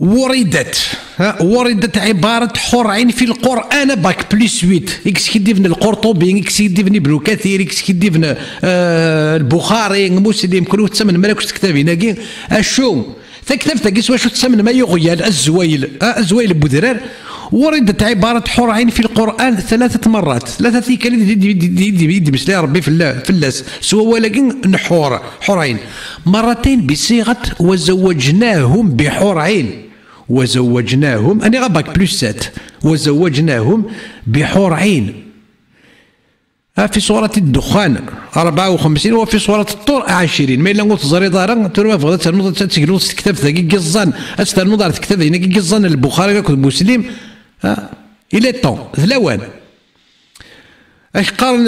وردت عبارة حور عين في القرآن باك بلس 8 إكس كيديفن القرطبي إكس كيديفن ابن كثير إكس كيديفن البخاري مسلم كل تسمن مالكش كتابين هاكي أشو كتاب تاكيس واش تسمن ما يغيال الزويل بودرار. وردت عبارة حور عين في القرآن 3 مرات، 3 كلمات يدي مسلا ربي في اللاس سوا ولكن حور عين مرتين بصيغة وزوجناهم بحور عين. وزوجناهم أنا غباك بلس 7 وزوجناهم بحور عين في سورة الدخان 54 وفي سورة الطور 20. ما إلا نقول تزري دارا تروى بغدا تنوض تسجلوا كتاب ذاك قزان استنوض على كتاب هنا قزان البخاري كتب مسلم إلى طون ثلاوان اش قال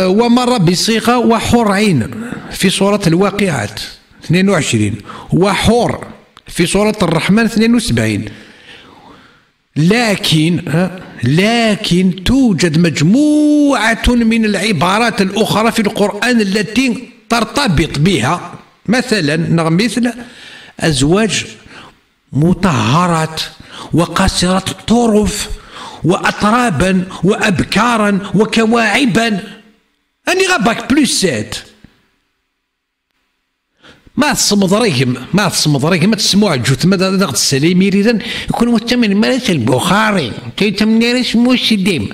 ومر بصيغة وحور عين في سورة الواقعات 22 وحور في سورة الرحمن 72. لكن توجد مجموعة من العبارات الأخرى في القرآن التي ترتبط بها، مثلا مثل أزواج مطهرات وقاصرات الطرف وأطرابا وأبكارا وكواعبا. أني غباك بلس 7 ما تصمضريهم ما تسموع جوت ما تاخذ السليم يريدن يكون متمن مارس البخاري تيتمنارس مسلم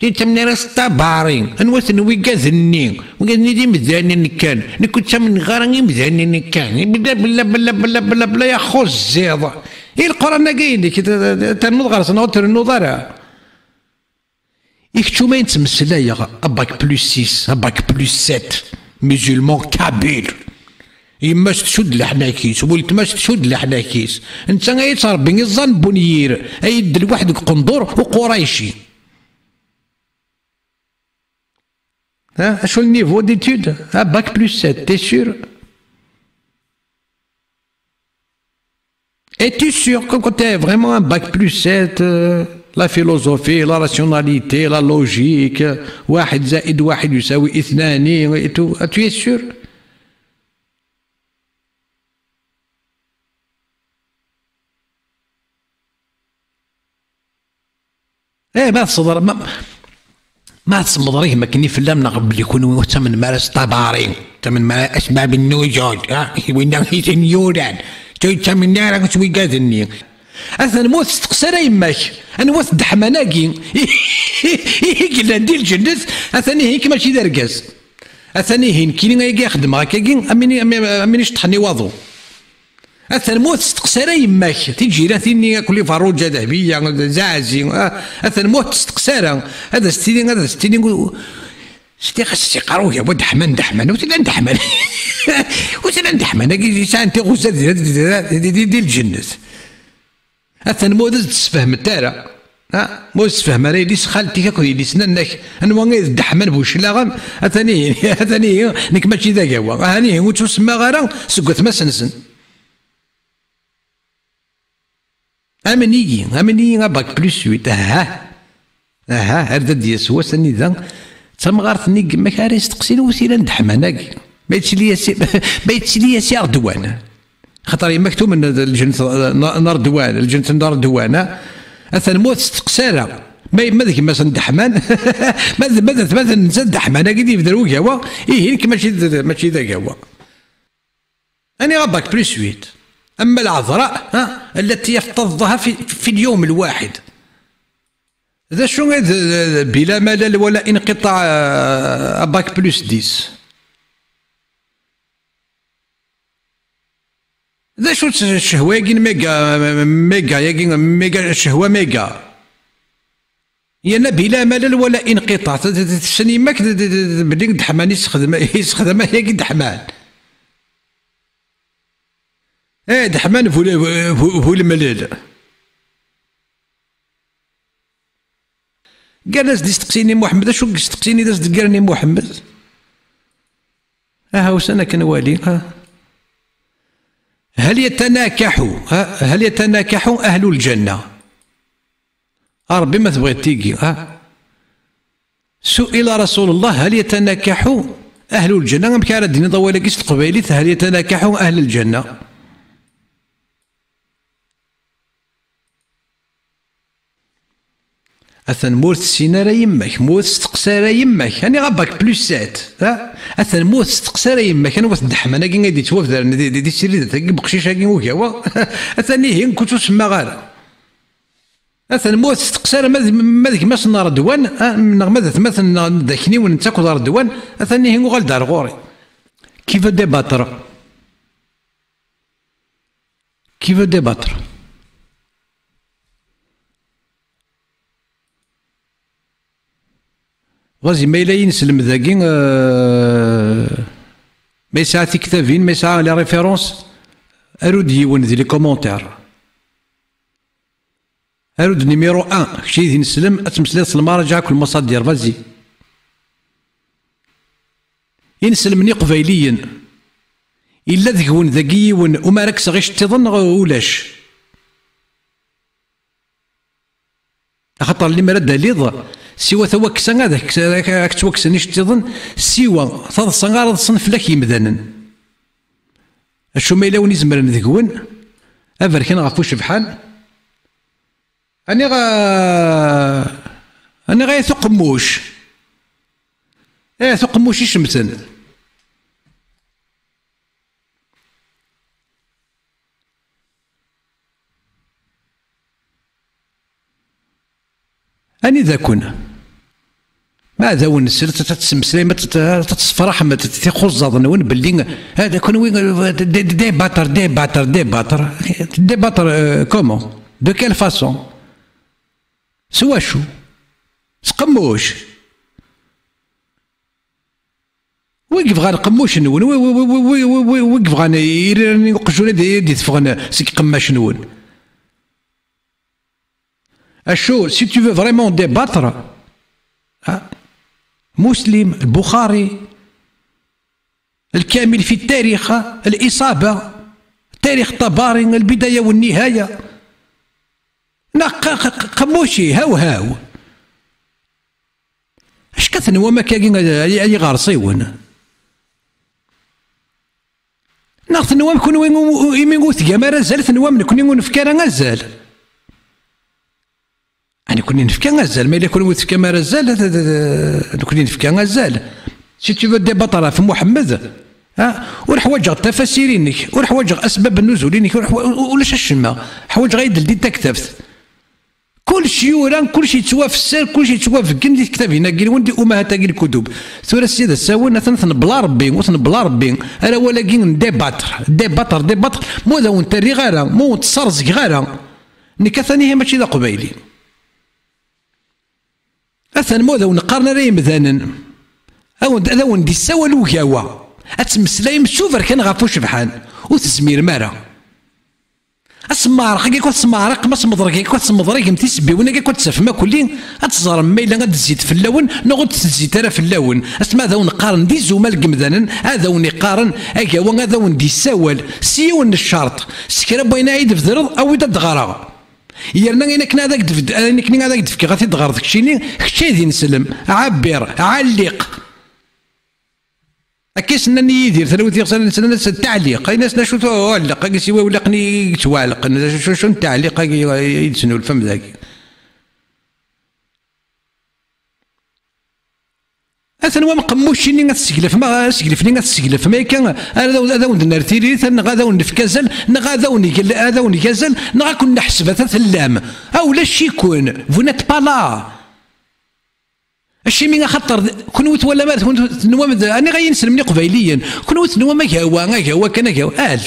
تيتمنارس الطبري انوثن ويقاذني دي مزاني كان نكون تمن غارني مزاني كان بلا بلا بلا بلا بلا بلا يا خو الزيض ايه القران كاين تنوض غير تنوض تنوض راه يكتشو ما يتمسلا يا باك بلس 6 باك بلس 7 مسلمون كابيل يما تشد الحناكيس ولد ما تشد الحناكيس انت غيتربي الظن بنيير ايد الواحد قندور وقريشي. اشو النيفو ديتود باك بلس 7 تي سور اي تي سور كون تي فريمون ان باك بلس 7 لا فيلوزوفي لا راسيوناليتي لا لوجيك 1 زائد 1 يساوي 2 تو سور. ما تصدر ما تصمد ما كني في اللام قبل يكون تمن مارس طباري تمن مارس اسباب النوجود وين هي نيوران تمن نار شوي قاذني اثنا موت استقسر يماك انا موت دحمناكي قلنا ندير الجنة اثني هيك ماشي دركاز اثني هين كاين يخدم هكاكي اميني شطحني واضو أثن موت استقسار يماك تيجي ثيني كل فروجة ذهبية زعزي أثن موت استقسار هذا ستيني نقول ستي خاص يقراو يا ود دحمان وتلا ندحمان وتلا ندحمان كي سانتي غوزة ديال الجنة أثن موت تسفهم التارا موت تسفهم راه يديس خالتي كاكو يديس نانك أنا غير دحمان بوش لاغم أثني نك ماشي ذاك هو هاني وتسمى غير سكوت ما سنسن امني باك بلس 8 هذا ديال سوا سني ذا تمغارتني كما كاري تقسين وسيله ندحمناكي بيتش لي سي اردوان خاطر مكتوب من الجنة نردوان الجنة نردوان اثن موت استقساله ما ذاك ما ندحمان ماذا ننسى دحمناكي دي في دروك هو ايه ماشي ذاك هو اني غباك بلس 8. أما العذراء التي يفتضها في اليوم الواحد ذا شو بلا ملل ولا انقطاع باك بلس 10 ذا شو الشهوة ميجا شهوة ميجا يانا بلا ملل ولا انقطاع تسني ماك بديك دحمان يستخدم هي دحمان دحمان فو الملل قال ناس تستقسيني محمد اشو تستقسيني ناس تقرني محمد وسنا كنوالي هل يتناكح أهل الجنة ربي ما تبغي تيجي سئل رسول الله هل يتناكح أهل الجنة كان الدين طوالي كيس قبيلي هل يتناكح أهل الجنة اثن موت السينارة يمك موت استقسارة يمك يعني غاباك بلوس سات اثن موت استقسارة يمك انا واث الدحمة انا كي غادي توفر دي سيريدة تاكي بقشيشة كي وكاوا اثني هين كنت تسمى غالا اثن موت استقسارة ماذيك ماس نار دوان ماذا مثلا ذاكني ونتاكو دار دوان اثني هين وغال دار غوري كيف ديباتر كيف ديباتر غازي ما إلا ينسلم ذاكي ما يسعى في كتابين ما يسعى لي ريفيرونس أرود يون ذي لي كومونتير أرود نيميرو 1 كشي ذي نسلم أتمسليت المراجع كل المصادر فازي ينسلمني قبيليا إلا ذكون ذاكي وما راكش غيش تظن ولاش خاطر اللي مراد ليض سوى ثوكسا هذاك توكسا نيش تظن سوى تضصن غير تصنف لك يمذانا اشو ما يلاون يزمر ذكون افركن غفو شبحان اني غا ثقموش ثقموش يشمسن اني ذا كنا ماذا ونسل تتسمسلي ما تتصفرح ما تخزض نون باللي هذا كون وين دي باتر كومون دو كيل فاسون سوا شو سقموش وقف غان قموش نون وقف غان يقشون دي تفغن سيك قماش نون الشو سي تو فو فريمون ديباتر مسلم البخاري الكامل في التاريخ الإصابة تاريخ طباري البداية والنهاية قموشي هاو اش كثنوا ما كاين اي غارصيون ناخذ نوام كون وين يموت كما زالت نوام نكون نفكر غزال أنا كوني نفكا غزال ما إلا كون نفكا ما رزال كوني نفكا غزال سي تو فو ديباطر في محمد ونحوج تفاسيرينك ونحوج أسباب النزولينك ولاش الشما حواج غيدل دي تكتفت كلشي يوران كلشي يتسوا في السير كلشي يتسوا في كندي كتاب هنا كاين وندي أمهات كاين الكتب ثورة السيدة ساونا ثنثن بلا ربي وثن بلا ربي أنا ولا كاين ديباتر مو ذا ونتري غارة مو تصرزق غارة نكثني هي ماشي ذا قبيلي أثن موذا ونقارن راي مذانا أو ندي سوا الوكاوا أتمسلايم شوفر كان غافو شبحان وتزمير مارا أسمارق كيكو تسمارق ما سمضرق كيكو تسمضرق متيسبي ونا كيكو تسفما كلين أتزار ميلا غاد تزيد في اللون نغد تزيد ترى في اللون أسمع ذا ونقارن دي زومال قمذانا هذا ونقارن أكاوا هذا وندي سوال سيون الشرط سكرا بين عيد في ذرض أو يدد غرا يرنا انا كنا هذاك دفكي غادي تغار داك الشيء كشي ذي نسلم عبر علق اكيس انني يدير ثلاث سنين التعليق اي ناس نشوفوا علق قيس يولقني توالق شو التعليق يدسنوا الفم ذاك اثنوا مقموشيني غتسقلف ما سقلفني غتسقلف ما كان هذا ندير تيري غادا ونفكازل غادا ونيكل هذا ونكازل كنا نحسب ثلام او لا شي يكون فونيت با لا الشي من خطر كنوت ولا ما نوام انا غينسلمني قبيليا كنوت نوام هوا كان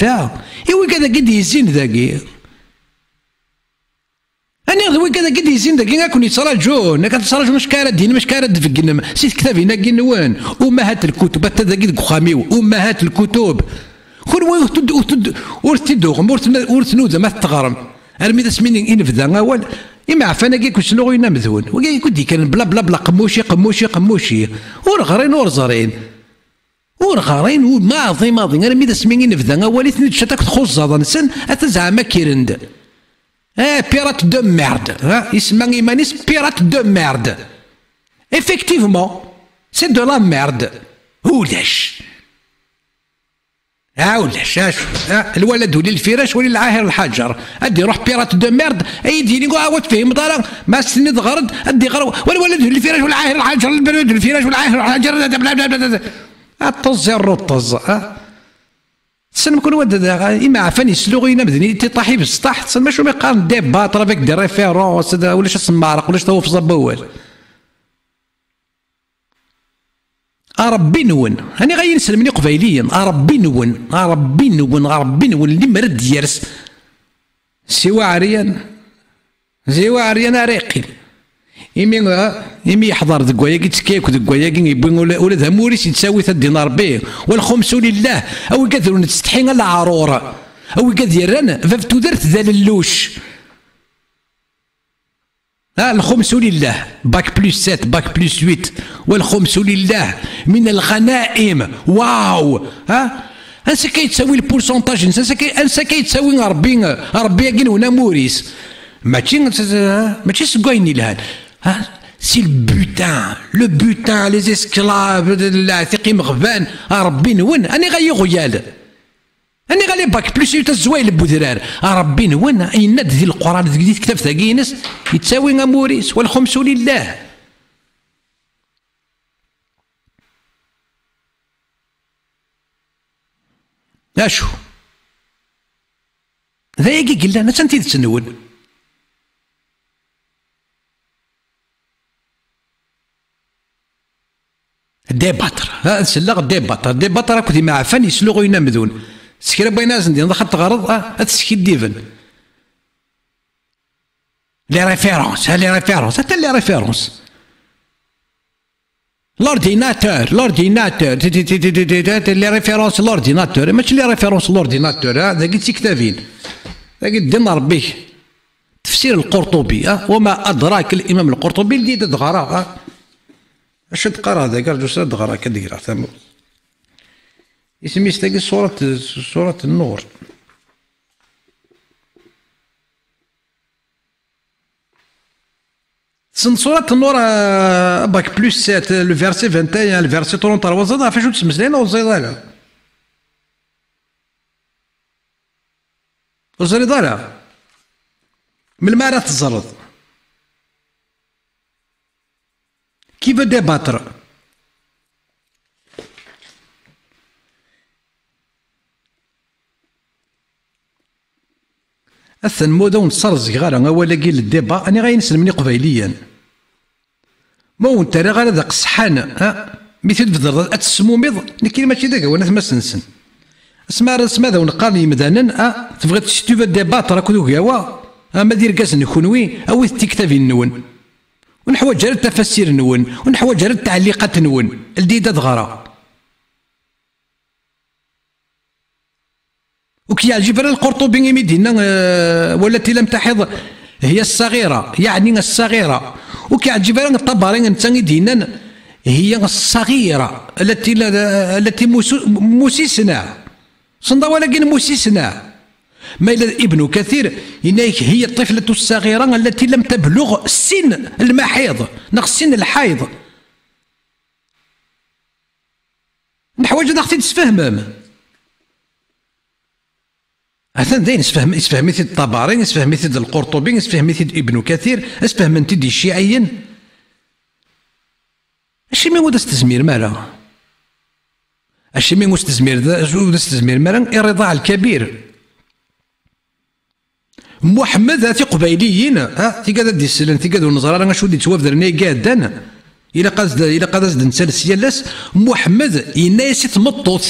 لا ايوا كذا قد يزين ذاكي أنا غدوي كذا قد يزين داكي كون يتراجون كتراجون مش كارا دين مش كارا دفقنا سيت كتاب هنا كاين وين أمهات الكتب حتى ذاك خاميو أمهات الكتب كون ورتدوغم ورتنوذا ما تغرم أرمي ذا سميني إنفذا أول إما عفانا كي كنت شنو غينا مذون وكي كنت كان بلا بلا بلا قموشي ورغرين ورزرين ورغرين ماضي أرمي ذا سميني إنفذا أول إثنين شتاك تخص هذا نسن أتزعم كيرند بيرات دو ميرد يسمى إيمانيس بيرات دو ميرد إفكتيفمون سي دو لا ميرد ولاش ولاش الولد ولي الفراش ولي العاهر الحجر ادي روح بيرات دو ميرد ايديني قاوت فيه دارا ما سند غرد ادي غرو والولد ولي الفراش والعاهر الحجر البلد الفراش والعاهر الحجر الطز الرطز تسلم كون ود اما عفاني سلوغينا مدني تطاحي في السطح تسلم شو ما يقارن ديبات راه فيك دي ريفيرونس ولاش السمارق ولاش هو في زبوال ربي نون انا غير نسلمني قبيليا ربي نون ربي نون ربي نون اللي مرد يرس سوا عريان ريقي يمي يحضر دكوايا تسكيك دكوايا يبين ولدها موريس يتساوي الدينار به والخمس لله او يقدروا نستحي العرور او يقدر يرن ففتو درت ذا اللوش الخمس لله باك بلس 7 باك بلس 8 والخمس لله من الغنائم واو انسى كيتساوي البورسونتاج انسى كيتساوي ربي كين هنا موريس ماشي سكويني لهان سي لو بوتان لي اسكلاف العتيقي مغبان ربي نون اني غاي غيال اني غالي باك بلوس الزوايل بودرار ربي نون اين ذي القران ذي كتاب ثاقينس يتساوي موريس والخمس لله اشو ذايقي قلنا انا تنتي تسنون ديباتر سلاغ ديباتر راكو ديما عفان يسلوغ ينامذون سكرا بين ازندي نضحط غرض تسكي ديفن لي ريفيرونس لي ريفيرونس حتى لي ريفيرونس لورديناتور لي ريفيرونس لورديناتور ماشي لي ريفيرونس لورديناتور ذاك كتابين ذاك الدين ربي تفسير القرطبي وما ادراك الامام القرطبي اللي تغرى اش تقرا هذاك رجل تغرى كدير ثم اسمي تلاقي سورة النور سورة النور باك بلوس 7 لو فيرسي 21 لو فيرسي 33 زاد فاش تسمسلينا وزيد وزيد من ما راه تزرد كيف ديباتر أثن مودا ونصر صغيرة أولا كي الديبا أنا غاي نسلمني قبيليا مو أنت راه غير ذاك الصحان مثل بدر أتسموميض لكن ماشي ذاك هو ما سنسن اسمع ذا ونقارن يمدانا تبغي تشتوفا ديبات راكو ذوك يوا ما دير كاس نكونوي أو تكتافي نون ونحوج على التفسير نون ونحوج على التعليقات نون الديدة دغرا وكي يعجب القرطبي يمدينا والتي لم تحض هي الصغيرة يعني الصغيرة وكي يعجب الطبري نتا دينا هي الصغيرة التي مسسنا صندا ولكن مسسنا ما إلى ابن كثير إنك هي الطفلة الصغيرة التي لم تبلغ سن المحيض نقص سن الحيض نحوج أختي تسفهم أثن ذين اسفهم مثل الطبري اسفهم مثل القرطبي اسفهم مثل ابن كثير اسفهم انت دي الشيعيين اش مين ودا استزمير مالا اش مين ودا استزمير مالا الرضاع الكبير محمد هاتي قبيليين تيقاد دي السلان تيقاد النظرة راه شو دي توافدرني قادان إلا قاد نسالس يالاس محمد ينايسي تمطوط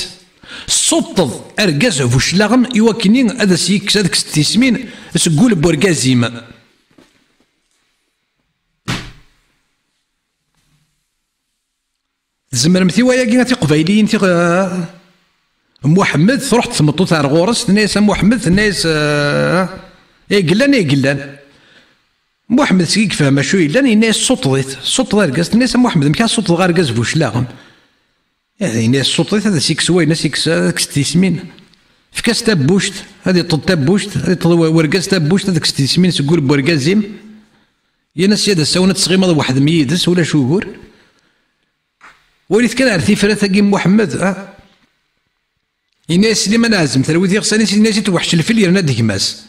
سطض اركاز فوشلاغن يوكنين هذا سيكس هذاك ستيسمين سقول بوركازيما زمر مثيوايا كي قبيليين محمد تروح تمطو تاع الغورس الناس محمد الناس قلان محمد سيك فهم شو الا الناس صوت اركاز الناس محمد مكان صوت اركاز فوشلاغن يعني الناس صوتيت هذا سيكس وين سيكس هذاك ستيسمين فكاس تابوشت هذه طل تابوشت هذه ورقاز تابوشت هذاك ستيسمين سكور بورقازيم يا ناس هذا ساونا تصغيم هذا واحد ميدس ولا شوكور وليت كان عرفتي فرات كيم محمد الناس اللي ما نازم تلوي غسان الناس توحش الفيل يرنا ديكماس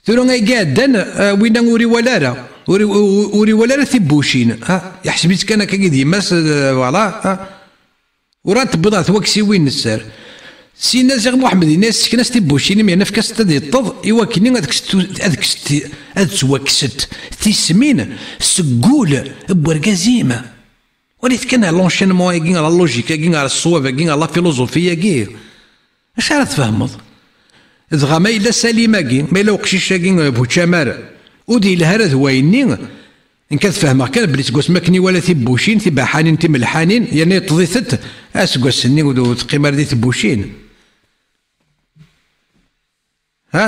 ثورو غاي قادا وين وري ولا را وري ولا را ثبوشين يحسب كان كي ديماس فوالا وراه تبدا توكسي وين السر سي الناس غير محمد الناس سكناس تبوشين مي نفكاس تدي الطض ايوا كني هذاك توكست تسمين سقول بوركازيما وليت كان لونشينمون كين على اللوجيك كين على الصواب كين على الفيلوزوفيا كي اش راه تفهمض دغا ما الا سليمه كي ما الا وقشيشه كي بوتشامار ودي لها راه ويني ان كتفهمها كان بلي تقوس ماكني ولا تبوشين تباحانين تملحانين يعني تضيثت اسقوسني وتقيمر دي تبوشين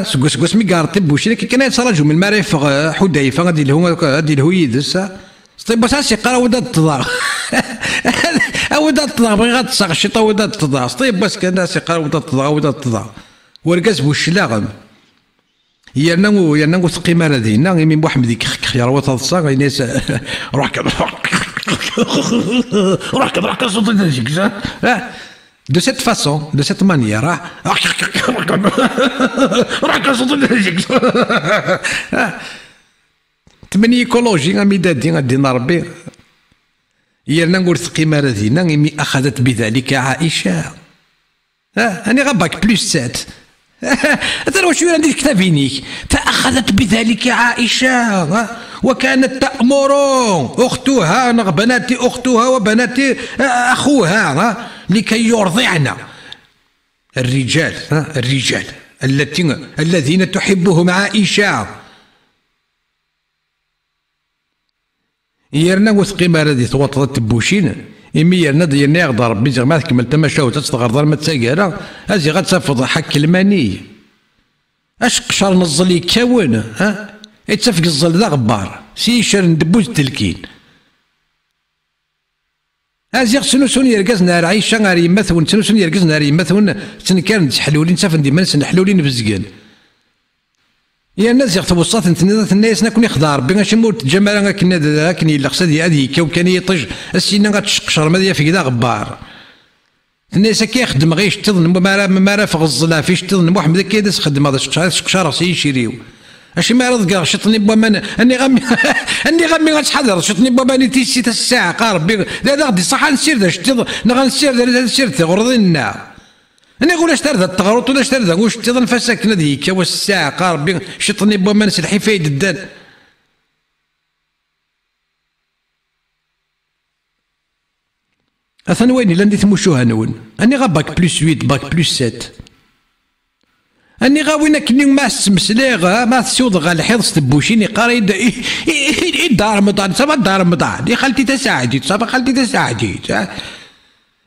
سقوس مي قارط تبوشين كي كان يتراجو من المرافق حديفه غادي له يدس طيب بس هسي قرا ودا التضار ودا التضار بغي غتصاغ الشيطان ودا التضار طيب بس كان هسي قرا ودا التضار ورقاز بوشلاغم يرنا تقيمه هذينا من محمد ديك خيار وتصاغ الناس روح كذا صوت de cette façon, de cette manière, تمني ايكولوجي ميدادي غادي نربي يرنا نقول ثقيمه رذينا مي اخذت بذلك عائشه انا غباك بلوس سات ترى شو عندي كتابينيك فاخذت بذلك عائشه وكانت تأمر اختها بنات اختها وبنات اخوها لكي يرضعن الرجال الذين تحبهم عائشه يرنا وثقيمه هذه توطلت تبوشين إمي يرنا ديالنا يغدى ربي زعما ما تكمل تما شاو تستغرض ما تساقارا هذه غتفض حك الماني اش قشر نزل يكون يتسفق الزل ذا غبار سيشر ندبوز تلكين هذه سنوسون يرقز نار عيشه نار يمثون سنوسون يرقز نار يمثون تنكان حلولين سافن ديما حلولين بزقان يا الناس يغتبوا الصات انت الناس نكون يخضع ربي غاشي مول جمال كنا كني الا خصها هذه كاو كان يطج السينا غتشقشر ما في كذا غبار الناس كيخدم غير يشتضن ما رافق الظلا في يشتضن محمد كيدس خدم هذا شقشر سي يشريو اش ما رض كاع شطني بومان اني غمي غتحضر شطني بومان تيسي تا الساعه قارب لا غادي صح نسير دا شتي نسير غردنا انا نقول اش ترد التغرط ولا اش ترد واش تظن فساكن هذيك واش الساعه قارب شطني بومان سلحي فايد الدان اثن وين الا نديت موشوها نون اني غا باك بلس 8 باك بلس 7 اني غاوينا كني ما السمسلاغ ما تسود غا الحيض ستبوشيني قاري دار رمضان صافا دار رمضان يا خالتي تساعدي صافا خالتي تساعدي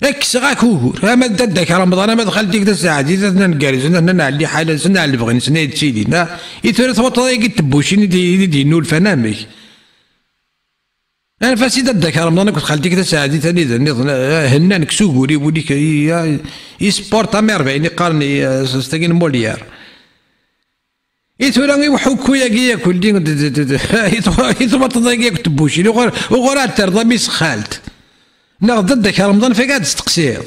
اكس غاكور ما ددك رمضان ما دخلتيك تساعدي نقارز نعلي حاله نعلي بغي نسنيد سيدي يثرث وطريقي تبوشيني دي نول فنامي انا فاسي ددك رمضان كنت خالتيك تساعدي ثاني هنانك سوقوري وليك يسبورت امير قارني ستاكين موليار يثورا يوحوكو يا كل دي يثورا تضايق تبوشيني وغرات ترضى ميس خالت ناخذ ضدك رمضان في قاعد تستقصير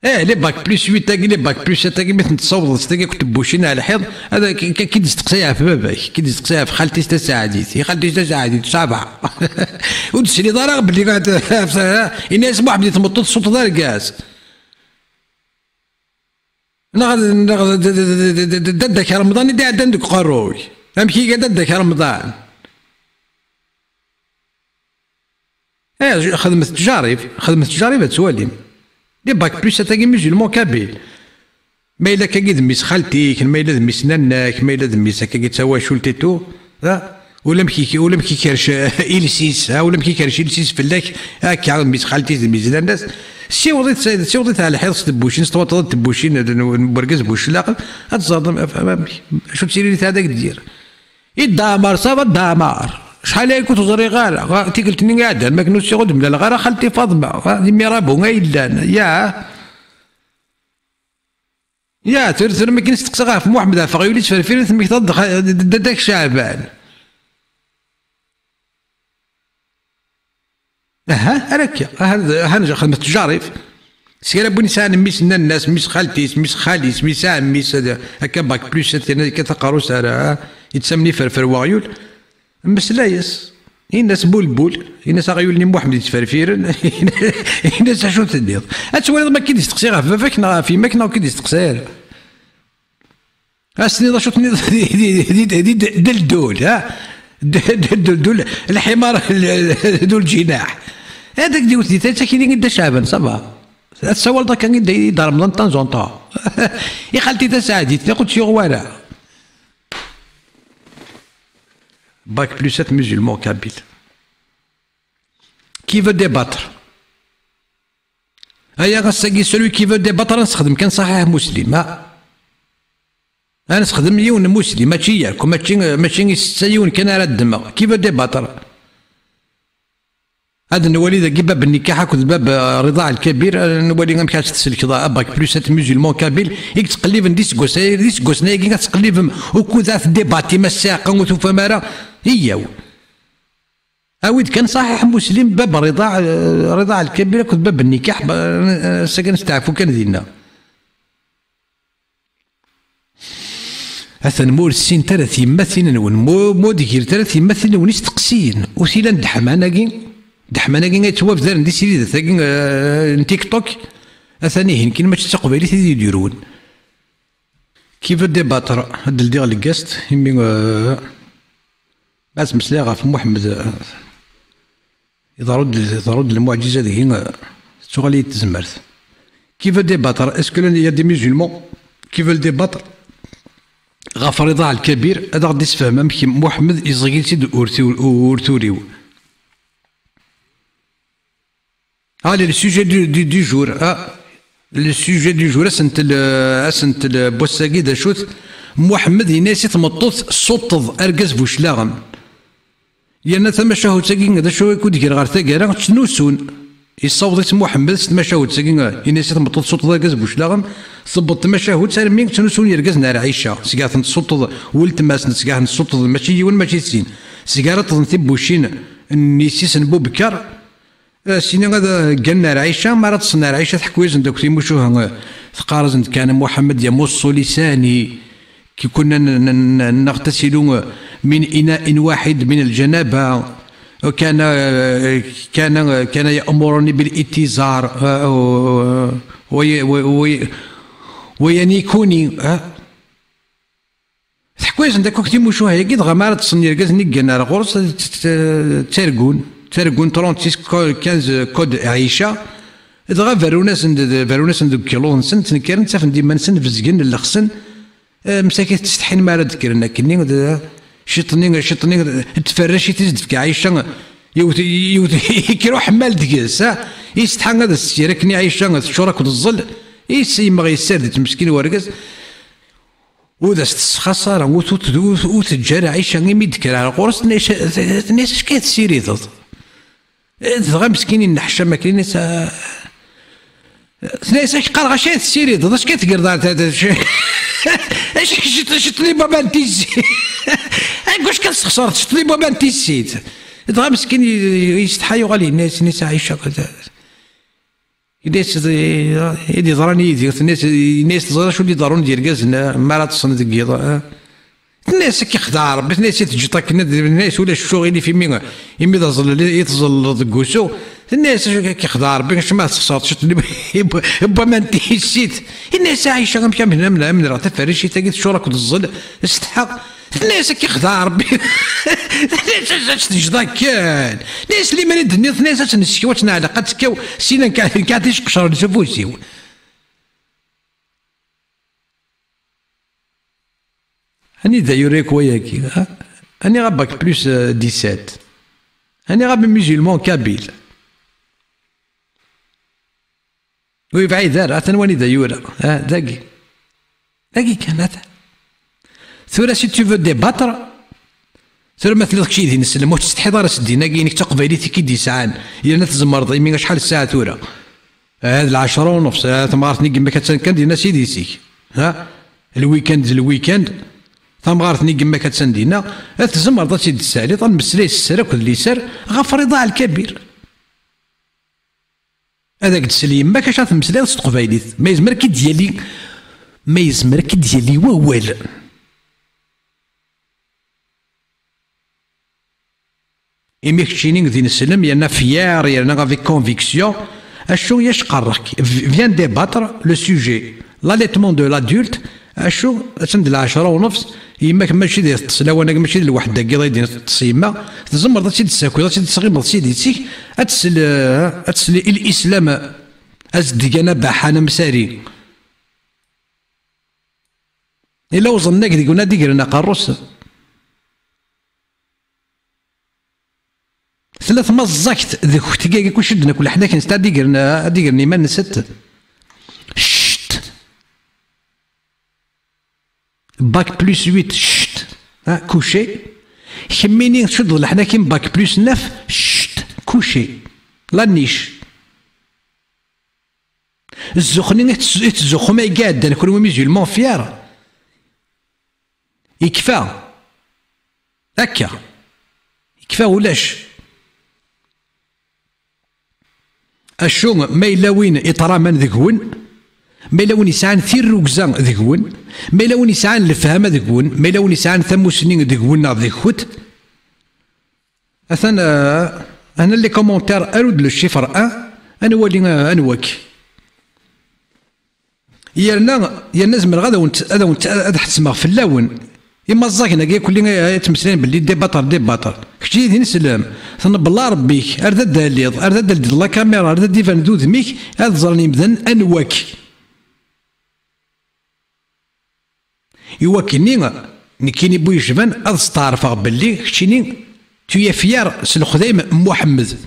لي باك بلس 8 تاكي لي باك بلس 7 تاكي مثل تصوض تاكي كنت بوشينا على الحيض هذا كي تستقصيها في باباك كي تستقصيها في خالتي تساعديتي خالتي تساعديتي صابعه ودسلي ضرب بلي قاعد الناس واحد يتمطط صوت دار كاس ناخذ ضدك رمضان يدي عندك قروي امشي قاعد ضدك رمضان خدمة تجارب تسواليم لي باك بلوس تاكي ميزولمون كابيل ما إلا كاكي دميس خالتيك ما إلا دميس ناناك ما إلا دميس هكاكي تسوا شولتيتو ولا مكي كرش إلسيس ولا مكي كرش إلسيس فلاك هاكا دميس خالتي دميس ناناس سيوضيت على حيط تبوشين ستوطد تبوشين برقز بوش لاقل هتزادم شو تسيري لي هذاك دير يدامر صافا دامر شحال هاي كنت زري غالا تي قلتني قاعده ما كنوش يغد ملا غالا خالتي فاطمه ديمي رابو غايلانا يا ترثر ما كاينش تقصى في محمد فغيولي تفرفير ثم يتضخ داك شعبان راك هذا خدمه تجارب سير بوني سان ميس الناس ميس خالتيس ميس خاليس ميس عميس هكا باك بلوس كتقروس على يتسمني فرفر واغيول مسلايس الناس بول الناس غيولني محمد يتفرفيرن الناس شنو تدير اتولد ما كيدير تقصي غا فافاك نا في ماك نا كيدير تقصي اسني شوط دلدول ها دلدول الحمار ذو الجناح هذاك ديوتي تا كاين قد شعبان صافا تصور ذاك كان يضرب من طون زون طون يا خالتي تا سعديت قلت شي غواله باك بلوس 7 musulman kabyle qui veut débattre هيا غاساكي سولوي كي veut débattre نستخدم كان صحيح مسلم انا نستخدم مليون مسلم ماشي ياكم ماشي 6 يون كان على الدماغ كي veut débattre هذا نولي ذا باب النكاح هاك باب الرضاع الكبير نولي غنمشي تسلك باك بلوس 7 musulman كابيل يك تقلب ديس نايكي كتقلب وكو ذات ديباتي ما الساقه وتفهمها هي أويد كان صحيح مسلم باب الرضاع الكبير كنت باب النكاح سكن نستعفو كان دينا أثن مور السين 30 مثلا مو ديكير 30 مثلا ونستقسين وسيلا دحماناكي غيتواف دار ندي سيدي ثاكي تيك توك أثاني هين كلمة تقبيلي تيدي يديرون كيف ديباتر هاد الديغ الكاست يمي باس مسلا غاف محمد يضرد المعجزة ذي تغالي تزمرت كيف ديباتر اسكو يا دي ميزولمون كيف ديباتر غاف الرضاع الكبير هذا غادي تفهم محمد يزغي سيد اورتوريو لو سوجي دو جور لو سوجي دو جور اسنت البوساكي دا شوت محمد يناسي تمطوط صوتض اركز بوشلاغن لأن ثم شهود ساكين هذا شو يكون دير غير ثقيرة تنوسون يصوت محمد ثم شهود ساكين يناسي تمطوط صوتض اركز بوشلاغن ثبط ثم شهود سالمين تنوسون يركز نار عيشة سيقاثن صوتض ولتماس سيقاثن صوتض ماشي ون ماشي سين سيقارة تنثب بوشين نيسيس نبو بكر سينا هذا قلنا عيشة ما راه تصنع عيشة حكويز ندوك تيموشوها ثقارز كان محمد يمص لساني كي كنا نغتسل من إناء واحد من الجنابة وكان يأمرني بالاتزار وينيكوني حكويز ندوك تيموشوها يقيد غمارة تصنع ركزني قلنا غرس ترقون 36 15 كود عيشه دغا فاروناس ندوك كيلو نسن تنكر نتافن ديما نسن في الزقن اللخصن مساكين تستحين ما راه ذكرنا كني شطني تفرشي تزد في عيشه كيروح حمال دكاس يستحن هذا السيره كني عيشه الشرك والظل يسي ما غيسردت مسكين ورقز وذا خساره وتجار عيشه غير ميدكر على قرص الناس اش كتسيري دغا مسكينين نحشا ما كاين ناس اش قال غاشي تسيري اش كتقرض اش شطلي بابا نتيسي واش كتستخسر شطلي بابا نتيسيت دغا مسكين يستحيوا غالي الناس عايشه كذا الناس يدي ضراني الناس تزرا شو اللي ضرون ديال كازنا ما راه تصنت كيضا الناس كيخدع ربي الناس تجطك الناس ولا الشغل في مين يمي يتظل دكوسو الناس كيخدع ربي اش ما تخسرتش با ما نتيسيت الناس عايشه غير من راه تفرشي تاكي الشرك والظل استحق الناس كيخدع ربي الناس تجدا كان الناس اللي مالي الدنيا الناس تنسكي واش علاقه تكاو سينا كاع تشقشر لسفوسيو هاني دا يوريك وياكي هاني غا باك بلوس 17 هاني غا ميزولمون كابيل وي بعيد دار ثانواني دا يورا داكي كان هذا ثورة سي تو فو ديباتر ثورة مثلا شي دين السلم واش تستحي دار سدينا كاينك تقبيليتي كي دي ساعان الا تزمر يمين شحال الساعه ثورة هاد 10:30 تمغارتني كما كان دينا سيدي سيك الويكاند تمغارتني كما كتسندينا تزمر ضا سيدي السالي طن مسلاي السراك اللي سار غا فريضه الكبير هذاك تسليم ما كاش تمسلاي с تقبايليت ما يزمر كي ديالي ما يزمر كي ديالي ووال إمي كتشينين ذي نسلم يانا فيار يانا افيك كونفيكسيون اشو يشقرك فيان ديباتر لو سوجي لاليتمون دو لادولت اشو تسند 10:30 يماك ماشي ديال التصلا وانا ماشي ديال الوحده كي غادي التصيمه تزمر تسيد الساكو تسيد الصغير سيدي تيك اتسل الاسلام ازدينا باحانا مساري الا وصلنا كي قلنا ديقرنا قروس ثلاث مزقت ذيك اختي كي شدنا كل حدا كنستا ديقرني ما نسيت شت باك بلس 8 شت كوشي كميني تشد لحنا كيم باك بلس 9 شت كوشي لا نيش الزخنين تزخو ما يقاد انا كل ميزيلمون فيار يكفى هكا يكفى ولاش اشو ما إلا وين إطرامان ذكون ما إلا وين يسعان ثير ركزان ذكون ما إلا وين يسعان الفهم ذكون ما إلا وين يسعان ثموسنين ذكون ذكوت أثنا أنا اللي كومونتير أرد للشفر أنا ولي أنا وك يرنا زمر غدا حتسمع في اللون إما الزاكنا كي كل تمثلين باللي ديباطر كشي ذي نسلم ثنا بالله ربيك أرد داليض أرد داليض لا كاميرا أرد ديفان دو ذميك هذا زرني مذن أنواك يوكني نكيني بوي جبان أذ ستعرف باللي كشيني تويا فيار سلخدايم محمد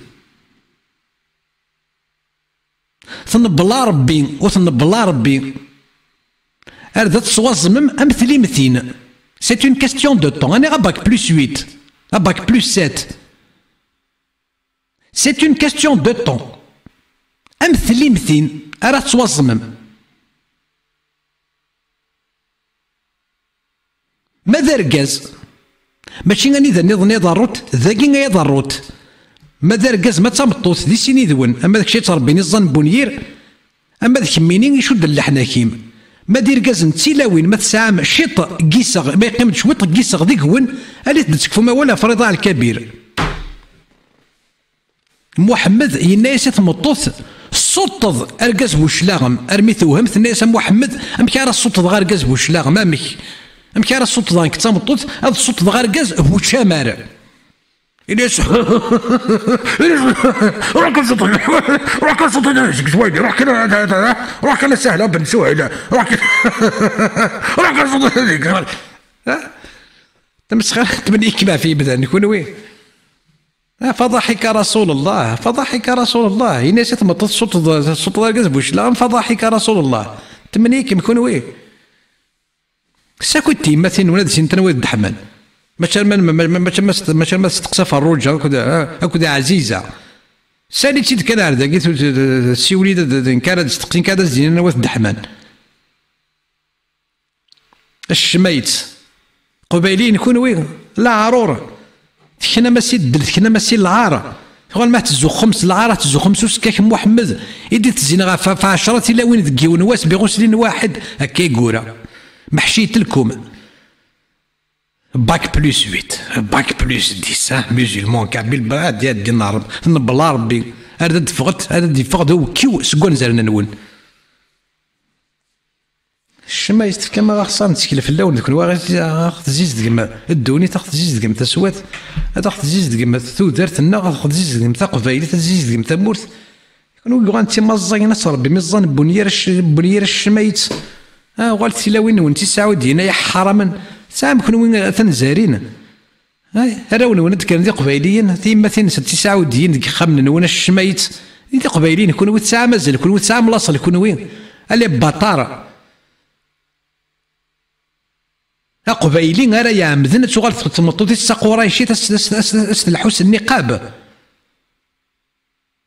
ثنا بالله ربي وثنا بالله ربي أرد تصوزمم أمثلي مثين. C'est une question de temps. On est à bac plus 8, à bac plus 7. C'est une question de temps. أمثلي مثين أرى توصمم. ماذا ركاز؟ ماشي غني ذا نظني ضروت ذاكي غير ضروت. ماذا ركاز ما تمطوت ذي سيني ذون أما داكشي تربيني الظن بونير أما ذاك ميني يشد اللحناكيم. ما دير كازن تيلاوين ما تسعام شيط قيسغ ما يقيم شويط قيسغ ذيك هون اللي تدسكفو ما ولا فريضة الكبير محمد ينايس تمطوث السطض اركاز بوشلاغم ارمي توهمت الناس محمد امك راه السطض غير اركاز بوشلاغم امك راه السطض غير تمطوث هذا السطض غير اركاز بوشامار إليس راك السطح شوية راك أنا سهلة بن سهيلة راك السطح هذيك تمسخر تبني كما في بدن يكون وين فضحك رسول الله فضحك رسول الله الناس تمطط الصوت كذبوش لا فضحك رسول الله تمنيك يكون وين ساكوتي مثلا ولاد سنتنا ولاد الحمل ماشي ما تستقسى فروجه هكذا عزيزه سالي تشد كذا هذا قلت السي وليد كان تستقسين كذا زين انا واثد حمان الشميت قبيلين يكون وين لا عرور تكنا ما سيد تكنا ما سي العاره شغل ما تزو خمس العاره تزو خمس وسكاك محمد يدي تزين في 10 الى وين تجي ونواس بغسلين واحد هكا يقورا محشيت لكم باك بلس 8 باك بلس 10 مسلمون كعبيل بعد ديال النار بالله ربي هذا فقط هذا فقط هو كيو سكون زرنا نون الشمايس كما خصنا نتكلف اللون ذاك الواحد اخذ زيز كما الدوني تاخذ زيز كما تسوات تاخذ زيز كما ثودرت النا تاخذ زيز كما تقبايل زيز كما تمورت كانوا يقولوا انت مزين ربي مزان بنير الشمايت غالت سلاوين وانت سعوديين يا حرما سام كانوا وين تنزارين راون ولد كان ذي قبايليين ثيما ثين 9 ديك خمن وين الشمايت ذي قبايليين يكونوا تسعه مازال يكونوا تسعه ملاصل يكونوا وين اللي بطاره قبايلين راه يعمدن تشغل تمطو تسقوريشي تستلحوس النقاب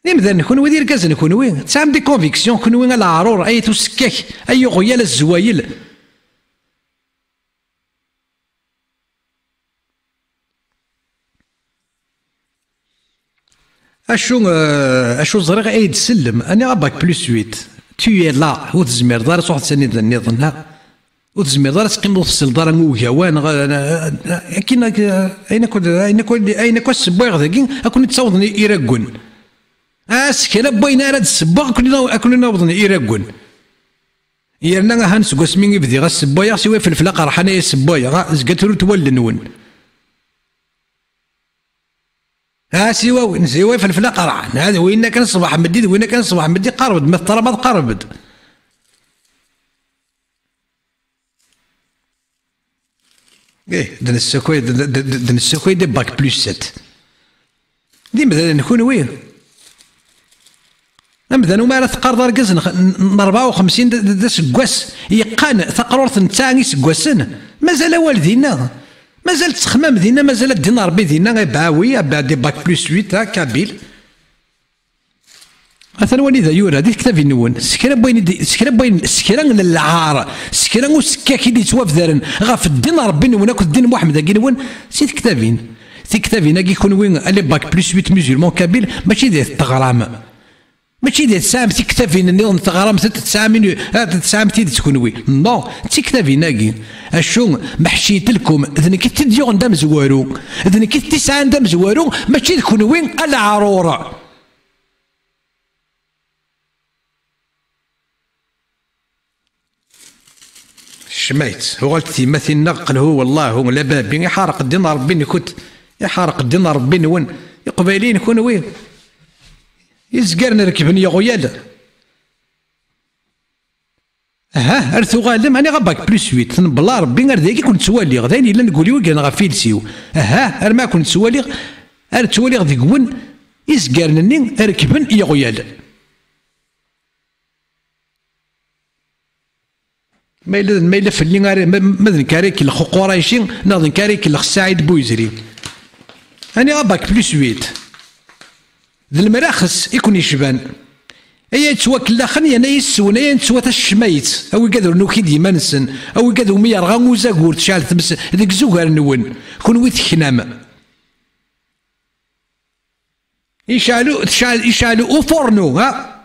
نمذا نكون وين كازن نكون وين تسعه دي كونفيكسيون كون وين العرور اي تسكاك اي غيال الزوايل اشو زريغ اي تسلم انا باك بلس 8 تي لا وتزمير دار صوت ثاني النظام وتزمير دار تقيم تفصل دار موجوان كاين اين كو السباغ ذاكي اكون تصاوضني ايراكون اسكلا بوينا راه السباغ كنا نوضني ايراكون يرنا هانس قسمين يبدي غا السبايا سوا فلفله قرحانه السبايا غا زقتلو تولنون سوا فلفله قرحان هذا وين كان الصباح مدي وين كان الصباح مدي قربد ما ترى ما تقربد دن السكوي دي باك بلس 7 ديما نكون وين مثلا وما راه تقرض ركز 54 دا سكواس يقان تقرورت نتاعي سكواسن مازال والدينا مازال تخمام دينا مازال الدين ربي دينا باوي بعد باك بلس 8 كابيل مثلا وليد يورا هذيك كتابي نون سكرا بوين سكرا للعار سكرا وسكاكي اللي توافدارن غاف الدين ربي نون اكو الدين محمد كي نون سيت كتابين سي كتابين كي يكون وين اللي باك بلس 8 ميزيلمون كابيل ماشي ديال التغرام ماشي ديال سام تكتافين النظام تغرام 9 تيد تكون وي نو تكتافين كي اشو محشيت لكم اذن كي تديو عندها زوارو اذن كي 9 عندها زوارو ماشي تكون وين العرور شميت هو قلت تيماتي نقل هو والله هو لا بابي يحارق الدين ربي كنت يحارق الدين ربي وين يقبالين يكون وين يزقرنا ركبني يا غيال ارثو غالم انا غباك بلس 8 بلا ربي غير ذاك كنت سوالي غداني الا نقول يوك انا غفيلسيو ار ما كنت سوالي ار توالي ذيك وين يزقرنني ركبن يا غيال ما إلا في اللي ما كاريك الخو قريشي ناضن كاريك السعيد بويزري أنا غباك بلس 8 ذا المراخص يكون يشبان أي تسوى كلا خني أنا يسون أي تسوى الشميت أو يقدروا نوكي ديما نسن أو يقدروا ميار غامو زاكور تشعل تمس ذيك زوغار نون كون ويت خنام يشعلوا أوفورنو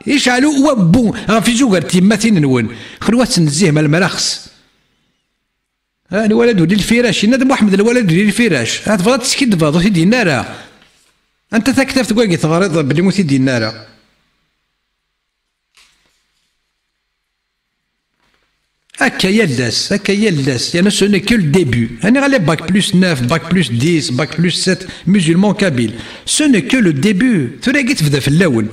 يشعلوا وبو في زوغر تيماتين نون خلوات نزيه مال المراخص الولد ولي الفراش نادم محمد الولد ولي الفراش تفضل تسكد فاضو سيدي النارا انت تكتب تقول تغرض بلي مو سيدي النارا هكا يلاس يعني سو ني كو الديبي انا غالي باك بلس 9 باك بلس 10 باك بلس 7 ميزيلمون كابيل سو ني كو لو ديبي تلاقي تبدا في اللون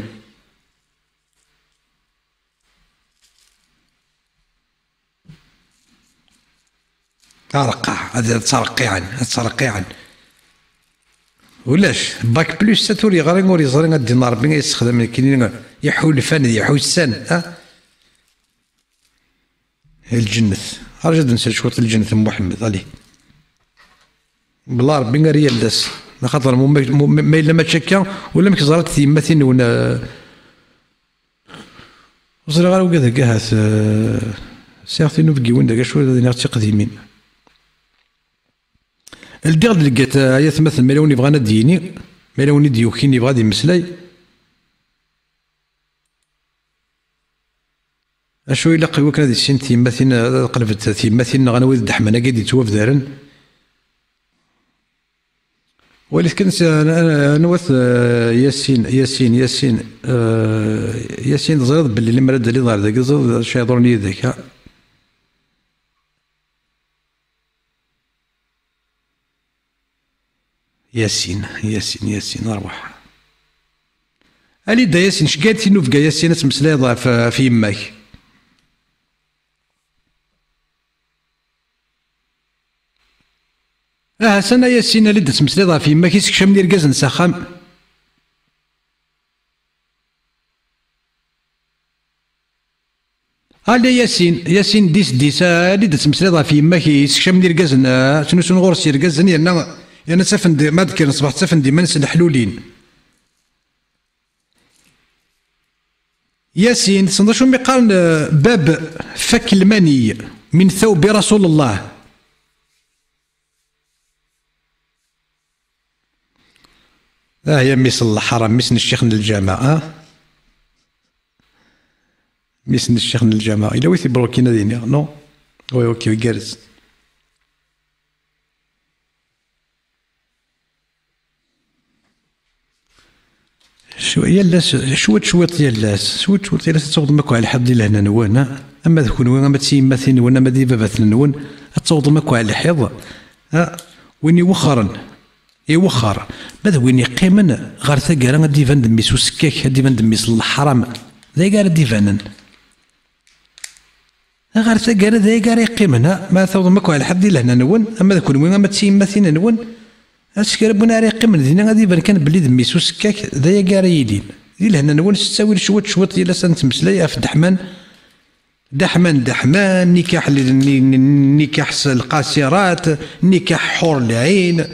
ترقع هذا ترقيعا ولاش باك بلس 7 وري غير وري زرين الدين ربي يستخدم كاينين يحول الفن يحول السن الجنة رجد نسال شوط الجنة محمد عليه بالله ربي غير يلدس خاطر ما الا ما تشكى ولا ما كزرات تيماتين ولا وصل غير وكذا كاهات سيغتينو بكي وين داك شويه غادي نعطي قديمين الدير لقيت يا مثل ملوني بغانا ديني ملوني ديوكيني بغا يمسلاي اشو الا قوي كان هذه السن تيماتين قلبت تيماتين غنويد دحمنا قاعد يتوف دارن ولكن انا وث ياسين زرد باللي لما رد لي ظهر ذاك زرد شيطرني ذاك ياسين اروح الي دا ياسين شقاد تينوفكا ياسين تمسلاي في يماك سنة ياسين اللي تمسلاي في يماك يسكشم لي ركاز نسخام هالي ياسين ديس اللي تمسلاي في يماك يسكشم لي ركاز شنو غورسي ركاز يعني سفن ما ذكر صباح سفن دي منس الحلولين ياسين صندوق مقارن باب فك المني من ثوب رسول الله هي ميس الحرام ميس الشيخ من الجامعة ميس الشيخ من الجامعة إلا ويثي بروكينا ديني نو وي اوكي ويجارز يلاس شويط يلاس شويط يلاس تصوض ماكو على حد لهنا نوانا اما ذكون وين اما تسيم مثلا وانا ما دي بابات نون تصوض ماكو على الحيض وين يوخرن يوخر ماذا وين يقيمن غير ثقال غادي فان دميس وسكاك غادي فان دميس الحرام ذا قال دي فانن غير ثقال ذا قال يقيمن ما تصوض ماكو على حد لهنا نون اما ذكون وين اما تسيم مثلا نون اسكر بنا ريقي من دينا غادي يبان كان بلي دميس وسكاك ذايا كاع يدين دي لهنا نون تساوي شوط يلا سنتمسلاي في دحمان نكاح نكاح القاصرات نكاح حور العين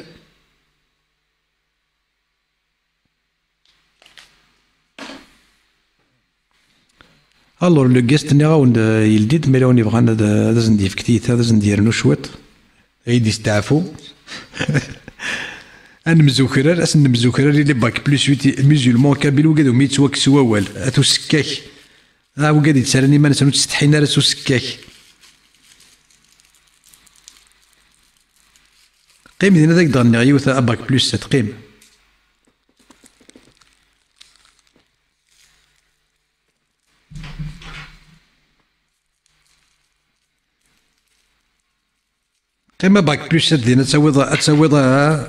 الور لو جيست ني غاون يلديد مي لو نبغى لازم ندير في كتيت لازم ندير نو شوط عيد يستعفو انا مزوكرر اسن مزوكرر اللي باك بلوس 8 ميزولمون كابيل وقادو ميتواك سواوال اتو سكاك وقاد يتسالني ما نسالو تستحينا راسو سكاك قيم دينا داك دغني غيوث باك بلوس 7 قيم قيمة باك بلوس 7 دينا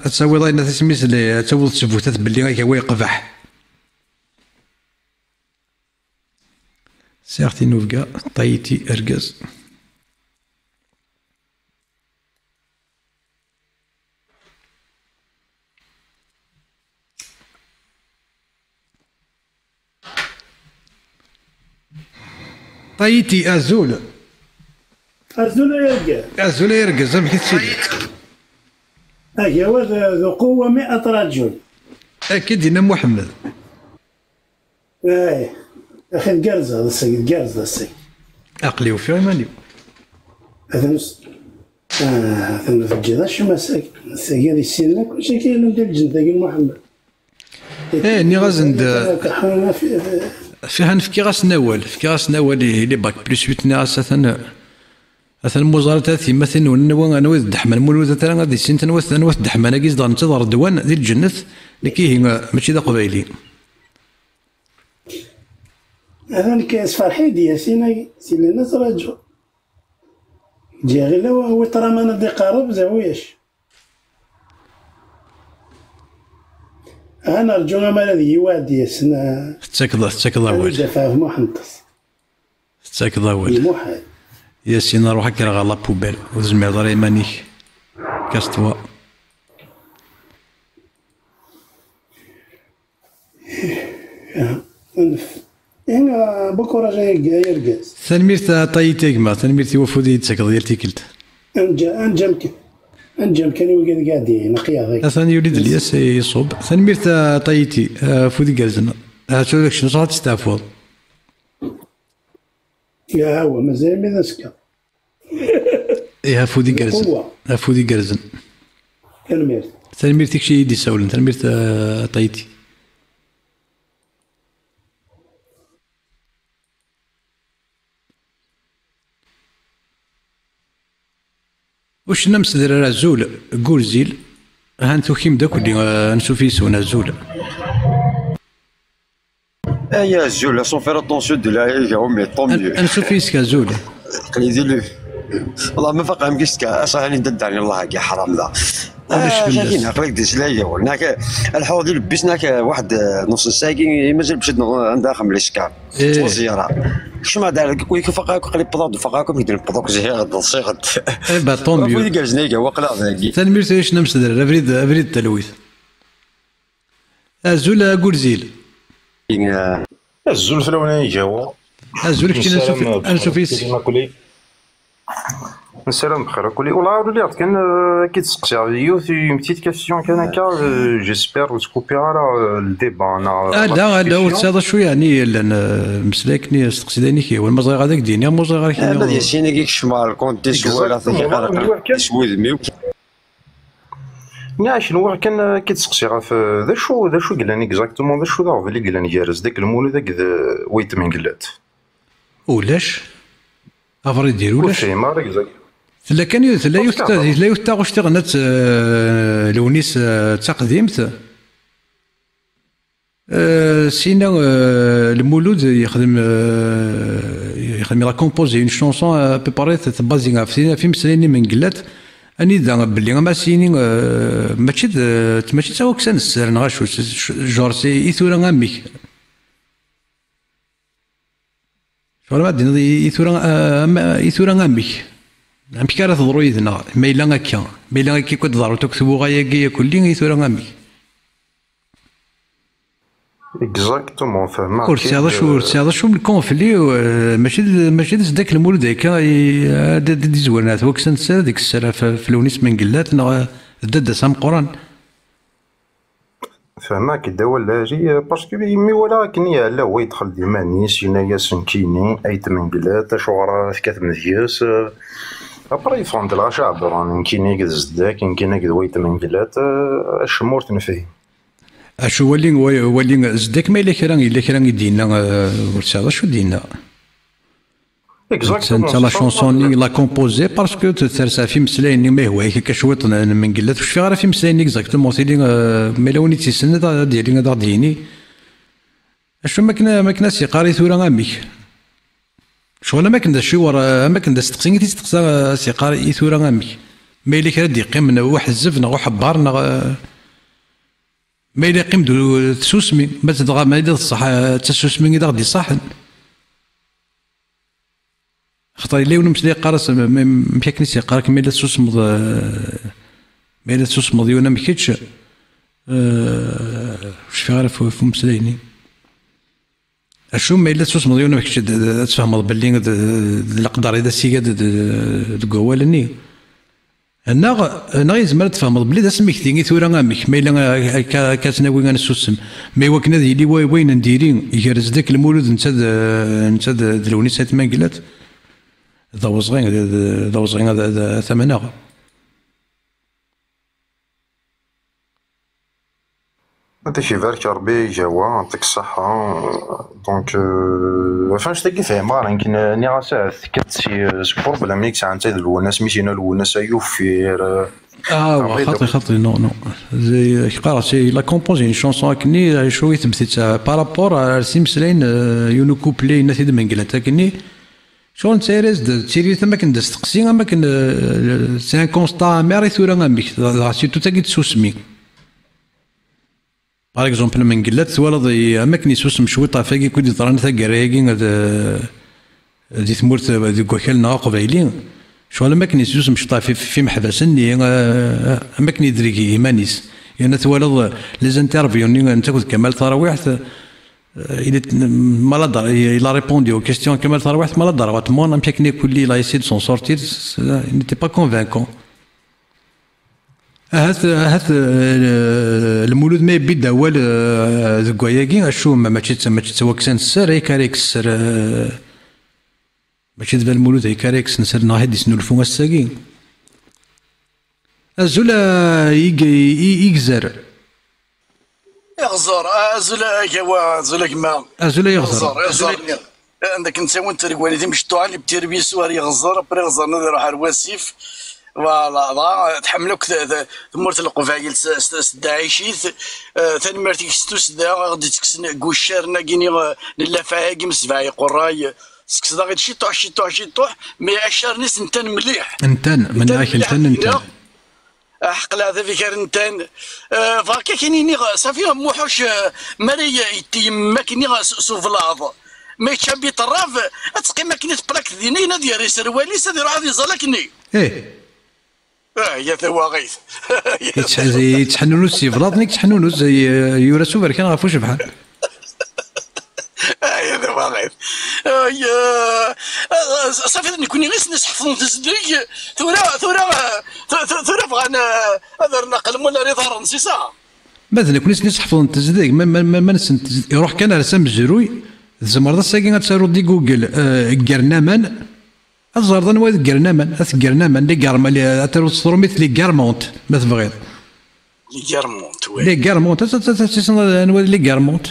تساويض انا تسميس لي تساويض تثبوتات باللي غيك هو يقبح سيرتي نوفكا طايتي اركز طايتي ازول أزول يرقز زعما سيدي هو ذو قوة 100 رجل أكيد دينا محمد أخي القرز هذا السيد قرز هذا السيد عقلي وفي ماني هذا في الجيزة شو مساك السيد هذا السنة كل شيء كاين ندير الجند ذاك محمد ني غازند فيها نفكي غاس نوال اللي باك بلوس 8 أثن مزارات مثلا ونوا أنا وذ دحمان مولود ترى غادي سنت أنا وذ دحمان أجيز دار نتظر دوان ذي الجنة لكي هي ماشي ذا قبايلي هذا كاس فرحيدي يا سينا ناس رجل جا غير هو ترى ما ندي قارب زاويش أنا رجو ما الذي يوادي سنا تسكض أول جفاه محنطس تسكض أول محال يا سينا نروح هكا غالا بوبيل وزمير داري مانيك كاستوا هنا بكره جاي يرقص تنميرت طايتك ما تنميرتي وفودي تسكض ديال تيكلت انجم كان يوجد قاعدين نقيا ذاك ثاني يولد الياس يصوب تنميرت طايتي فودي جالزنا شنو داك شنو صات تستعفض يا هو مازال ما نسكا إيه فودي جرزن فودي جرزن تنميرتك شي يدي سولن تنميرت طايتي وش نمس درا زول قورزيل هانتو كيم داك اللي نشوف يسونا زول يا زول سون فير اتونسيون دو لا مي طومبيو نشوف يسكا زول قليل والله ما فقع مكيسك اصلا ندد على الله كي حرام ذا شاكين عقلك ديس لا هناك الحوض اللي لبسناك واحد نص ساكي مازال باش عندها خمل السكار وزياره شو ما دار كويك فقاك قليب بضاد فقاكم يدير بضوك زهير صيغد با طومبيو فودي كازنيكا وقلا ذاكي تنميرت ايش نمس درا افريد التلويث زول قورزيل الزول فلونا يجاوا الزول كنت نشوف السلام بخير كولي والله ولات كان كي تسقسي يوث اون بتيت كاستيون كان هكا جيسبير وتكوبي على الديبا انا لا هذا شويه يعني مسلاكني استقصدني كي والمزرعه هذاك ديني مزرعه كي هذا ياسين كيك شمال كونتي سوالا ثاني قرق سويد ميو يا شنو كان كيتسقسي غاف ذا شو قلنا اكزاكتومون ذا شو ضرب اللي قلنا جارز داك المولود داك ويت من قلات ولاش افري دير ولاش شي ما اكزاكت لا كان لا يستغل اشتغلت لونيس تقديمت سينا المولود يخدم لا كومبوزي اون شونسون بريباري تبازينغ في مسليني من قلات اني ذا بلي ما سيني ماشي تاوك سنسر نغاشو جورسي ايثورا غاميك شغل ما دينا ايثورا غاميك عم كاره تضرو يدنا ما الا هكا كنت ضرو تكتبوا غايا كلي ايثورا غاميك اكزاكتومون فهمت هذا شو الكونفلي ماشي داك المولود هكا دي زوينات وكسن سر ديك السنه في لونيس من قلات دادا سام قران فهماك الدول لاجي باسكو يمي ولكن لا هو يدخل ديما نيس ينايا سنكيني ايت من قلات شغرا كات مزياس ابرا يفرند لا شعب راه كاين كذا زداك كاين كذا ويت من قلات الشمور تنفهم اشو ولي زدك ما الا كرا يدينا ورسا شو دينا اكزاكتومون لا شونسون لا كومبوزي باسكو ترسا في مسلاين ما هو هيك كشوط من قلات واش في غير في مسلاين اكزاكتومون سيدي ما لوني تيسن ديالي غا ديني اشو ما كنا سي قاري ثورا غاميك شغل ما كنا شي ورا ما كنا تستقسي تستقسى سي قاري ثورا غاميك ما الا كرا ديقيم من واحد الزفنا واحد بارنا ما إلا قيم دو تسوسمي ما تدغى ما إلا الصح تسوسمي إذا غدي صحن خاطر إلا ونمشي قارس مشاكل نسي قارك ما إلا تسوسمض ما إلا تسوسمض يونا مكيتش واش في غير في مسلايني اشو ما إلا تسوسمض يونا مكيتش تفهمض باللي القدر إذا سيقاد دكوالني انا يزمر تفهمض بلي دا سميك تيغي ثورا غاميك ما الا كاتناوي غنسوسم ما يوا كنا ديالي وين نديري يجرز داك المولود انت دلوني سات ما قلات ضوزغين ثمنها انت شي بارك ربي جوا يعطيك الصحة دونك فاش تلقي فيه راه يمكن ني غاسا كت شي سبور بلا ميكس عن تاع الوناس ماشي الوناس يوفير خاطي نو زي قرا سي لا كومبوزي اون شونسون كني شويه تمثيل بارابور على سيمسلين يونو كوبلي نتي من قلت كني شلون تيريز تيري ثما كندس تقسي ما كن سي ان كونستا ميري ثورا غاميك سيرتو تاكي تسوسمي باغ اكزومبل من قلات ولد اماكن يسوسم شويطه فاكي كنت يضرنا تاع كراكي دي ثمورت دي كوكلنا قبايلين شغل اماكن يسوسم شطا في محبسني اماكن يدريكي ايمانيس يعني تولد لي زانترفيون انت كنت كمال تراويح ما لا دار لا ريبوندي او كيستيون كمال تراويح ما لا دار واتمون اماكن كل لا يسي دو سون سورتير نيتي با كونفانكون هات المولود ما يبي داول ذكواياكي اشو ماشي تسوكسان السر هيك ريك السر ماشي دابا المولود هيك ريك نسر ناهد يسنولفو الساكين ازول يغزر ازول كما ازول يغزر عندك انت وانت الوالدين مش طوال اللي بتربي سوار يغزر بري غزر نروح على الواسيف فوالا تحملوك ثمورت القبايل داعشيث ثاني مرتي ستوس دا غادي تكسن كوشارنا كيني نلافاها كي مسفاي قراي سكسدا غادي شي طوح مي عشر ناس انتن مليح انتن من اكل انتن حق لا هذا فيك انتن فاكا كاينين صافي موحوش مري يتيم كيني سوفلاض ما يتشابي طراف تسقي ماكينه بلاك دينينا ديال سروالي سادي راه غادي يزلكني يا ثواغيث يتحنونو السيفلاطنيك تحنونو زي يوراسو بركان غافوش بحال يا ثواغيث صافي نكوني غير نحفظو تزدريك ثورا بغانا هذا نقل مولا رضا نسيسا مثلا كنت نحفظو تزدريك ما نسن يروح كان على سام الجروي زمر ذا ساكين غتسارو دي جوجل كرنامان الزرضان واد كرنامان اللي كارما اللي تروح مثل كارمونت ما تبغيض جارمونت وي لي غارمونت لي غارمونت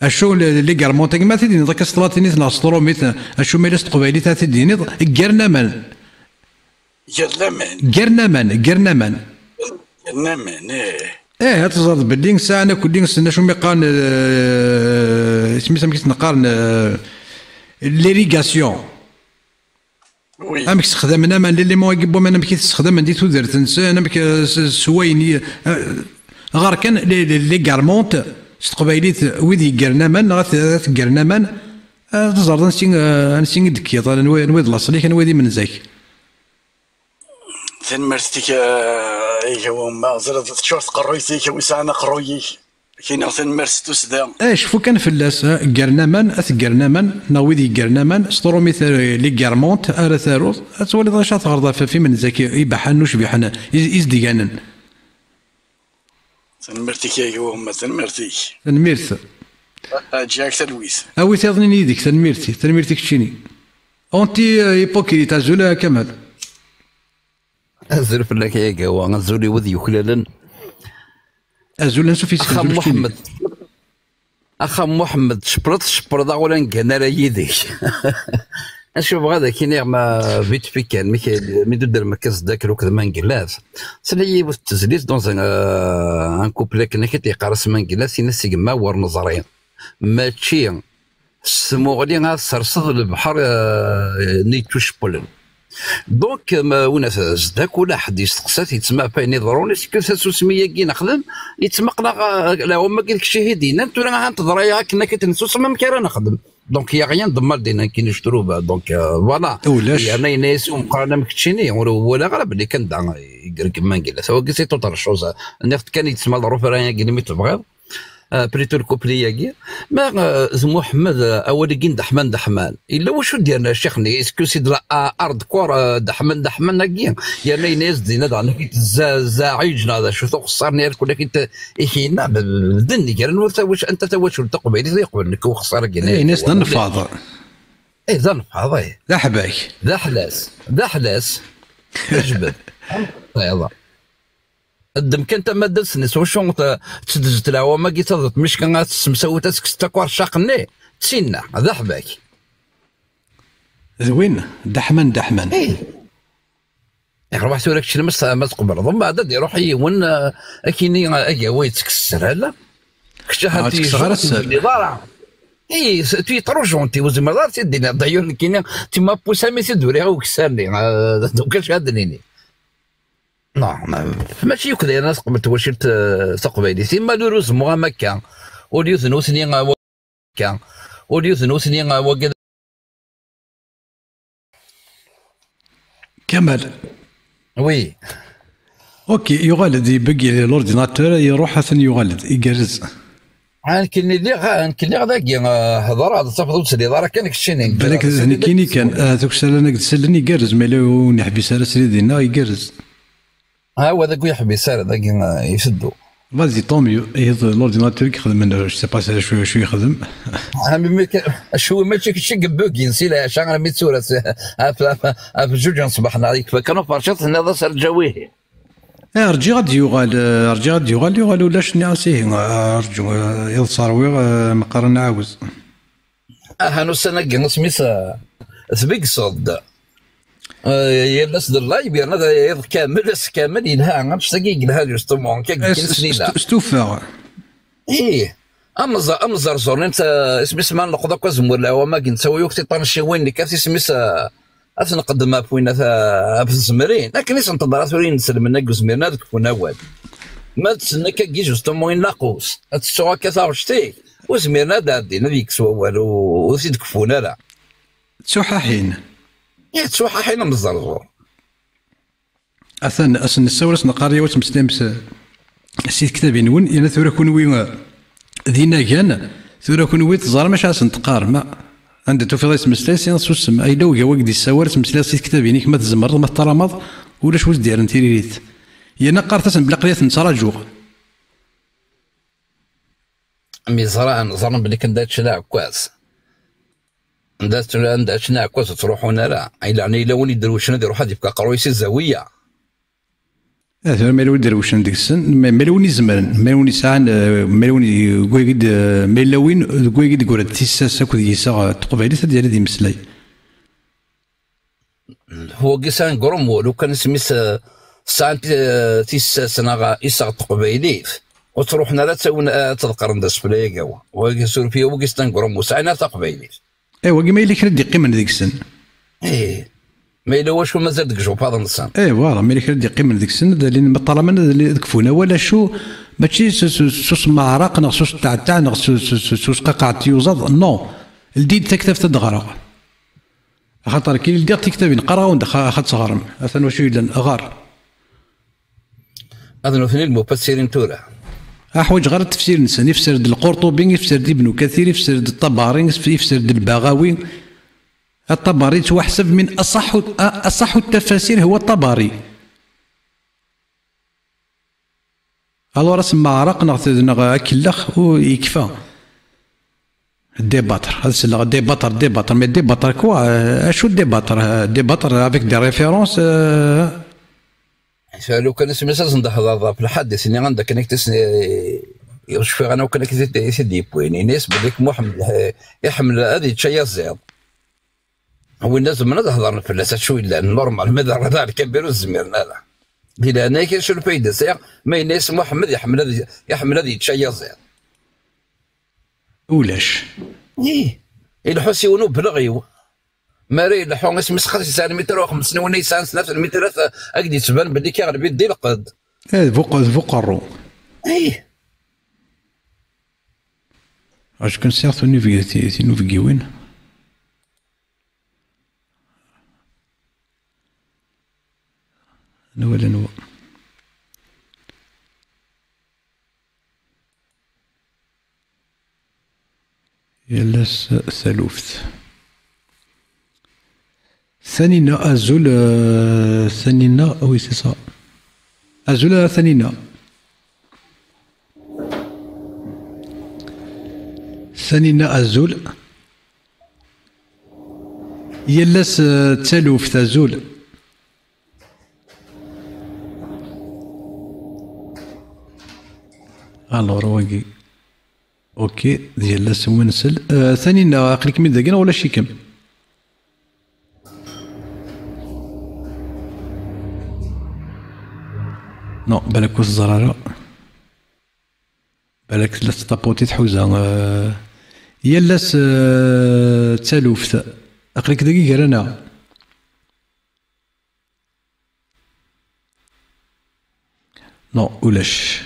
اشو لي غارمونت ما تديني ذاك السطراتيني ناستروميت اشو ميلاس تقبايلي تديني غيرنامان جرنمان غيرنامان ايه تزرد باللي ساعه انا كل نسنا شو ميقان سميتها كيف نقارن ليريغاسيون وي امك استخدامنا من اللي ما يجيبوا من امك تستخدم عندي تودرت انسان امك سويني غير كان لي غارمونت استقبايليت ويدي غرنامان غات غرنامان تزرد نسين دكي نويد لاصلي كان ويدي من زيك ثنمرتك هو ما زرت تشوف قرويتك وسانا قرويك كاين ثنمرت سدا شوفو كان فلاس غرنامان غرنامان نويدي غرنامان ستروميت لي غارمونت ارا ثاروت تولي ضاشا تغرض في من زيك يبحن وش بيحنا يزديغانن ثنمرتك هو ما ثنمرتك تنميرت جاك تلويث اوي تظني يديك تنميرتي كتشيني اونتي هيبوكريت ازولا كمال أزول في لك يا جوا أزولي وذي يخللن ازولا نشوف أخا محمد شبرط أولا كان على يديك أشوف هذا كي ما فيت في كان ميدو در مركز ذاكر وكذا ما نقلاس سلي والتزليز دون ان كوبل كنا كي قارس ما نقلاس ينسي ما ور نظرين ماشي سموغلي غاسرصد البحر نيتوش بولن دونك ما ونا زداك ولا حد يستقسى يتسمع فاني ضروري سكو سوسميه كي نخدم يتمقنا لا هما قال لك شهيدين انت راه غنتضريا كنا كتنسوس ما كان نخدم دونك يا غيان ضمر دينا كي نشترو دونك فوالا يعني ناس مقارنه مكتشيني ولا غير اللي كندع يقرك ما نقول سواء قلت توتر شوزه نفت كان يتسمى ظروف راه قال مي تبغيض بريتو الكوبلياكي ما زمو محمد اول كي دحمان الا واش ديرنا شيخني اسكو سيد ارض كور دحمان كي يعني ناس دينا دانا كي زاعيجنا هذا شو خسرني كل كي هنا بدني كان واش انت واش تقبل يقبل لك وخسر كي ناس نفاض ذا نفاض ذا حباك ذا حلاس اجبد يلا الدم كنت ما درسني سو شون تسدزت لا وما قيت مش كان مسوي تسك ستكوار شاقني تسينا هذا حباك زوين دحمان ايه يروح يسوي لك شي ما تقبل ضم بعد يروح يون اكيني اجا ويت تكسر هلا كشهاتي ضارع اي تي تروجونتي وزما دار تدينا ضيون كينا تما بوسامي تدوري او كسرني دوكاش هادنيني نعم ماشي يكذا الناس قبل توشرت تقبيلي ثم دروس مغا مكة وليثنو سنين مكة وليثنو سنين وكذا كمال وي اوكي يغالد يبقي لورديناتور يروح حسن يغالد يجرز كني غادي هضر هذا صافي توصل راه كان كشينين بالك كيني كان هذوك سالنا سلني يجرز مالو نحبس على سيدنا يجرز هو ذاك يحبس ذاك يشدو فازي طوميو لورديناتور كيخدم من سي با شو يخدم شو ماشي كشي قبوكي نسيلا شغله ميتسورا في جوج صباحنا عليك فكانوا فرشات هنا صار جويه رجي غادي يغال ولا شنو عسيه رجو يصاروي مقارن عاوز هانو سنه سميس سبيك صد يا ناس الله يبير هذا كامل ينهى مش دقيق لها جوستومون كي سنيلا استوفا ايه امزر زور انت اسمع نقضا كزمور لا وما كنسوي وقت طنشي وين اللي كاف سميس نقدمها فوين في الزمرين لكن ليش انتظر ثورين نسلم لنا زمرنا ذاك فوين اول ما تسنى كي جوستومون ناقوس تسوى كثار شتي وزمرنا دادي نبيك سوا والو وزيد كفونا لا تسوحاحين تسوحاحين مزرزور اثن السورس نقاري واش مستمس سيت كتابين وين انا ثورا كون وين ذينا كان ثورا كون وين تزار ماش تقار ما عند توفيض اسم سلاسي نصوص اي لو جا وقدي السوار اسم سلاسي كتابينيك ما تزمر ما ترمض ولا واش دير انت ريت يا نقار تسن بلا قريه نتراجو مي زرا بلي كندات شنا كواس عندها شنا كواس تروحون لا يعني الا وني يديروا شنو يديروا واحد يبقى قرويسي الزاويه هذا مالوني درويش ديك السن مالوني زمرن مالوني ساعان مالوني كويكيد مالوين كويكيد كورا تيساس كود يسا تقبايلي ديال هذه مسلاي هو كيسان كرومو لو كان سميس ساعان تيساس ناغا يسا تقبايلي وتروحنا لا تساوي تذكر ندس فلايا كاوا وكيسول فيه هو كيسان كرومو ساعنا تقبايلي ايوا كيما إلا كرا دي قيمة ديك السن ما إلا واش مازال ديك جوب هذا النصان فوالا ملي كان ديقي من ديك السن لان طالما كفونا ولا شو ماشي سوس معرق ناغ سوس تاع ناغ سوس قاقع تيوزاد نو الديد تكتف تدغرا خاطر كي الدير تكتب نقرا وندخل صغارم اثن واش يدن غار هذا نوثني المفسرين تورا حوايج غير التفسير نسان يفسر القرطبي يفسر ابن كثير يفسر الطبري يفسر البغوي الطبري توحسب من أصح التفاسير هو الطبري الو راس معرق نغ كلخ ويكفى ديباتر هذا سلا ديباتر مي ديباتر كوا اشو ديباتر افيك دي ريفيرونس لو كان اسمي اساس ندهض في الحدث اني عندك انك يشوف انا وكان سيدي بويني ناس بديك محمد يحمل هذه تشيا زياد هو الناس من هضرنا في الناس شوي نورمال ماذا ذلك كبير الزمير لا بلا انا كاين شو الفايده سير ما الناس محمد يحمل هذه تشيا زياد ولاش الحسي ونو بلغيو ماري الحون اسمي 5 متر و5 سنين يسان 3 متر اكدي تبان بلي كيغلب يدي القد فوق الرو اش كنسيرتو نوفيغي وين نو يلاس ثالوث ثانينا أزول ثانينا وي سي صا أزول ثانينا أزول يلاس ثالوث أزول الور واقي اوكي ديال لاس ونسل ثاني عقلك من داكنا ولا شي كم نو بالك واش الزراره بالك ثلاث طابوتي تحوزه يلاس تالوفت عقلك دقيقه رانا نو ولاش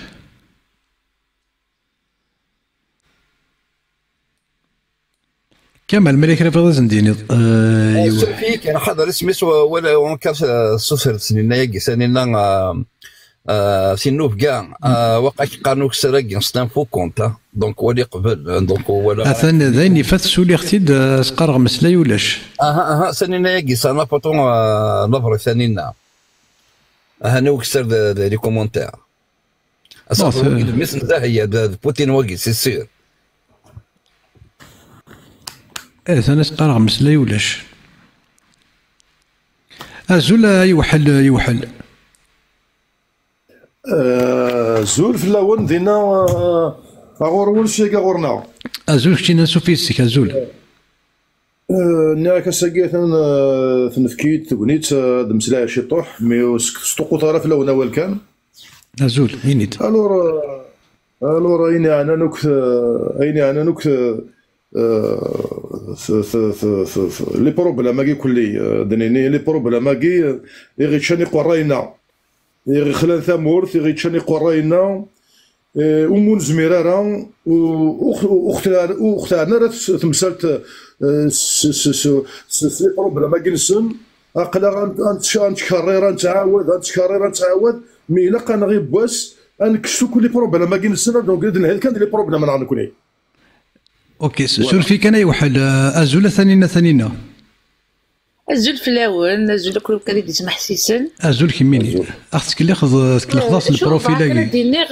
كمال ملك رفض زنديني فيك انا حضر اسمي ولا ونكاس صفر سنين ياكي سنين سينوف كاع وقع قانون سراكي نستان فو كونتا دونك ولي قبل دونك ولا اثن ذاين فات سولي اختي سقرغ مسلاي ولاش سنين ياكي سما بوطون نظر ثانينا انا وكسر لي كومونتير اصلا مثل هي بوتين واقي سي سير انا سقرغ مسلاي ولاش ازول يوحل زول في الاول دينا غور ولشي غورنا ازول كنتي ناسو فيسك ازول ناك ساقيت تنفكيت تقنيت دمسلاها شي طوح مي سطوقو طرف في الاول اول كان ازول ينيت الور ايني انا نوك لي بروبليم ماكي كلي دنيني لي بروبليم ماكي يغيتشاني قراينا يغي خلال ثامورث يغيتشاني قراينا ومون زميرارا واختارنا راه تمثلت لي بروبليم ماكي نسن عقلا غنتكرر نتعاود مي الا كان غير بواس غنكشفو كل بروبليم ماكي نسن دونك هذا كان لي بروبليم انا غنكوني اوكي سور فيك انا يوحل ازول ثانينا ازول في الاول ازول كل كان يسمح حسيسن ازول كميني اختك اللي خلاص البروفيل دينيغ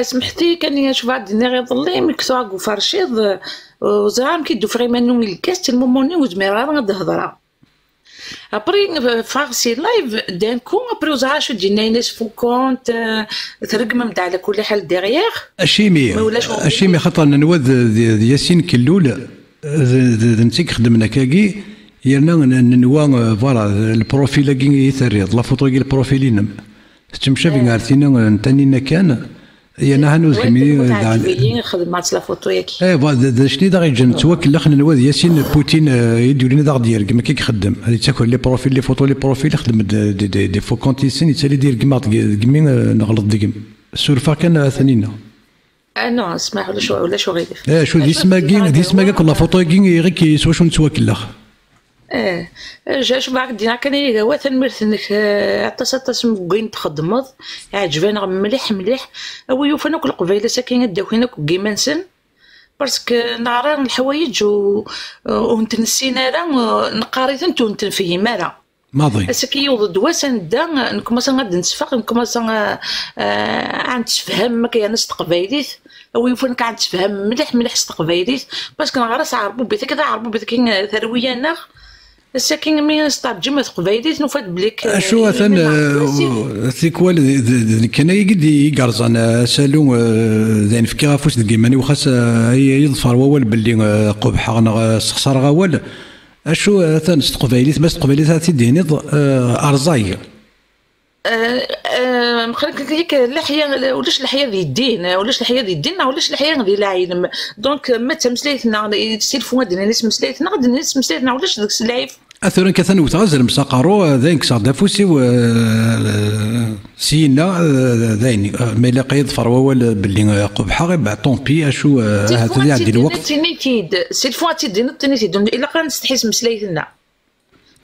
سمحتي كان يشوف عاد دينيغ يظلي مكسوع وفرشيض وزعام كيدو فريمانو الكاس الموموني وزميرا غاد هضره ابري فارسي لايف دانكو ابري وزعاشو دينا ناس فو كونت ترقم مدع على كل حال ديغيغ اشيمي خاطر نواد ياسين كلول نتيك خدمنا كاكي يرنا نوا فوالا البروفيل كي يثريض لا فوتو كي البروفيلينم تمشى في عرفتينا نتانينا كان يانا هنوز كمي خدمات لا فوتو ياكي فوالا شني دا غيجن توكل خنا نواد ياسين بوتين يدير لنا داغ ديال كما كيخدم هذه تاكل لي بروفيل لي فوتو لي بروفيل يخدم دي فو كونتيسين يتالي دير كيما نغلط ديك السولفه كان ثانينا نو اسمح ولا شو غير شو دي سما كل فوتو كي غير كيسوا شو نتوكل جاش بعد دينا كان يلقى تنمرثنك عطاس مكين تخدمض عجبانا مليح ويوفنا كل قبيله ساكنه داوينا كيمانسن باسكو نعرف الحوايج ونتنسينا راه نقاريت انت ونتنفهم راه ماضي اسكي يوض واسن دا نكمس غادي نتفق نكمس غنتفهم ما كاينش تقبايليت ويفون كنتفهم مليح استقبايليت باسكو نعرف عربو بيت كذا عربو بيت كاين ثرويه ناخ الساكن مي ستاب جيما تقبايليت نفاد بليك شو ثان سيكوال كان يقد يقرزان سالو زين في كافوس دكيماني وخاص يظفر وول باللي قبحه نخسر غوال اشو ثان استقبايليت بس تقبايليت تيديني ارزاي مخليك ليك اللحيه ولاش اللحيه ذي الدين ولاش اللحيه ذي الدين ولاش اللحيه ذي العلم دونك ما تمسليتنا التليفون ديالنا ناس مسليتنا غادي ناس مسليتنا ولاش داك اللايف اثرا كثن وتغزل مساقرو ذاك صار دافوسي و سينا ذاين ما لاقي يظفر وول باللي قبحه غير بعد طومبي اشو هذا يعدي الوقت تينيتيد التليفون تيدينا الا كان نستحيس مسليتنا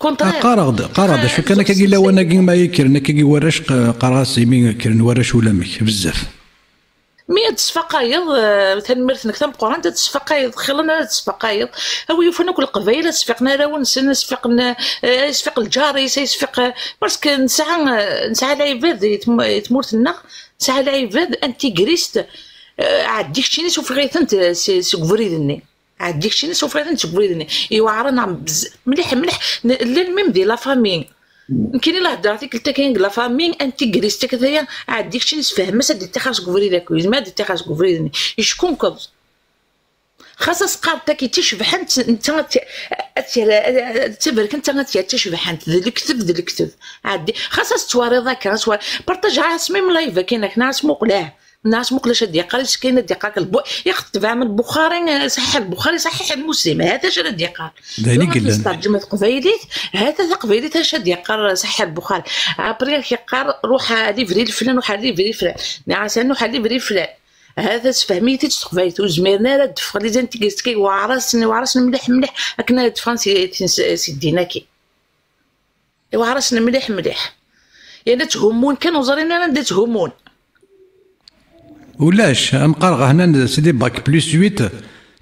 قارغ شو كان كي لا وانا كي ما يكرنا كي ورش قراصي مين كرن ورش ولا ميك بزاف مي تصفقايض تنمرثنك تم قران تصفقايض خلنا تصفقايض هو يفنا كل قبيله صفقنا راون صفقنا صفق الجاري سيصفق باسكو نسعى العباد يتمورثنا نسعى العباد انتيغريست عندك شي ناس وفي غيثنت سكفريدني عندك شي ناس وفريدن تقوليني يوعرنا مليح لا الميم ديال لا فامي كاين لا هضرتي قلت كاين لا فامي انتيغريست كذايا عندك شي ناس فاهمه سد تخاص كفريدا كويس ما دي تخاص كفريدني شكون كبز خاصة قارتك تشبح انت تبرك انت تشبح انت ذا الكتب عادي خاصة تواريضا كان بارطاج اسمي من لايف كاين ناس مقلاه الناس مقلشه ديقال كاين ديقال يخطب عمل البخاري صحيح البخاري صحيح المسلم هذا شنو ديقال داني قلنا ترجمه قبيليت هذا قبيليت اش ديقال صحيح البخاري ابري كيقال روح ليفري فلان روح ليفري فلان نعسان روح ليفري فلان هذا تفهميتي تقبيت وزميرنا راه دفق لي زانتيكي وعرسنا مليح اكنا دفانسي سيدينا كي وعرسنا مليح يعني تهمون كانوا زارينا انا تهمون ولاش نقرغ هنا سيدي باك بلس 8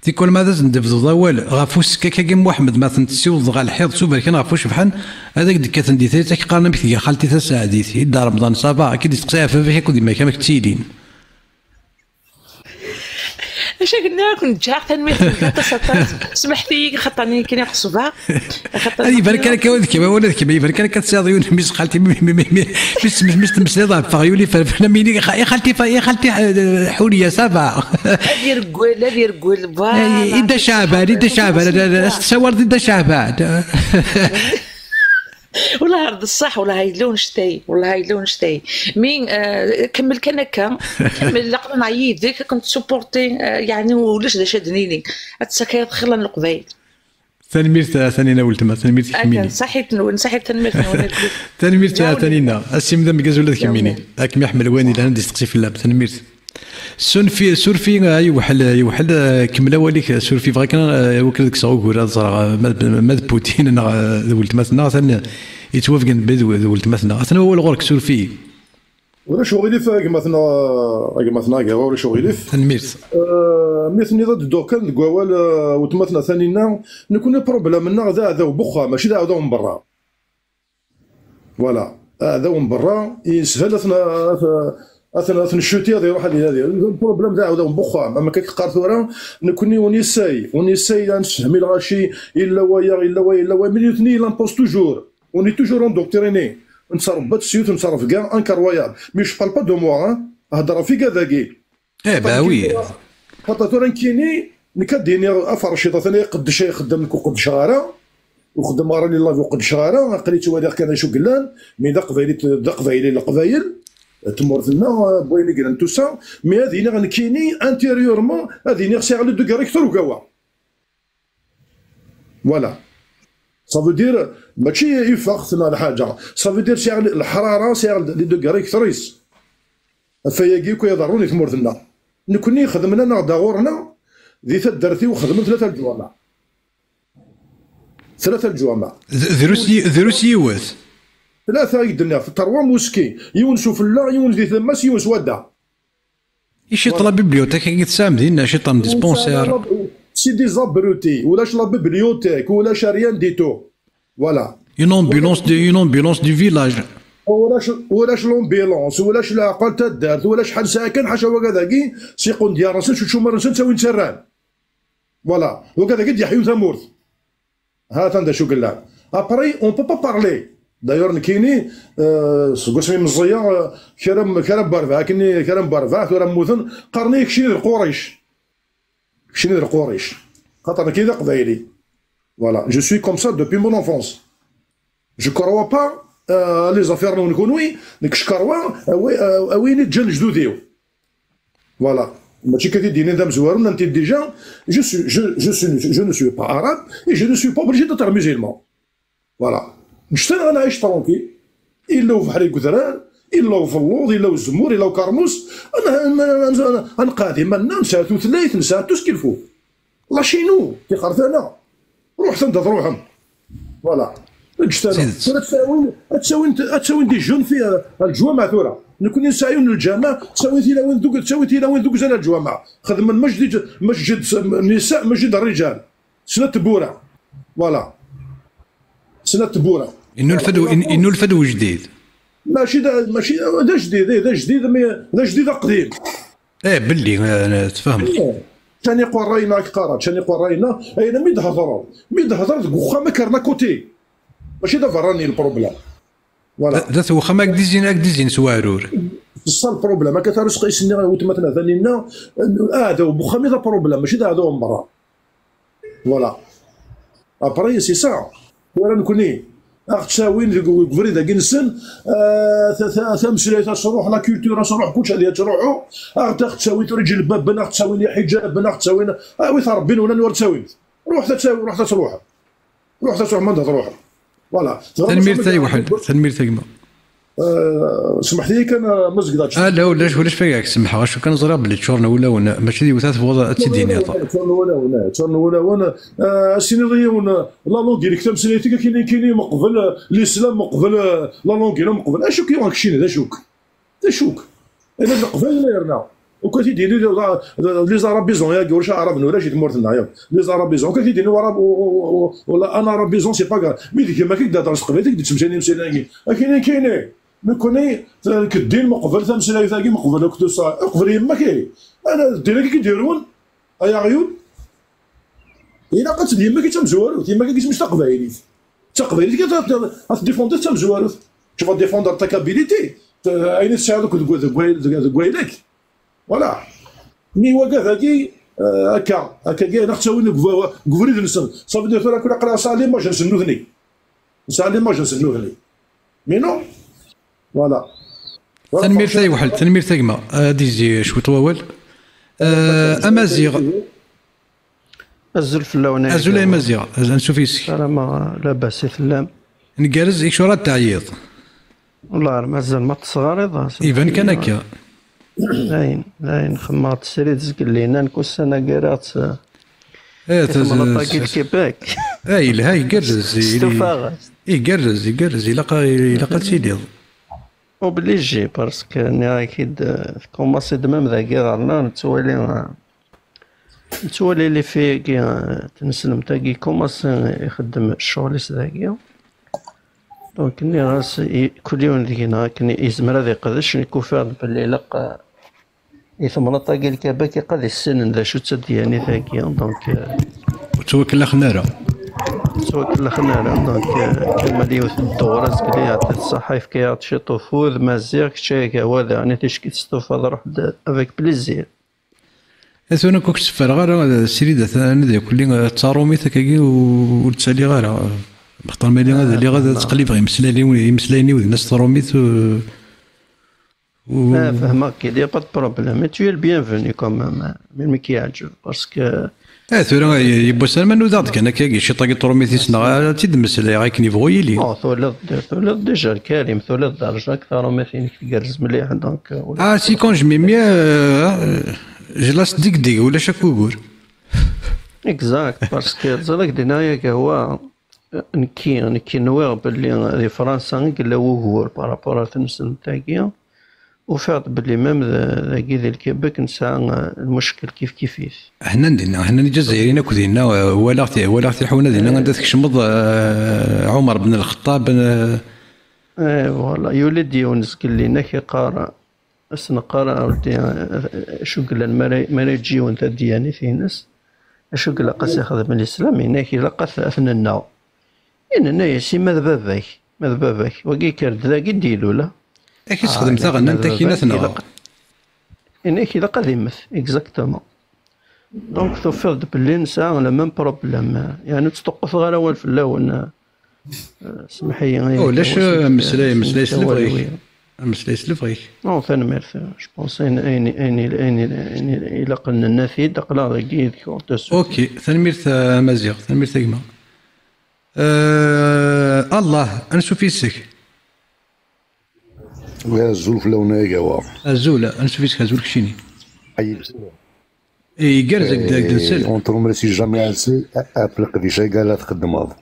تيكون ماذا ندفض ضوال غافوس كاكا محمد مثلا تسيوض غا الحيض سوبر كان غافوش بحال هذاك دكات ندي تاك قارنا بك خالتي تا ساعديتي دا رمضان صباح اكيد تقصيها فيه يكون ديما كما كتسيدين اش قلنا لكم جاع تنمية سمحتي خطاني كاين الصباح هذه برك لك كيما ولد كيما يبارك لك تساضيون ميس خالتي مش مسليضه فغيولي فانا ميني يا خالتي حوريه صباح هذه رجول يدا شعبان تصور يدا شعبان والله هذا الصح والله هاي لون شتاي مين كمل كان هكا كمل لقنا نعيد ذيك كنت سوبورتي يعني ولاش دا شادنيني اتسكايض خلا القبايل ثانينا ولتما ثاني كميني صحيت ثانينا السيم ذا مكاز ولاد كميني راك يحمل واني لان دي تقصي في اللعب ثاني سورفي يوحل كملا وليك سورفي بغا كان وكلك صغور هذا ماد بوتين انا ولت مثلا ثاني يتوافق بيد ولت مثلا انا هو الغرك سورفي ولا شغلي فاك مثلا ولا شغلي تنميرت مثني ضد دوكان قوال وتمثنا ثانينا نكون بروبليم منا هذا وبخا ماشي هذا من برا فوالا هذا من برا يسهل اثنا الشوتي هذا يروح هذه البروبليم تاعو هذا بخا اما كيقار ثورا نكوني ونساي نفهمي الغاشي الا ويا ملي اثنين لامبوست توجور اوني توجور اندوكتريني نتصرف باتسيوت نتصرف كاع انكرويابل مي جو بارل با دو موا هضر في كذاكي باوي خاطر راه كيني نكديني افرشيطه ثاني قد شي خدام لك وقد شهاره وخدم راني لايف وقد شهاره قريت هذا كان شو قلان مي دا قبايلي القبايل تمورثنا بويني كلان تو سا مي هذه غنكيني انتيريورمون هذه سي على دو كاريكتر وكوا فوالا صافو دير ماشي يفخثنا على حاجه صافو دير سي الحراره سي لي دو كاريكتريس فياكيكو يضروني تمورثنا نكوني خدمنا نغدا غورنا ذي درتي وخدمت ثلاثة الجوامع دروس يوث ثلاثة يدنا في تروا موسكي يونسو في الله يونس دي ثماس يونس ودا يشي طلب بيبليوتيك كي تسام دينا شي طلب ديسبونسير سي دي زابروتي ولاش لا بيبليوتيك ولاش ريان دي تو فوالا اون امبيلونس دو فيلاج ولاش لومبيلونس ولاش العقل تا دارت ولا شحال ساكن حاشا وكذاكي سيقون ديال راسن شو مرسن تساوي نسران فوالا وكذاكي دي حيو ثمورث ها تندا شو قلنا ابري اون بو با بارلي دايور نكيني سمي مزيا كرم بارفا كني كرم بارفا ثورا موثن قرني كشيني القريش خاطر كذا قبايلي فوالا جو سوي كوم سا دوبي مون انفونس جو كروا با لي زافير نو نكونوي نكشكروا اويني تجن جدوديو فوالا ماشي كتديني ذا مزوارون انت ديجا جو نو سوي با عرب اي جو نو سوي با اوبليجي داتر ميزيلمون فوالا مش انا نعيش ترونكي الا في حريق ذران الا في اللوض الا في الزمور الا في كرموس انا نقادي مالنا نساتو ثلاث نساتو سكيلفو لا شينو كي قرثنا روح تنتظ روحهم فوالا اجتنا تساوي دي جون في الجوامع ثورة نكون نسايون الجامع تساوي تيلا وين دوك زال الجوامع خدم من مسجد النساء مسجد الرجال سنة تبورة فوالا سنة تبورة انه الفدو جديد ماشي دا جديد قديم باللي انا تفهم ثاني قراينا قرات ثاني قراينا اين مي تهضر دوك ما كرنا كوتي ماشي دا فراني البروبليم فوالا ذات واخا ماك ديزين سوارور بصح البروبليم ما كتعرفش قيسني وتمثلا ثانينا هذا وبخامي ذا بروبليم ماشي هذا من برا فوالا ابري سي سا ولا نكوني تساوين كفري ذاك السن ثمثيلات تروح لا كولتور تروح كلشي هذه تروحو تساوي رجل الباب بنا تساوي حجاب بنا تساوي وي ربي ولا نور تساوي روح تروح من تروح فوالا تنمير تاعي واحد تنمير تاعي سمح لي كان مزقداش لا ولاش فيك سمح واش كان زرا بلي تشورنا ولا ماشي دي وثلاث فوضى تديني تشورنا ولا السيناريو لا لونغ ديال كتاب سنيتي كاين مقبل الاسلام مقبل لا لونغ مقبل اشوك كاين هذا شوك انا القبائل لا يرنا وكاتي ديري لي زارابيزون يا واش عرب ولا شي تمورتنا يا لي زارابيزون كاتي ديري ولا انا رابيزون سي با كاع مي ديك ما كيقدر قبيلتك تمشي مسيناكي كاين نكوني كدير مقبل ثمثيله ثاقي مقبل قبل يما كاين انا ديري كيديرون ايا عيون الا قلت يما كيتمزوارو يما كيتمش تقبايلي غتديفوندر تمزوارو تشوف ديفوندر تا كابيليتي اين تساعدك كويلك فوالا مي وكذاكي هكا كاع نختاوي كفريد نسن صافي دير فيها كل قرا صالي ما جا نسنوثني مي نو فوالا تنمير تاعي واحد تنمير تاعي ما ديزي شوي طوال امازيغ الزول فلاوني الزول امازيغ نشوفيسك انا ما لا باس فلام نقارز اكشورات تعيط والله مازال ما تصغر ايفان كان هكا لاين خمارت سريت زك لينا نكوس انا قرات طاقيت كيباك لا هاي يقرز يقرز يلقى تيديض وبليجي باسكو انا اكيد كوماسي دمام ذاكي غارنا نتولي لي في كي تنسلم تاكي كوماسي يخدم الشغليس ذاكي دونك ني راس كل يوم دينا كني يزمر هذا يقدرش نكوفر باللي لقى يثمر طاقي الكباك يقضي السن ذا شو تدياني ذاكي دونك توكل خناره سواء كلا خنارة دونك كما ليوث الدورة زكلي عطيت الصحيف كي عطي شي طفوذ مازيغ شاكا وهذا يعني تشكي تستوفى روح افيك بليزير. انا كنت سفر غير السيده ثاني كل تصارومي تاكي وتسالي غير بختار مالي غادي اللي غادي تقلب غير يمسلاني الناس تصاروميت فهمك كي دي با بروبليم تو ال بيانفوني كومام مي كيعجب باسكو ثورا يبو سلمان وداد كان كي شي طاقي طروميتي سنا تيدمس لي غايك نيفوي لي ثولد ديجا الكريم ثولد درجه اكثر مثلا كيرز مليح دونك سي كون جمي ميا جلاس ديك ولا شكوكور اكزاكت باسكو زلك دينايا هو نكي نوير باللي في فرنسا قال له وهور بارابور تنسل تاعي وفات باللي مام ذاكي ذي الكيبك نسى المشكل كيفيت. حنا الجزائريين كودينا ولا حونا دينا عندها تكشمض عمر بن الخطاب فوالا يولد يونس قال لنا كي قارا اسنا قارا شو قال مراجي وانت دياني في ناس شو قال قاس ياخذ من الاسلام هناك لقى اثننا اننا ياسي ماذا باباك وكي كرد ذاكي ديلو لا اكيد تخدم ثغنا انت كيناتنا انك الا قديمت اكزاكتومون دونك توفرد باللي نسى لا ميم بروبليم يعني تستوقف غير اول في الاول سمح لي علاش مسلاي سلفغيك نو ثاني ميرث جو بونس اني الا قلنا النافي دقلا غير اوكي ثاني ميرث مزيغ ثاني ميرث كيما الله انسو فيسك الزول في لونها كوا الزول انسو فيسك الزول كشيني اي كارزك داك دنسل اونتروم راسي جامي عسي افلق دي شي قال تخدم هذا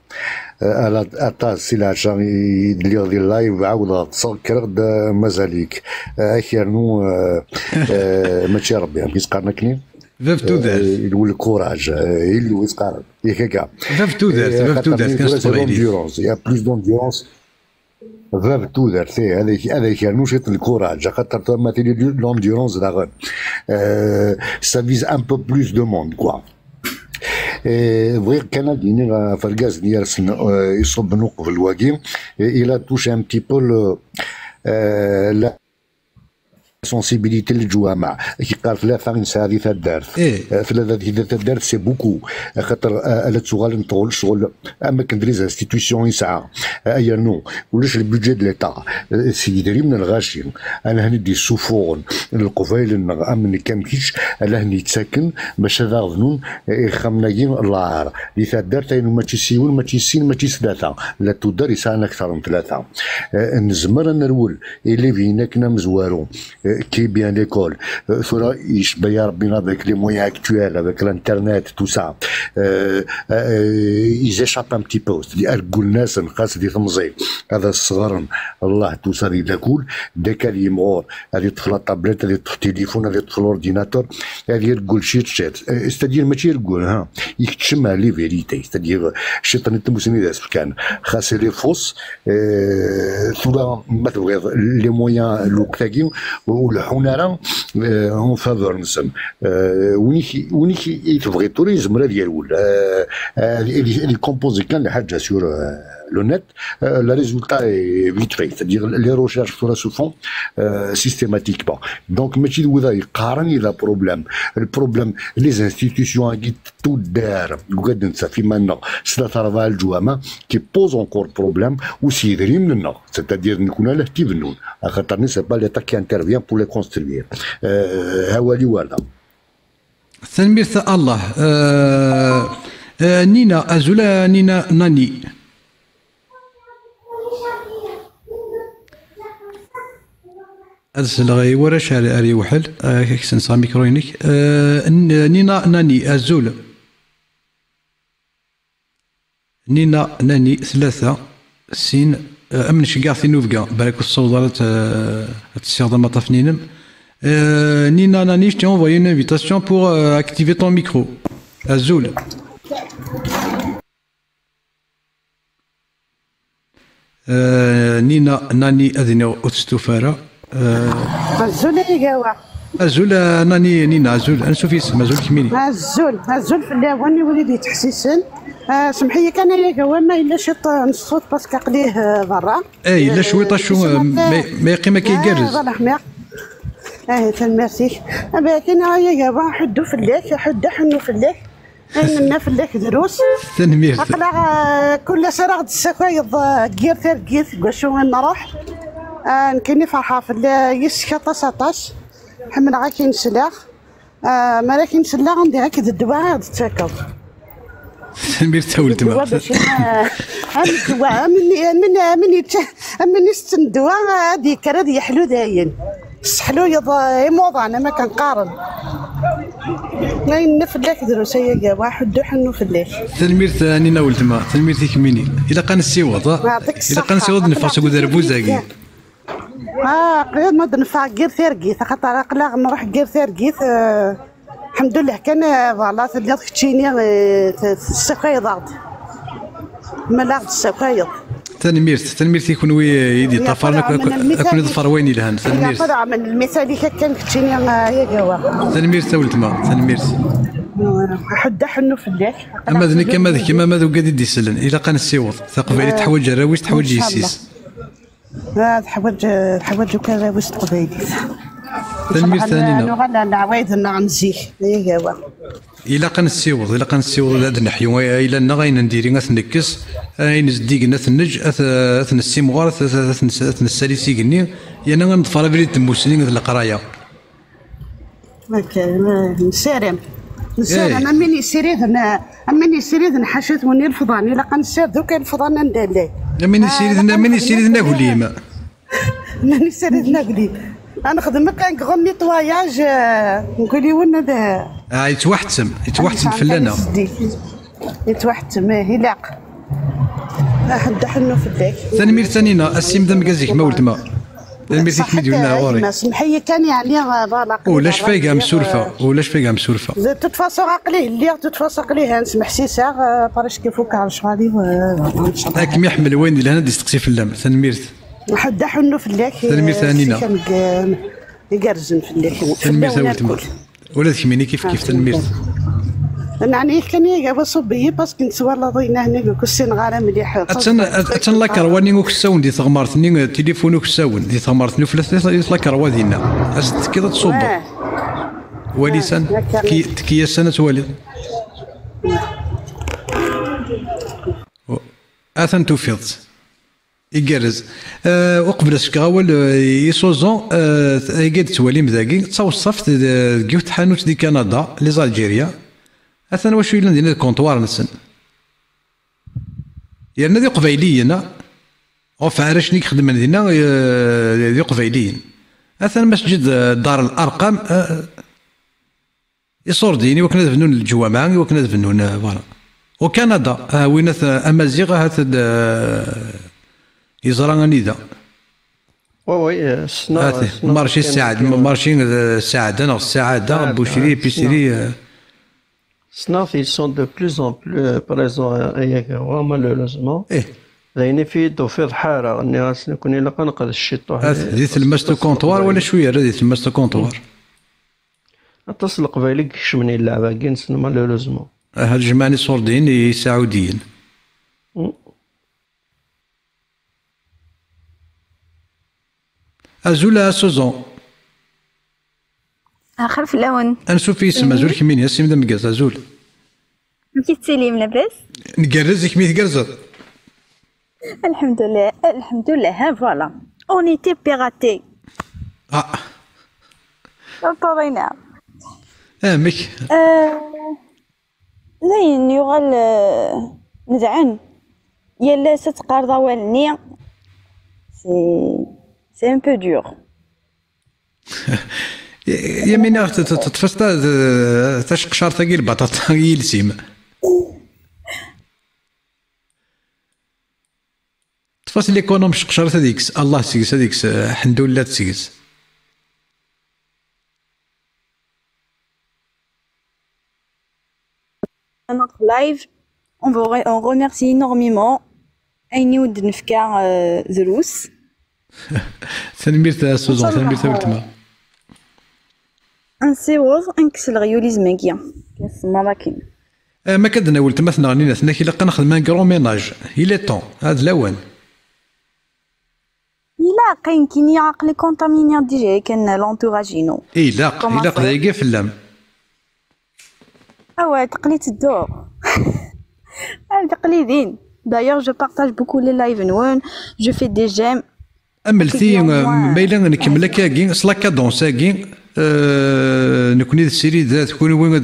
على اطاس سي العشاء يدير ديال اللايف عاود تصكر مازاليك اخيرنو ماشي ربي كيسقرنا كنين فاف تو ذات يقول الكوراج اللي يسقر ياك كاع فاف تو ذات كاش دونديرونس يا بلوس دونديرونس فاف تو ذات هذا كانوا شيط الكوراج خاطر مثلا لونديرونس داغ سا فيز ان بو بلوس دو موند كوا فغير كنديني فركاز ديال يصب نوقف الواقي الى توش ان بتي بو لا سونسيبيليتي للجوامع كي قال ثلاثه نساء هذه الدار ثلاثه الدار سي بوكو خاطر الا تشغل نطول شغل اما كندري انستيتيوسيون يسعى ايا نو ولاش البيدجي دو ليتا سيدري من الغاشي انا هندي السفون القفايل امن كامكيش انا هني تساكن باش هذا ظنون خمناين الله اللي تدار تاينو ما تيسيون ما تيسين ما تيسداتا لا تدار يسعى اكثر من ثلاثه نزمر نرول اللي فينا كنا مزوارو qui est bien l'école. Faudra يشبه ربنا avec les moyens actuels, avec l'internet, tout ça. Ils échappent un petit peu. C'est-à-dire أرجو الناس نقاس دي تمزي. هذا الصغار الله توصل إلى كل داك اللي يمغور هذه يدخل الطابلت هذه يدخل التليفون هذه يدخل الأورديناتور هذه يقول شيت. c'est-à-dire ماشي يقول ها يكتشمها لي فيريتي. c'est-à-dire الشيطان يتمسني ذا كان خاص لي فوس ثورا ما تبغي لي مويان لو كتاكيو والحناره اون فافور نسم ونيكي يتبغي توريزم راه ديال اللي كومبوزي كان لحاجه سور لو نت لا ريزولتا فيت في c'est-à-dire لي ريشيرش فورا سو فون سيستيماتيكمون دونك ماشي وذا يقارن الى بروبليم البروبليم لي انستيتيوسيون كي تو دار قد نسى في منا ثلاثه ربع الجوامع كي بوز اونكور بروبليم وسيدري مننا c'est-à-dire نكون له تيبنون خاطر سي با ليتا كي انترفيان بور لي كونستروير هاولي ولا تنميرت الله نينا ازولا نينا ناني أرسل ورا شارع أري وحل كيكسن صا ميكروينيك نينا ناني أزول نينا ناني ثلاثة سين أمن شقاع في نوفقا بالك الصوت تستخدم مطافنينم نينا ناني je t'ai envoyé une invitation pour activer ton micro أزول نينا ناني أذن أتستفارة الزول اللي جاوا الزول ناني نينا الزول انا شوفي اسم الزول كميني الزول في اللاواني وليدي تحسيسن سمحي كان يا ما الا شي الصوت باسكو قليه برا. الا شويطه شو ما يقي ما كيجرز. ميرسي. كاين يا حدو في الليل حنو في الليل. لنا في الليل دروس. تنمير. اقلا كل سنه غد السكايض كير تركيت شو نروح. كايني فرحه في يسكا 19 حمل غاكين سلاح. ما راكين سلاح عندي هكا الدواء غادي تاكل. تنمير تولد ما. الدواء مني ست الدواء هذيك راه يحلو داين. السحلو يموض انا ما كنقارن. ناين في الليل دروس هي واحد حنو في الليل. تنمير ثاني نولد ما تنمير تيكميني الا كان السيوط الا كان السيوط نفاس كو دربوزاكي. قيد ما نفع غير ثرقيت خاطر اقلا نروح غير ثرقيت. الحمد لله كان فوالا اللي كتشيني السقايض ملاغ السقايض. تنمير تيكون يدي طفرنا كون يظفر وين لهان تنمير. طلع من المثالي كان كتشيني يا جوا. تنمير تولد ما تنمير. حد حنو في الليل. اما ذنك كما ماذا قاعد يدي سلن الا كان السيوط ثقافه تحوج الراويش تحوج يسيس. تحوج وكذا وسط قبيلي. تنمير ثاني نغنى العوايد نعنزيه يا جوا. الا كان السيوط هذا النحيو الا غاين نديري نكس اين زديق نثنج اثن السيمغار اثن الساليسي كني يعني غنطفر بريد المسلمين القرايه. نسارم امني سيريد نحشت وني الفضاني الا كنسير دوك الفضان ندالي. امني سيريد ناكليما. امني سيريد ناكلي. انا خدمت كان غني طواياج نقول لي وين هذا. يتوحتم فلانه. يتوحتم هلاق. حد حنو في الليل. تنمير ثانينا السيم ذا مكازيك ما ولد ما. تنمير ذيك مديولنا غوري. سمحي كان يعني بالاق. ولاش فايقه مسورفه. تتفاصل عقليه نسمح سيسا باش كيفوك على شغالي هاك يحمل وين لهنا يستقسي في اللام تنمير. حد حنو في الليل. تنمير ثانينا. يقرزن في الليل. تنمير ثولت ولا تكميني كيف تنمير. يعني كان يا صبي باسكو نسوا لا ضينا هنا كسين غاره مليح. اتن لا كرواني وكساون دي ثغمارتني تليفونك كساون دي ثغمارتني فلاس لا كروا ديالنا است كذا تصوب ولسان كي سنه والد اثن توفيض يقرز وقبل الشكاول يسوزون يقعد توالي مذاكي تصوصفت كيوت حانوت دي كندا لي زالجيريا اثنا واش يلان دينا الكونطوار نسن يعني ذي قبيليين او فعرش نيك خدمنا دينا ذي قبيليين اثنا مسجد دار الارقام يصور ديني وكنا دفنون الجوامع وكنا دفنون فوالا وكندا وين امازيغ هات يزرع نيدا وي مارشي الساعد انا الساعه بوشري بيسري. Snaf, ils sont de plus en plus présents à Yagawa, malheureusement. لأن في توفير حارة الناس نكون إلا قنقذ الشيطان. هذه تلمست كونطوار ولا شوية هذه تلمست كونطوار. اتصل قبيلك كشمني اللعبة كنس malheureusement. هاد جمعني صوردين سعوديين. أزولا سوزون. آخر في اللون. أنسو في اسم أزول كمين ياسم ذا مقاز أزول. كي تسليم لاباس؟ نقرزك مي تقرزت. الحمد لله ها فوالا. On était piratés. اضطرينا. مك. زين يغال نزعن يلا ستقارض والنية. C'est un peu dur. يمينا تتفسد تشق شارطة كي البطاطا يلسيم تفاصل ليكونوم شق شارطة ديكس الله سيكس هذيكس الحمد لله تسيكس. Notre live, on remercie énormément أيني ود نفكا دروس. تنمير سوزون تنمير ثولتما. انسيوز انكسل غيوليز ماكيا كاس مراكين ما كدنا ولت مثلا غنينا ثنا كي لقى نخدم ان كرو ميناج الى طون هذا الاوان إلا كاين كيني عقلي كونتاميني ديجا كان لونتوراجينو لا دايقي في اللام تقليد الدور تقليدين دايوغ جو بارطاج بوكو لي لايف نوان جو في دي جيم املتي مايلا نكمل كاكين سلاكا دون ساكين نكوني السيري ذات تكون وين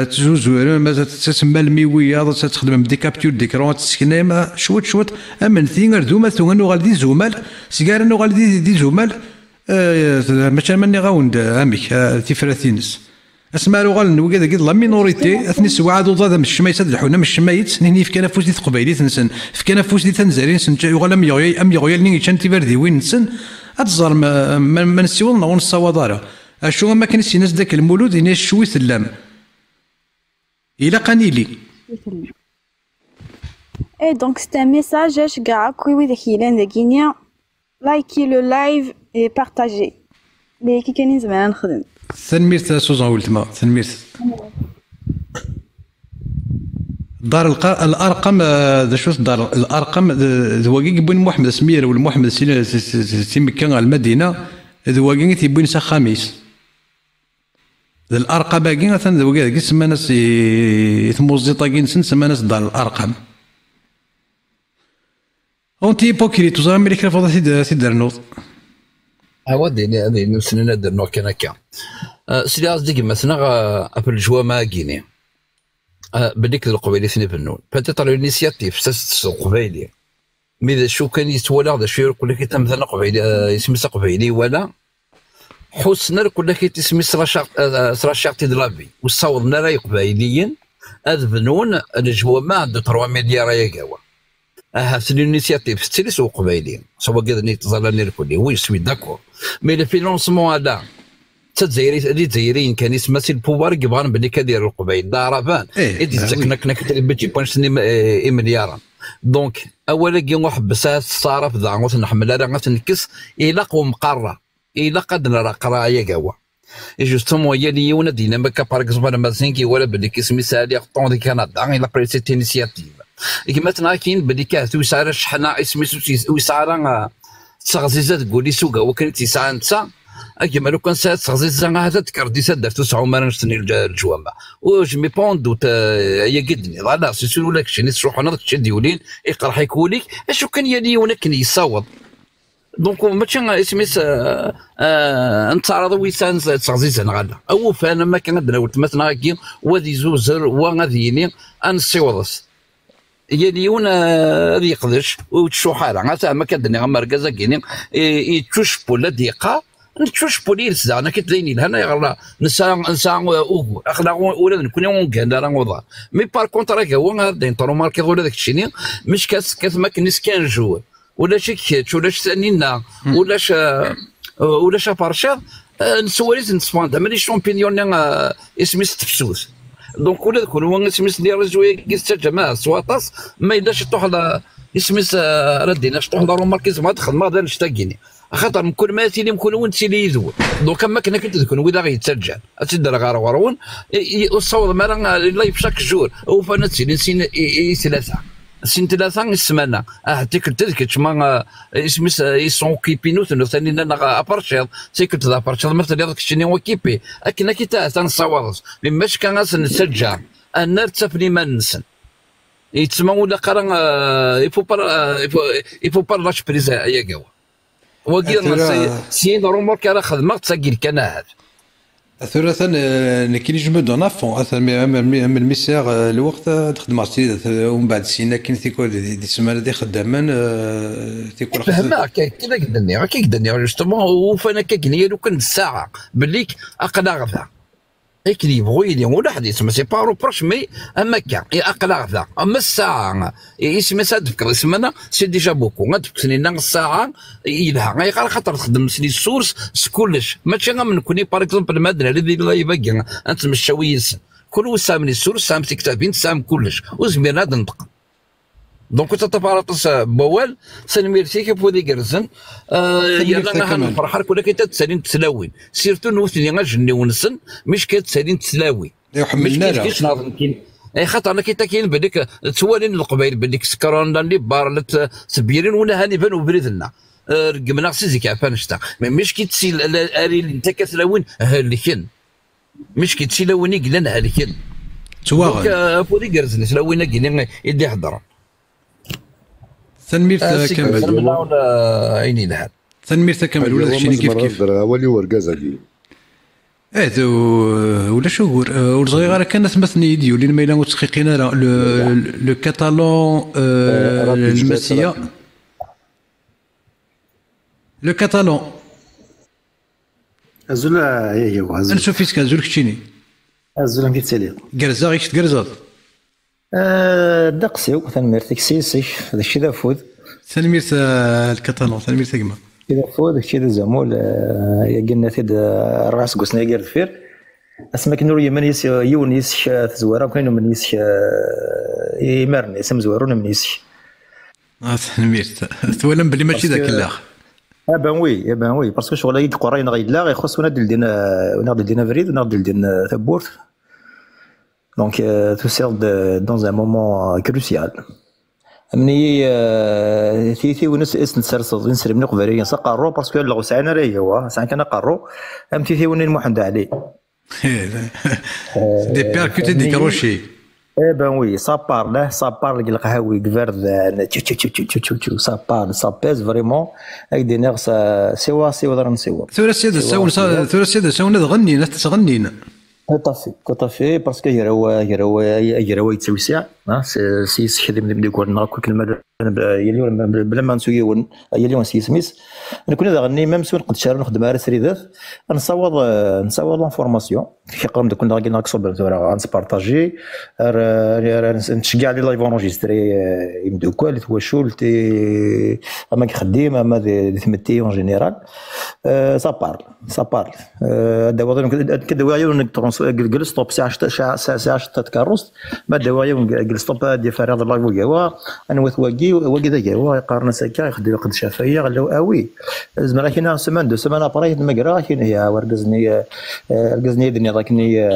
تزوزو ما تسمى الميويه تخدم بدي كابتور ديكرون تسكني ما شوت املتي غردو ما ثوانو غالدي زومال سيكارنو غالدي دي زومال مثلا ماني غاوند اميك تيفراتينس اسمع لو غال نوكا كي لا مينوريتي اثني سواعد وضاد من الشمايت الحونه من الشمايت نيني في كنافوس دي تقبايلي تنسن في كنافوس دي تنزارين سن يغال ام يغيال ني كان تيفردي وين نسن اتزر ما نسيو نون الصواداره اشو ما كان الناس ذاك المولود هنا شويه اللام الى قنيلي اي دونك سي ان ميساج اش كاع كوي وذاك يلان ذاكينيا لايكي لو لايف اي بارطاجي لي كي كان زعما نخدم تنميرت سوزان ولتما تنميرت دار الارقام ذا شوف دار الارقام ذواقي بن محمد سمير والمحمد سي كان المدينه ذواقي تيبين سا خميس ذا الارقام باقي مثلا ذواقي سما ناس ثموزيطا كي سما ناس دار الارقام اونتي بوكريتو زعما ملي كرا تيدار نوض هذه نسنا درنا كان هكا سيدي قصدي مثلا ابل جوا ما كيني بديك القبيلي ثني بنون باتيتر انيسياتيف ساس قبيلي مي شو كان يتولى ذا شو يقول لك انت مثلا قبيلي اسمي قبيلي ولا حسنا يقول لك اسمي سراشارتي دلابي وصورنا راي قبيليين هذا بنون الجوا ما عنده 3 مليار يا كوا سي لونيسياتيف ستيلي سو قبايلي سوا كذا تظلني الكل وي سوي داكور مي لو فينونسمون هذا الجزائريين كان يسمى سي البوار يبغى بلي كدير القبايل داربان يدي تكنك نكتب بيجي بونسني مليارا دونك اولا كي نحبس الصرف ذا نحمل راه غتنكس الى قوم قاره الى قد نرى قرايه كوا جوستومون هي اللي يونا ديناميكا باغ اكزومبل مازينكي ولا بلي كيسمي سالي طون دي كندا الى بريسيت انيسياتيف كيما تناكين بلي كاع ويسار شحنه اسمي ويسار تغزيزات تقولي سوقا وكان تيسعه نتا كيما لو كان ساعه تغزيزه هذا تكردي سد 9 مرات نشتني الجوامع وج مي بوندو هي قدني لا سي سولو لك شي نروح انا داك ديولين يقرح يكوليك اشو كان يلي ونكن يصوت دونك ماشي اسمي نتعرض ويسان تغزيزه غادا او فانا ما كان عندنا ولت مثلا كي وادي زوزر وغاديني انسيوضس يليون هذه يقدرش وتشوحاره غا ما كدني غا مركزه كيني يتشوش بولا ديقه نتشوش بوليل زعما كتزيني هنا يغلا نسا اوغو اخنا ولا نكون اون كان وضع مي بار كونتر هو هذا نطرو ماركي ولا داك الشيء مش كاس ما كنيس كان جو ولا شي كيتش ولا ثانينا ولا برشا نسواليز نسفاند ماني شامبينيون اسمي ستفسوس دونك ولا كون هو سميس ديال الجويه كيس جماعه سواطاس ما يداش طوح سميس ردينا طوح دارو ماركيز ما دخل ما دارش تاكيني خاطر من كل ما تيلي مكون وانت اللي يزول دونك ما كنا كنت تكون وذا غيتسجل تدير غار ورون الصوت ما لا يفشك جور وفانا تسيلي ثلاثه سين ثلاثه السمانه تيك تذكر ما اسميس يسون كيبينو ثاني انا ابارشيل سيكت ذا ابارشيل مثلا داك الشيء وكيبي اكن كي تنصور ماش كان نسجل النار تفني ما نسن يتسمى ولا قرا يفو بار لاش بريزا يا كوا وكيل سين رومورك راه خدمه تسجل كان هذا ثلاثا كي نجمو دون افون من الميسير الوقت تخدم ومن بعد سينا كاين تيكون دي سمانه دي خدامان تيكون فهمنا كيما قدني كي قدني جوستومون وفانا كاين لو كان الساعه بالليك اقلا غفا هيك اللي يبغوا يدير ولا حد يسمى سي با روبروش مي اما كان اقلا غفا اما الساعه يسمى تفكر يسمى سي ديجا بوكو غتفك سنين الساعه يلها غير خاطر تخدم سني السورس كلش ماشي من كوني باغ اكزومبل المدنه اللي لا يبقى انت مش شويس كل سام من السورس سام كتابين سام كلش وزمير هذا نطق دونك تتفارط بوال سنميرتي كيف ودي جرزن يلا نفرح لك ولكن تسالين تسلاوين سيرتو نوثني غنجني ونسن مش كتسالين تسلاوي يحملنا كيفاش ناض اي خاطر انا كي تاكين بالك توالين القبائل بالك سكران اللي بارلت سبيرين ولا هاني بان وبريدنا رقمنا سيزيك عفان شتا مش كي تسيل اري انت كتلاوين هالكن مش كي تسيل لوني قلنا هالكن تواغل فودي قرزني سلاوينا قلنا يدي حضر تنمير كامل عيني لها تنمير كامل ولا شي كيف كيف ولي ورقازاكي ولا شو ورزغي غير كانت مثني يديو لين ما يلا متحققين لو كاتالون المسيه لو كاتالون ازول هي هو ازول نشوف فيك ازول كتشيني ازول كي تسالي كرزا غيش تكرزات دقسيو تنمير تكسيسي داكشي ذا فود تنمير الكاتالون تنمير تقما كذا فود داكشي ذا زمول يا قلنا تيد الراس قسنا غير الفير اسمك نور يمن يس يون يس تزوارا كاين من يس يمرني اسم زوارون من يس تنمير تولم بلي ماشي ذاك الاخ بان وي باسكو شغل يقرا غير لا يخص ونادل دينا فريد ونادل دينا ثبورت دونك تو سير دون ان مومون كروسيال مني تيتي ونس اسن سرصد نسر من قبريه سقارو باسكو لو ساعنا راهي هو ساعه كان قارو ام تيتي وني المحمد علي دي بيركوتي دي كروشي بان وي سا بار القهوي كفرد سا بيز فريمون اك دي نيغ سوا درن سوا ثلاث ساون تغنينا تغنينا كوطافي باسكو يراو يتساوي ساعه سي خدم بدي نقول ناكل كلمه يلي بلا ما نسوي يلي ونسي سميس نكون نغني ميم سون قد شهر نخدم على سريدات نصور لانفورماسيون كي قام كنا غادي نكسب نسبارطاجي نشجع لي لايف اونجستري يمدو كوال توشول تي اما كخديم اما دي ثمتي اون جينيرال سا بارل دوايا كدوايا جلس ستوب ساعه تكروست ما دوايا جلس ستوب دي فريض لايف ويوا انا واقي ذاك هو يقارن سكا يخدم قد شافيه غلو اوي زعما كاين سيمان دو سيمان ابري المقرا كاين هي ورقزني رقزني دنيا ضاكني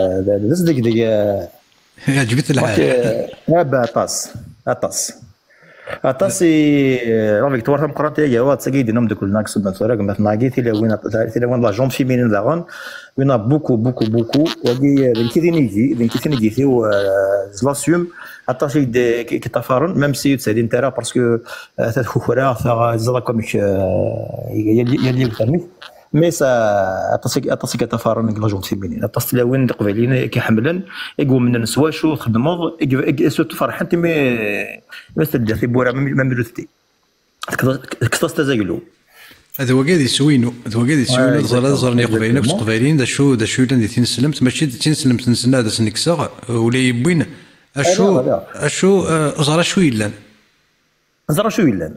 ديك عجبت الحال اطاسي لا فيكتوار تم قرات هي هو تسقيدي نم ديك الناكس مثلا مثلا قيت الى وين لا جون فيمينين داغون وين بوكو وقي كيتينيجي فيو زلاسيوم اطاسي كتفارن ميم سي تسالين ترى باسكو تخوخرا زرا كوميك يلي فهمي مي سا اطاسي كتفارن لا جون فيمينين اطاسي لا وين قبيلين كيحملن يقوم من نسواشو خدموا سوت فرحه انت مثل في بورا ما مدرستي كتص تزايلو هذا هو قاعد يسوينو زرني قبيلين كنت قبيلين دا شو اللي تنسلمت ماشي تنسلمت نسنا دا سنكسا ولا يبين اشو زرا شو يلان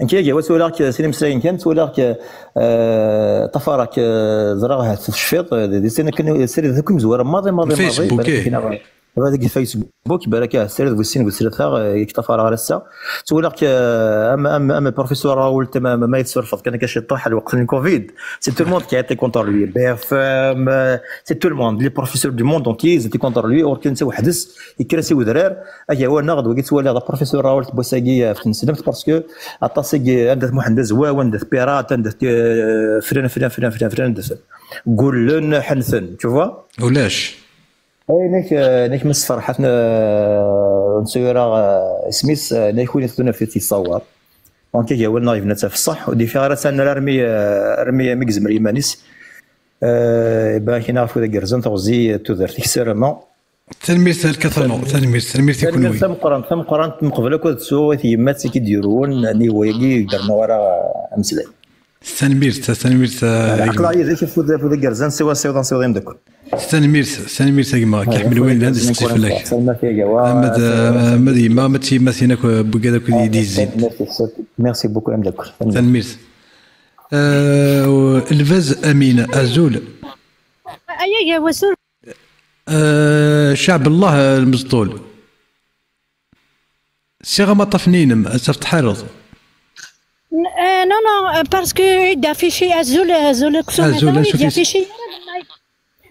انت يا وسولاك سليم سلاين كانت ولاك طفارك زراها في الشفيط دي سنه كنا سير ذاكم زوار ماضي فيسبوك هذاك الفيسبوك بالك سير والسين والسلثه يكتفر على الساعه تقولك اما بروفيسور راول تمام ما يتصرف كان كاش يطيح الوقت الكوفيد سي تو الموند كي ايتي كونتر لوي بي اف سي تو الموند لي بروفيسور دو موند اونتي زيتي كونتر لوي اور كان سي حدث يكراسي ودرار اجا هو ناقد وقيت ولا هذا بروفيسور راول بوساقي في نسلمت باسكو اطاسي عندك محمد زواو عندك بيرات عندك فرين قول لنا حنثن شوفوا ولاش نيك مس فرحتنا نسيرا سميث نيكون يثنا في تصور دونك جاو النايف نتا في الصح ودي فيها راسنا رمي مكزم ريمانيس باكي نعرفوا ذا كرزن توزي تودر تكسرما تنمير تنمير تكون ثم قران مقبله كنت سوى يمات كي يديرون نيويغي يدرنا ورا امسلاي تنمير عقليه ذيك في كرزن سوا دان داك تنمير تاكما كيحمل وين هذا السيف لك ما تيماثينك بكذا كي ديزيد ميرسي بوكو ام داك تنمير الفاز امينه ازول يا وسول شعب الله المسطول صيغه ما طفنينم تحرض نو باسكو دافيشي ازول كسوم ازول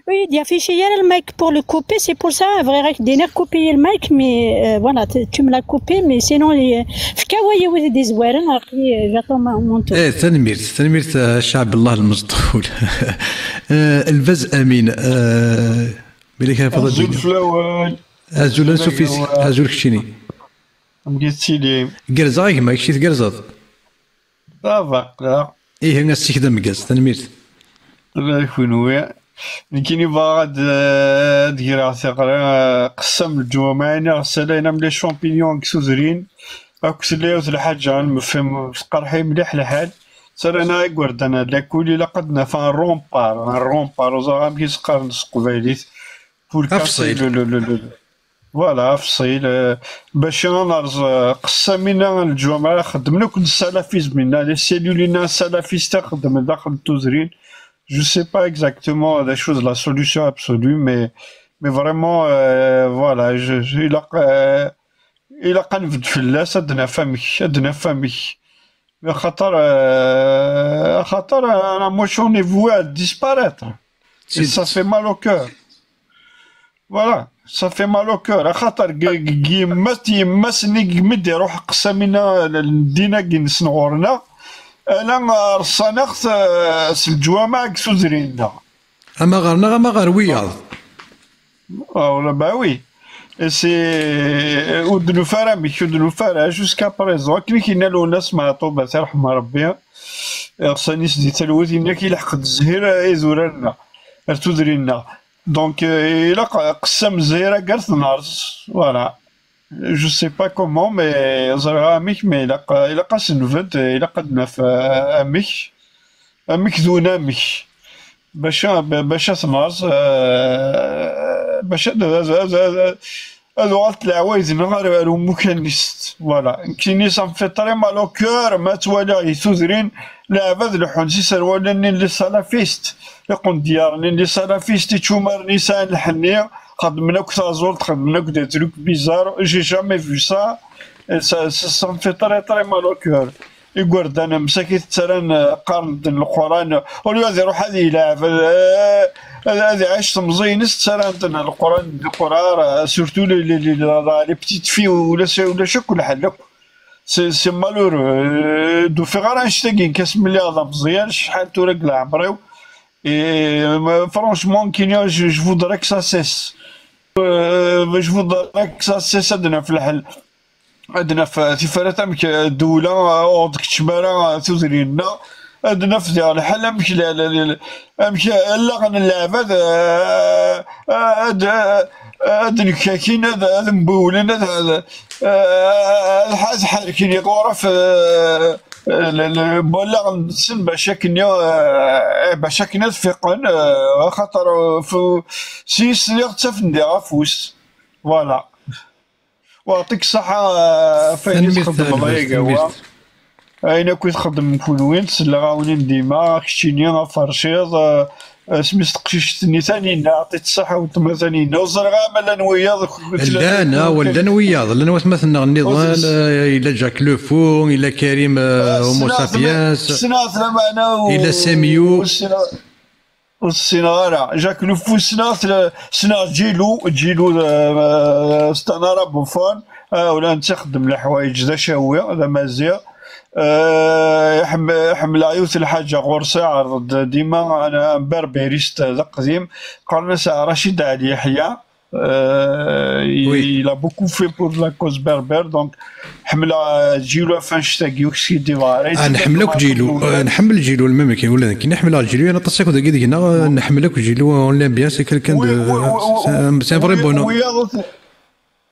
Oui, il affiché hier le mic pour le couper, c'est pour ça, vrai, Dener couper le mic, mais voilà, tu me l'as coupé, mais sinon, فكاوي ولي دي زوارن j'attends mon tour. تنميرت الشعب الله المسطول. الفز امين مليك فضل عزول فلاوان عزول سوفيسي عزول كشيني مقيتيلي قرزا ما كشي تقرزات صافا ايه نستخدم قرز تنميرت الله يكون ويا كيني باغاد دير ثقرا قسم الجوامعنا غسالينا من لي شامبينيون كسوزرين اكسليو الحاجه نفهم قرحي مليح الحال سرنا يقرد انا لاكولي لقد نفع رومبار وزغام كيسقر نسقباليت بور كاسي فوالا فصيل باش نرز قسامينا الجوامع خدمنا كل السلافيزم منا لي سيلولينا السلافيست خدم داخل التوزرين. Je sais pas exactement la chose, la solution absolue, mais vraiment, voilà, il a قنفد في اللاس أدنى فمي خاطر أنا moi j'en ai voué à disparaître et ça fait mal au cœur. Voilà, ça fait mal au cœur خاطر يمسني قمد يروح قسامنا الدينا جنس نغورنا انا رصانخت الجوامع كسوزرينا اما غيرنا اما غير وياض ولا باوي سي ودنو فارا جوسكا بريزون كي كاين لو ناس مع طوبه ترحم ربي رصاني سدي تلوث انك يلحق الزهير يزورنا ارتودرينا دونك الا قسم الزهيره قالت نارس فوالا Je sais pas comment, mais زرع أميك ما إلا قاس نفد إلا قد نف أميك دون أميك باش تناز باش هذو غلط العوايد نغير مكانيست فوالا كيني سام في طري مالو كور ما توالي يثوذرين لعباد الحنسي سروالني اللي سلافيست يقول ديارني اللي سلافيست تشومر نسان الحنيه خدمنا كتازول خدمنا دي تروك بيزار جي جامي فو سا سا مفي طري مالو كور يقول انا مساكي تران قارن القران ولهذا يروح هذه يلعب هذه عشت مزينس تران القران سورتو لي بتيت في ولا شكل حلك سي مالور دو في غير نشتاقين كاس ملي هذا مزيان شحال تورق عمريو فرونشمون كاين جو فودراك سا سيس جو فودراك سا سيس عندنا في الحل عندنا في فرات امك الدوله اوضك تشماره توزرينا عندنا في ديال الحل امك امك لا نلعب هاد الكاكين هذا مبولين هذا الحاج حاركين يغرف بلغ نسن باش كنا تفيقن خاطر في سيس اللي اغتفن فوس فوالا ويعطيك الصحة فاين تخدم ضيقة أين كنت تخدم كل وين تسلغاونين ديما كشتيني فرشيض سميت تقشيشتني ثاني عطيت الصحة وانتم ثاني وزرغا مالا وياض ولا وياض لان مثلا النظام الى جاك لوفو الى كريم هومو سابيانس سنات معنا الى ساميو والسينارا جاك لوفو سنات جيلو ستانارا بوفون ولا نتخدم الحوايج ذا شاوية هذا مازيا حمل عيوث الحاجة غورسة عرض ديما أنا بربريست ذا قديم قالنا ساعة رشيد علي يحيى il a beaucoup fait pour la cause berbère donc حمل جيلو فانشتاقي وكسي ديفاري نحملك جيلو نحمل جيلو المملكة ولا كي نحمل على جيلو أنا تصيك ذاك هنا نحملك جيلو اون بيان سي كالكان سي فري بونو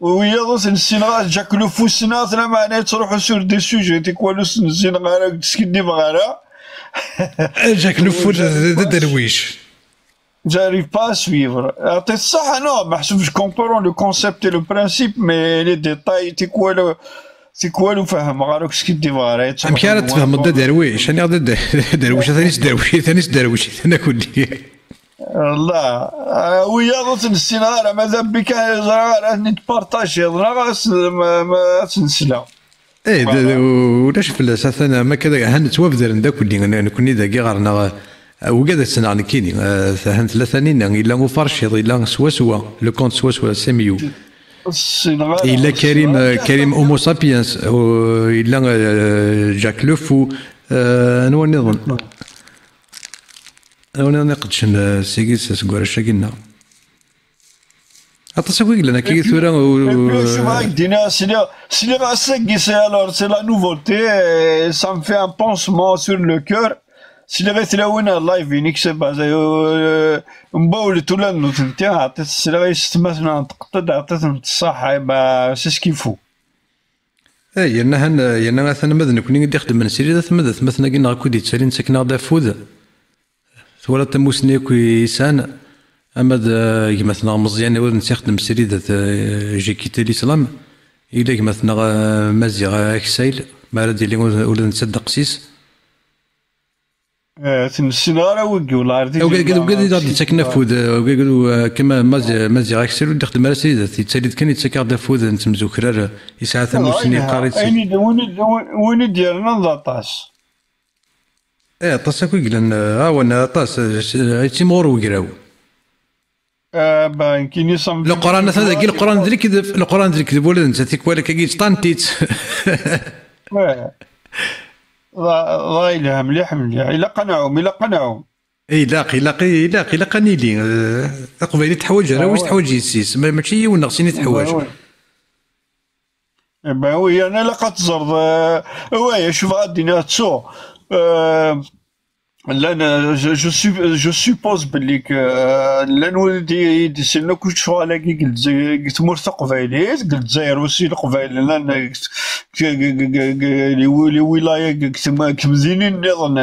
ويا السينما جاك لو فوسنا ثنا معناه تروحوا سور دي سوجي تيكوالو السينما تسكني بغيرها جاك لو فوت درويش j'arrive pas à suivre عطيت الصح نو ما حسبش كومبرون لو كونسيبت لو برانسيب مي لي ديتاي تيكوالو فاهم غير سكني بغيرها ام كي تفهم درويش انا درويش ثاني درويش انا كلي الله ويا السيناريو ماذا بك نتبارطاجي ما تنسلا ولاش في الاساس انا ما كذا هنتوافدر ذاك اللي انا كوني ذاكي غارنا وقاعد تسنعني كيني ثلاثة ثانيين إلا وفرش إلا سوا لو كونت سوا سيميو إلا كريم أومو سابينس إلا جاك لوفو نوا نظن أنا نقدش سيكيس سكوار شاكينا أتصور لنا كي ثورة شوف هاك دينا سي غاساكي سي الور سي لا نوفوتي سا م في ان بونسمون سور لو كور سي غي تلاوين اللايف ينيك سي بازا مبولت ولا نوتنتي عطيت سي غي ستماتنا تقطد عطيت الصحة با سي سكيفو يانا مثلا ماذا نكون نخدم من سيري مثلا كي كودي تسالي نسكن غدا فود ولا تموسني كويسان اما مثلا مزيان ولا نستخدم سيري جي كيتي الاسلام الا مثلا مازيغ اكسايل ما راه اللي ولا نصدق سيس تنسينا راه وكي ولا عرفتي وقاعد ساكنه فود وقالوا كما مازيغ اكسايل ونخدم على سيري تسالي كان يتسكر فود نتمزو كرار يساعد تموسني قاريت وين ديالنا نضاطاس طاس كوي قلن وانا طاس تيمور وقراو بان كيني صم القران هذا كي القران ذري كذب ولا انت تيكوالا كي طانتيت الله يلها مليح الا قنعوا الا قنيلي قبيلي تحوج راه واش تحوج يسيس ماشي ولا خصني تحوج بان وي انا لا كتزرد وي شوف غادينا تسو لا جو سوبوز بلي لان ولدي يدسلنا كل شغل على قلت مرت قبايلي قلت الجزائر وسي القبايل لان لي ولايه كمزينين نظن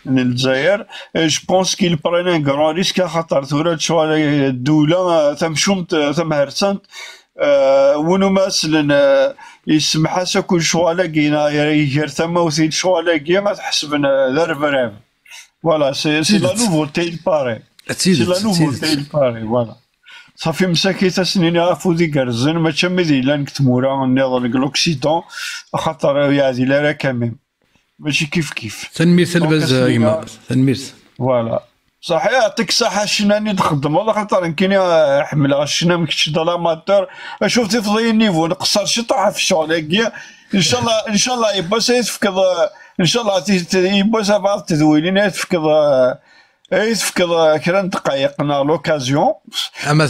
الجزائر جو بونس كيل بران ان كرون ريسك خاطر ثورات شغل الدوله ثم شمت ثم هرسنت ونو مثلا يسمح سا كل شغل كينا يغير ثم وثيل شغل كيما تحسبنا ذربرام فوالا سي لا نوفوتي باري سي لا نوفوتي باري فوالا صافي مساكيت سنين عافو ذيك الرزن ماشي مدي لا نكتمورا نظن لوكسيدون خاطر يعزي لا راه كامل ماشي كيف تنمير الباز يما تنمير فوالا صحيح يعطيك الصحة الشناني تخدم والله خاطر كاين حمل الشنا مكتش دالاماتور شوف تفضي النيفو نقصر شي طاح في الشغل هكيا ان شاء الله يبا سيتفكض ان شاء الله يبا بعض التدويلين يتفكض كرا دقايقنا لوكازيون ما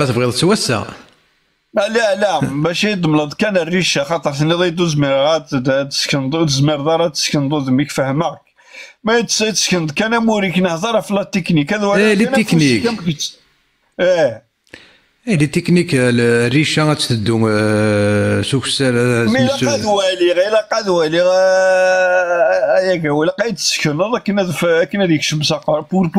تبغيض توسع لا ماشي يضمن كان الريشه خاطر سني يدوز ميرات تسكن دوز ميردارات تسكن دوز ميك فهمك ما يتسكن كان موريك نهضر في لا تكنيك هذا لي تكنيك لي تكنيك الريشه تدو سوكسر مي لا قادوالي ياك ولا قايد تسكن كنا ديك الشمسه بور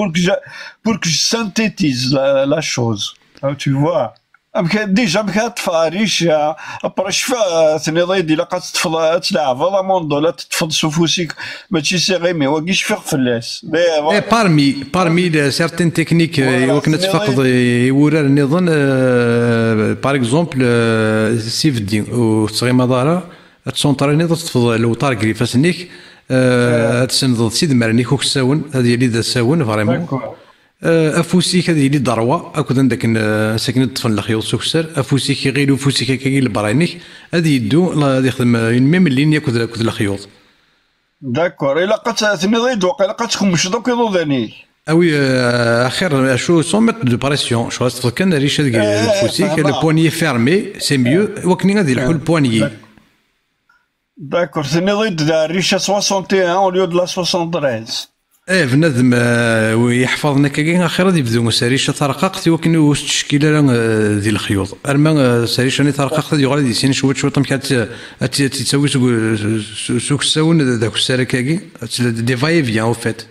كو سانتيتيز لا شوز tu vois ديجا مكا ريشه ابرا شفا ثني ضيدي لا قاد تلعب لا موندو لا تتفض سوفوسيك ماشي سي غيمي واقي شفيق فلاس بارمي سيرتين تكنيك وكنا تفقد يورا النظام باغ اكزومبل سيفدي وتصغي مدارا تسونطريني تفض الوطار كريفاسنيك تسند سيد مرنيك وكساون هذه اللي ذا ساون فريمون افوسيك هذه اللي ضروه اكو عندك ساكن الطفل الخيوط سكسر افوسيك غير افوسيك كي البراينيك هذه يدو يخدم ميم اللين ياكل الخيوط داكور الا قد ثني ضيد وقيلا قد تخمش دوك يضوني اوي اخر شو سون دو بريسيون شو راس كان ريشه الفوسيك لو بوانيي فيرمي سي ميو وكني غادي يلحو البوانيي داكور ثني ضيد ريشه 61 او ليو دو لا 73 بنادم ويحفظنا كاين اخر غادي يبدو سريشه ترققت وكن واش التشكيله ديال الخيوط ارما سريشه ني ترققت غادي يسين شويه مكات تسوي سوق الساون داك الساره كاكي دي فاي فيان او فيت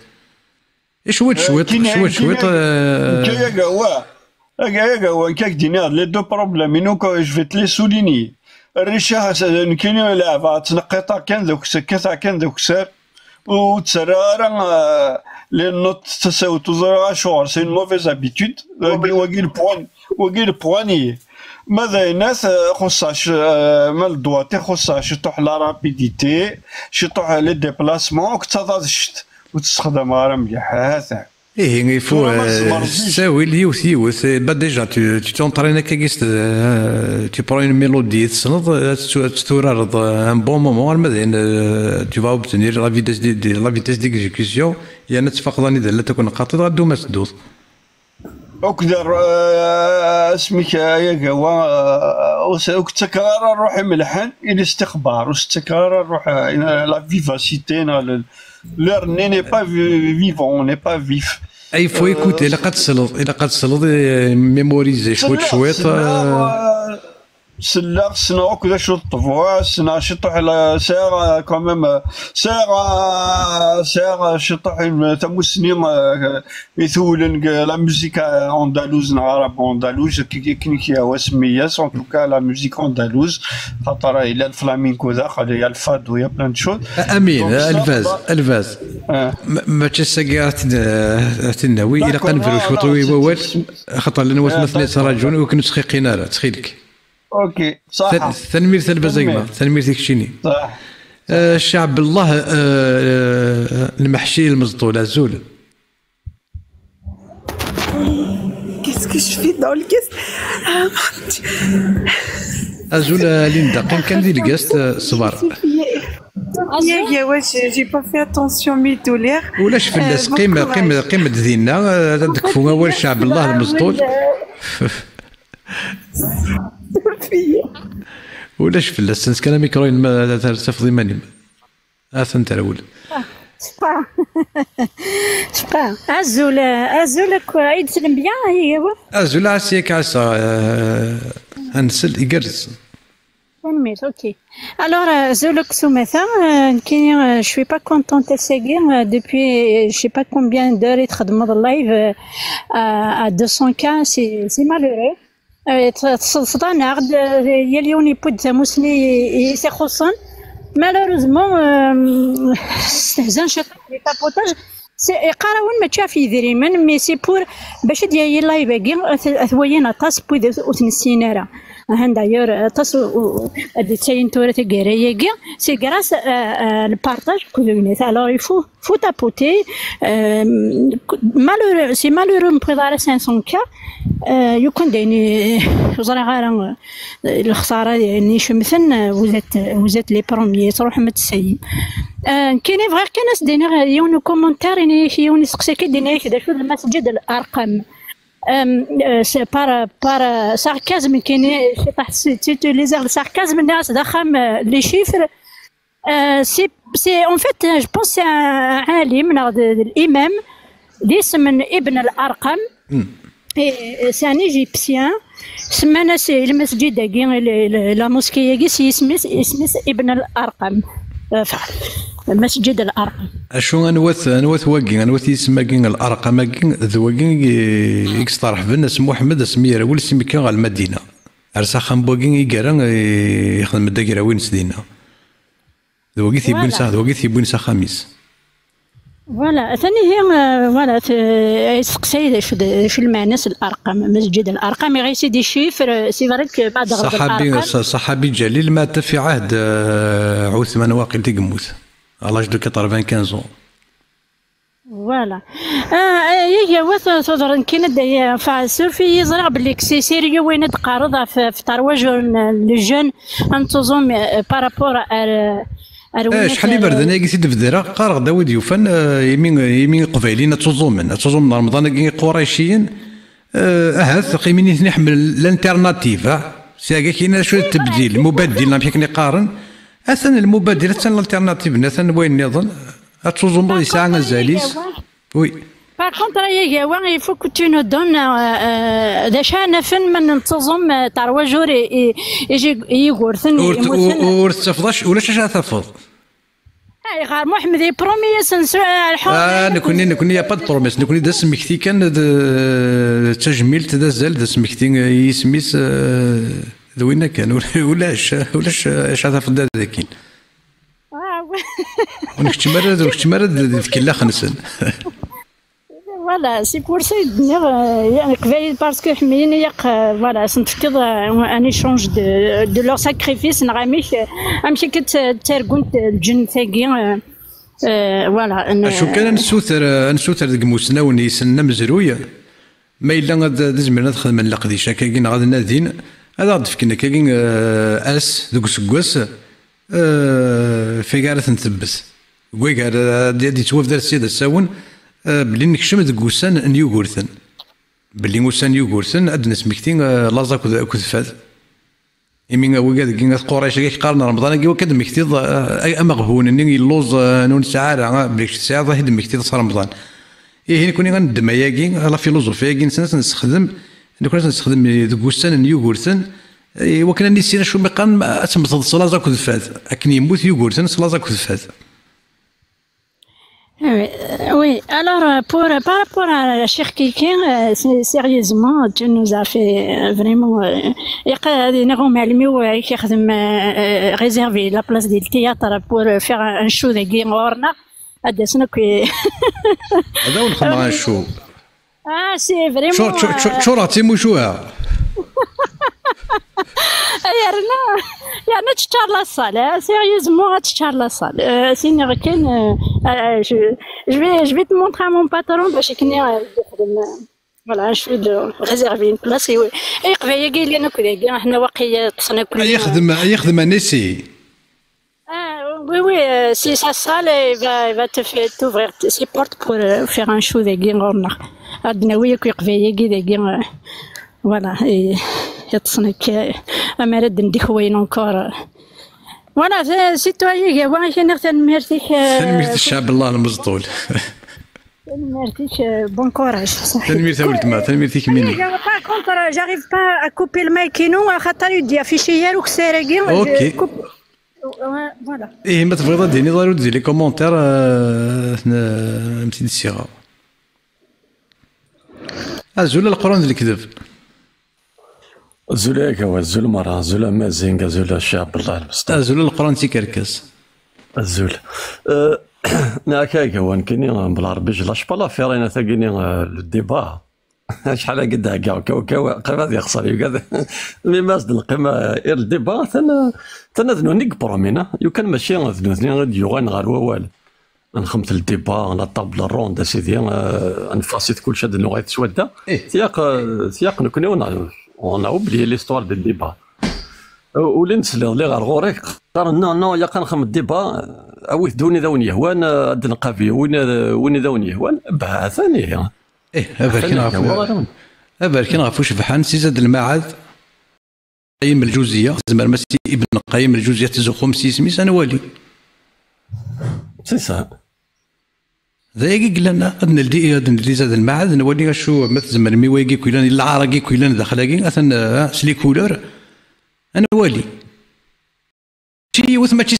شويه كاكا هو كاك دينار لي دو بروبليم نو جو فيت لي سوليني الريشه كاين لعبه تنقيطه كان دوك سكات كان دوك سار وتسرى لي نوت تساوي توزر شهور سي موفيز ابيتود وكي البواني ماذا الناس خصاش مال الدواتي خصاش شطوح لا رابيديتي شطوح لي ديبلاسمون كتضاد الشت وتستخدم غير مليح هذا. Il faut ساوي يوث déjà tu t'entraînes tu prends une mélodie تستورد un bon moment tu vas obtenir la vitesse d'exécution يعني تفقدني إذا لا تكون قاطع غدو مسدود. أقدر اسمك يا قوا تكرار روحي ملحن الاستخبار واستكرار روح لا فيفاسيتي l'air n'est pas vivant, on n'est pas vif. Il faut écouter, il a قد تصلد ميموريزي شوية سلاق سنا كذا شو الطفوا سنا شطح على ساعة كمان ساعة شطح تمسني يثولن لا موسيقى أندلوز نعرب أندلوز كنيكيا واسمية سون توكا لا موسيقى أندلوز خاطر إلى الفلامينكو ذا خاطر يا الفادو يا بلان شوت. أمين الفاز ما تسقى تنوي إلى قنفر شوطوي ووال خاطر لنا وثلاثة تراجعون وكنت تسخيقين تسخيلك. اوكي صح تنمير البزيمة تنمير تكشيني صح. الشعب الله المحشي المزطول azul. Qu'est-ce que je fais dans le guest? azul ليندا كان دي الجست صبر. Ouais, j'ai pas fait attention mes douleurs. ولاش فلاس قيمة دينا تكفوا أول شعب الله المزطول. ولاش فلاس نس كان ميكروين ما تفضي ماني أنت الأول. سبا عزولك عيد سلم بيان هي عزول عسيك عسى هنسل يقرز. Ok. Alors, Zolok Soumeta, je suis pas contente de seguir depuis je sais pas combien d'heures et de live à 200K, c'est malheureux. تصدنا يليوني بود موسني يسخصن malheureusement استهزان شط لي تابوتاج قراون ما تشافي يدريمن مي سي بور باش ديال لايف باقي ثوينا طاس بود وتنسينا هان دايور طاس تاين تورا تقرايا سي غراس البارطاج كلونيت alors il faut tapoter malheureux c'est malheureux نبغي 500K يكون دايني وزرا غير الخساره يعني شمثن وزات لي بروميي تروح ما تسيم كاينين غير كناس داينا يونو كومونتير يعني يوني سقسيك داينا كذا شو المسجد الارقام بار ساركازم كاين تيتيليزر الساركازم الناس داخل لي شيفر سي اون فيت جو بونس سي عالم الامام اسم ابن الارقم سي ان ايجيبسيان سمانا سي المسجد لا موسكي كي اسمس ابن الارقم مسجد الارقم اشو انوث واقي انوث يسمى كين الارقم ذوقين يقصطرح بالناس محمد سمير ول سمي كان المدينه ارسا خنبوكين يقرا يخدم الدايره وين سدينا ذوقي ثيبون سا خميس فوالا ثاني هي فوالا سقسي شو المعنى الارقام مسجد الارقام غير سيدي شيفر سي فريك بعد غرب صحابي جليل مات في عهد عثمان واقل تقموت على لاج دو 95 فوالا هي وث كاين دايا فاسوفي يزرع بلي سي سيريو وين تقارض في ترويج لي جون انتظم بارابور شحال اللي برد انا قلت دفدرا قارغ داود يوفن يمين قبايلين تزومن رمضان كي قريشيين هاث قيمين نحمل الالتيرناتيف سي كاين شويه التبديل المبدل نمشي كني قارن اثن المبدل اثن الالتيرناتيف اثن وين نظن تزوم ساعه غزاليس وي Par contre, il faut que tu nous donnes des chaînes فين من ننتظم تاع جور يغورثن ورتفضش ولا شاش تفض غير محمد برومي سنسو الحوض نكون يا با بروميس نكون دا سمكتي كان تجميل تدازل دا سمكتي يسميس ذوينا كان ولاش تفض ذاكين ونكتش مرة كلا خنسن Voilà, c'est pour ça que parce que voilà, c'est un échange de leur sacrifice. Amchi que ترجمت الجن ثقي فوالا شو كان نسوثر ديك موسناون يسنى مزروي ما الا غاد زمرنا تخدم القديشه كاين غادي نادين هذا غاد فكنا كاين اس دوك سكواس في كارث نثبت كوي دي توفد السيد الساون بلي نكشم ديك وسان نيوغورثن بلي وسان نيوغورثن اد نسمكتين لازا كذفات يمين وكاد كاين قريش كي قارن رمضان كي وكاد مكتيض مغبون اني يلوز نون ساعه بلي ساعه ظهر مكتيض صار رمضان هنا كوني غندم ياكي لا فيلوزوفيا كي نستخدم نستخدم دوك وسان نيوغورثن وكنا نسينا شو مقام تمضض صلاة كذفات اكن يموت يوغورثن صلاة كذفات. Oui, alors par rapport à Cheikh Kikin, sérieusement, tu nous as fait vraiment. Réserver la place du théâtre pour faire un show de Guimorna. هذا هو نخدم على الشو. C'est vraiment. شو راه تيموشوها. يعني تشتغل لا صال سيريوزمون تشتغل لا صال سيني كان جو في te montrer à mon patron باش كني نخدم فوالا شوي دو ريزيرفي اون بلاص يقبل قال لي انا كذا حنا واقيلا تصنا كل يخدم نسي oui oui si ça sera il va te faire t'ouvrir ses portes pour faire un show de Guimorna عندنا وياك يقبل قال فوالا يتصنك أمرد ندي خوين انكور وانا سيتويي وانا كاين تنمرتيك تنميرت الشعب الله المزطول تنمرتيك بون كوراج تنميرت ولد ما تنميرتيك مني با كونتر جاريف با كوبي المايكينو خاطر يدي افيشيير وكساراكي اوكي فوالا ايه ما تبغي ديني ضروري دير لي كومونتير نمشي للصيغه زول القران الكذب زولاك هو زول مرة زول مازينغ زول الشعب الله المستعان زول القران تيكركس الزول ناكاك هو كاينين بالعربي لاش با لافير انا ثاقيني لو ديبا شحال قد كاع قيمة يخسر يقعد مي مازد القيمة الديبا ثنا ذنونيك برومينا يو كان ماشي ذنوني غادي يوغان غير ووال نخمت الديبا على طابل الروند سيدي نفاسيت كل شيء دنو غيتسودا سياق نكوني on a oublié l'histoire du débat. ولين نسلغ لي غير غوريك قال نو يا كنخدم الديبا اويث دوني ذون يهوان اد نقافي وين ذون يهوان بعثني بركي نعرفوا شبحان سي زاد المعاد قيم الجوزيه زعما ماشي ابن قيم الجوزيه تزخم سميس انا والي سي سا ذاك قال لنا ندي زاد المعاد نولي شو ما تزمر مي ويجي كيلان العراقي كيلان داخلاكي اثن سلي كولور انا والي شي وث ماشي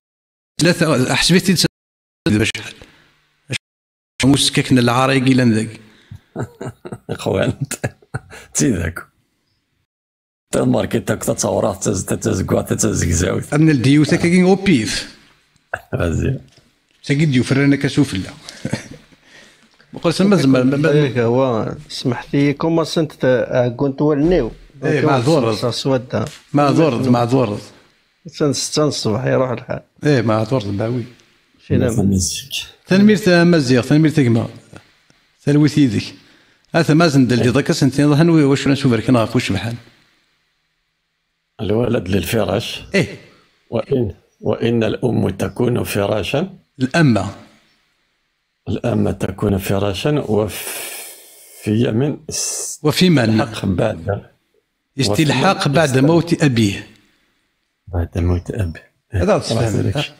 ثلاثه حسبتي بشحال مسككنا العراقي لان ذاك اخوان تي ذاك تماركيتك تصورات تزقوا تزقزاوي انا الديوث كاين او بيف مزيان ساكي ديو فرنا كسوفلا وقال سما هو سمحتي كوما سنت كنت ولنيو معذور سودا معذور سن 6 الصباح يروح الحال معذور باوي شي لا تنمير مزيغ تنمير تكما ثلوث يدك هذا ما زندل دي ضكا سنتين ظهن واش نشوف رك نعرف واش بحال الولد للفراش وإن الأم تكون فراشا الأمة تكون فراشا وفي من استلحاق بعد موت أبيه بعد موت أبيه هذا صحيح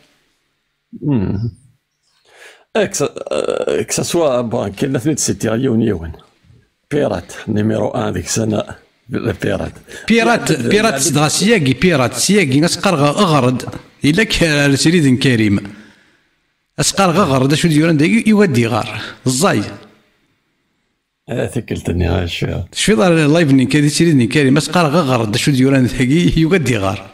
que ça soit bon كنا ثنيت سيتي يون بيرات نيميرو 1 ديك السنه بيرات صدغ سياقي بيرات سياقي اسقر اغرد الا كان سيريد كريم اسقر اغرد شو ديران داك يودي غار الزاي ثقلتني شوي دار لايف ني كادي سيريد كريم اسقر اغرد شو ديران داك يودي غار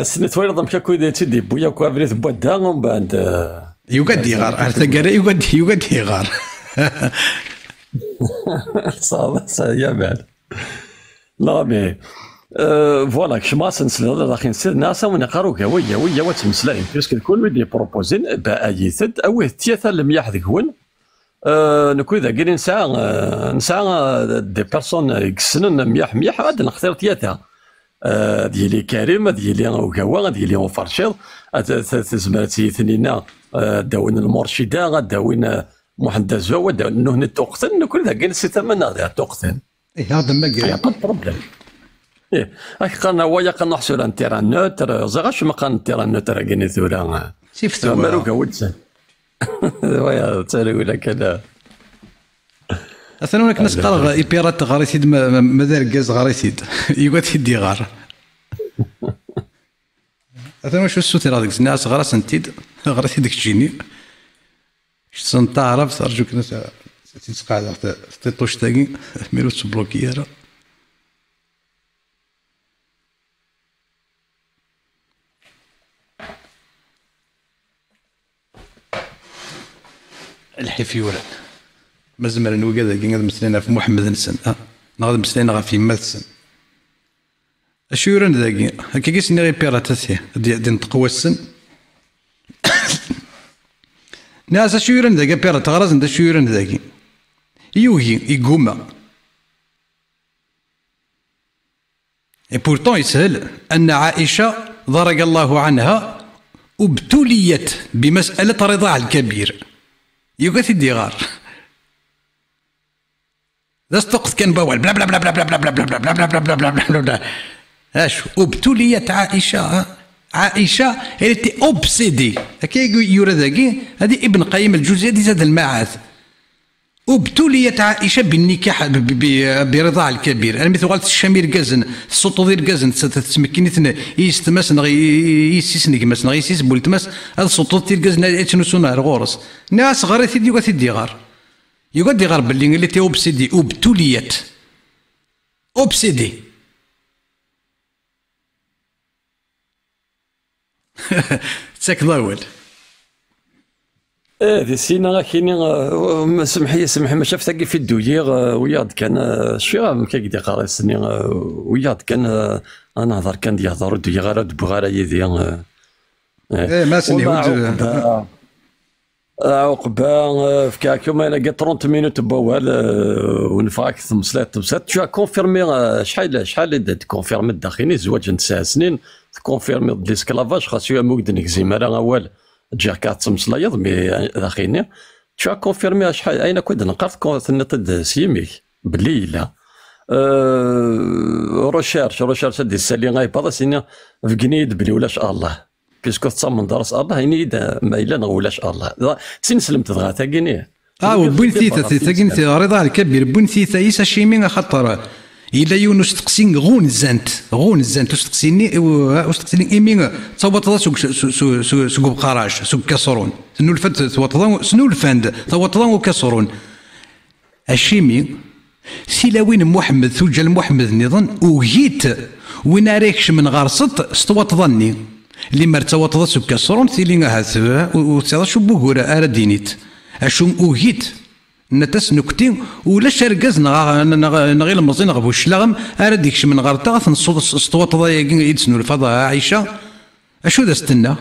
سنت وين ضم شكو دي تدي بويا كو افريت بودا ومن بعد يقدي غار ارتقى يقدي غار صافي يا بعد لا مي فوالا كشما سنسل هذا اخي نسير ناسا ونقرو ويا وتمسلاين بيسك الكل ويدي بروبوزين بايثد او تياثا لم يحذكون نكو اذا قلنا نسعى دي بيرسون يكسنن ميح غادي نختار تياثا ديالي كريم ديالي وكوا ديالي وفرشيض تزمر تيثنينا داوين المرشده داوين محمد الزوا داوين نهن التوقتن كل ذا قلنا سي ثمن هذا توقتن هذا ما قال با بروبليم قالنا ويا قلنا نحسوا عن تيران نوتر زغاش ما قال تيران نوتر قلنا ثورا شفتوا مالوكا ودسن ويا تسالوا لك انا اصلا هناك ناس قال ايبيرات غاريسيد مازال كاز غاريسيد يقعد يدي غار اصلا واش السوتي هذيك الناس غراس انتيد غاريسيد ديك تجيني شتون تعرف ارجوك ناس تتقاعد في الطوش تاعي ميرو تبلوكي راه الحفيورة مازال نوقع ذاك غاد مسلينا في محمد نسن غاد مسلينا في ماتسن اشو يورن ذاك هكا كيسني غير بيراتاسي دي نتقوى السن ناس اشو يورن ذاك بيرات غراز ندا شو يورن ذاك يوهي يقوم اي بورتون يسهل ان عائشه ضرق الله عنها ابتليت بمساله رضاع الكبير يوقف يدي غار ذا استقص كان بول بلا بلا بلا بلا بلا بلا بلا بلا بلا بلا بلا بلا بلا بلا اش ابتليت عائشه هي تي اوبسيدي هكا يورا ذاكي هذه ابن قيم الجوزيه دي زاد المعاث ابتليت عائشه بالنكاح برضاع الكبير انا مثل قالت الشمير كازن الصوت ديال كازن تسمكيني يستمس يسيسنك مس يسيس بولتمس هذا الصوت ديال كازن اتنسونا غورس ناس غاري تيدي وقت يدي غار يقعد يغار باللي اللي تي اوبسيدي ابتليت اوبسيدي تساك ضاول دي سينا كاينين سمحي ما شاف ثقي في الدوير وياض كان شويه كيدي قراصني وياض كان انا هضر كان يهضر دوير غير بغاره يدي ما سني عقبه في كاكيوم انا قا 30 مينوت بوال ونفاك ثمسلات تو كونفيرمي شحال كونفيرمي داخلي زواج 9 سنين كونفيرمي ديسكلافاج خاصو مودن زيما اول جا كات تمسلايض مي داخلي تو كونفيرمي شحال اين كنت نقرت نطد سيميك بلي لا روشيرش دي السالي غايبا سينا في جنيد بلي ولاش الله بيسكو تصمم درس الله ينيد ما الا ولاش الله سلمت دغا تاكيني بون ثيثا تاكين رضا الكبير بون ثيثا يسا شيمين خاطر إلا يونس تقسين غون زانت وستقسيني إيمين تصوت سوق بقراش سوق كسرون سنو الفند توطلان سنو الفند توطلان وكسرون الشيمي سيلاوين محمد ثوجل محمد نظن وجيت وين ريكش من غارصت استوطظني اللي مرتوطض سوق كسرون ثيلين هاث وتصير شو بوغورا اردينيت اشوم اوهيت نتاس نكتين ولا شرقاز نغير المزين غبو الشلاغم ارديكش من غارتا نصوت ضايقين يدسنو الفضاء عايشه اشو ذا استنى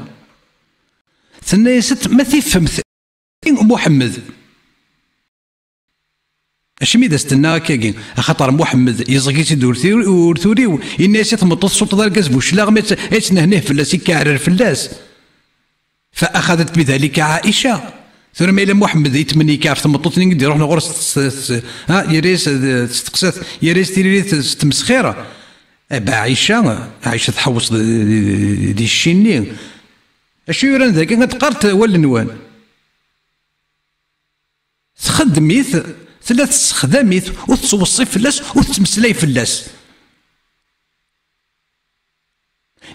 ثنا يا ست ما تفهمت محمد اش مي استنى كاين خاطر محمد يزغي تدور ثوري الناس تمطط الصوت ديال الكاز بوشلاغ يتنهنه فلاس يكعرر فلاس فاخذت بذلك عائشه ثم الى محمد يتمني كعرف تمطط نقدر يروح لغرس يريس تقسات يريس تيري تمسخيره عائشه تحوص دي الشيني اشو يران ذاك تقرت ولا نوان تخدميت ثلاث استخداميت وتصوصي فلاس وتمسلاي فلاس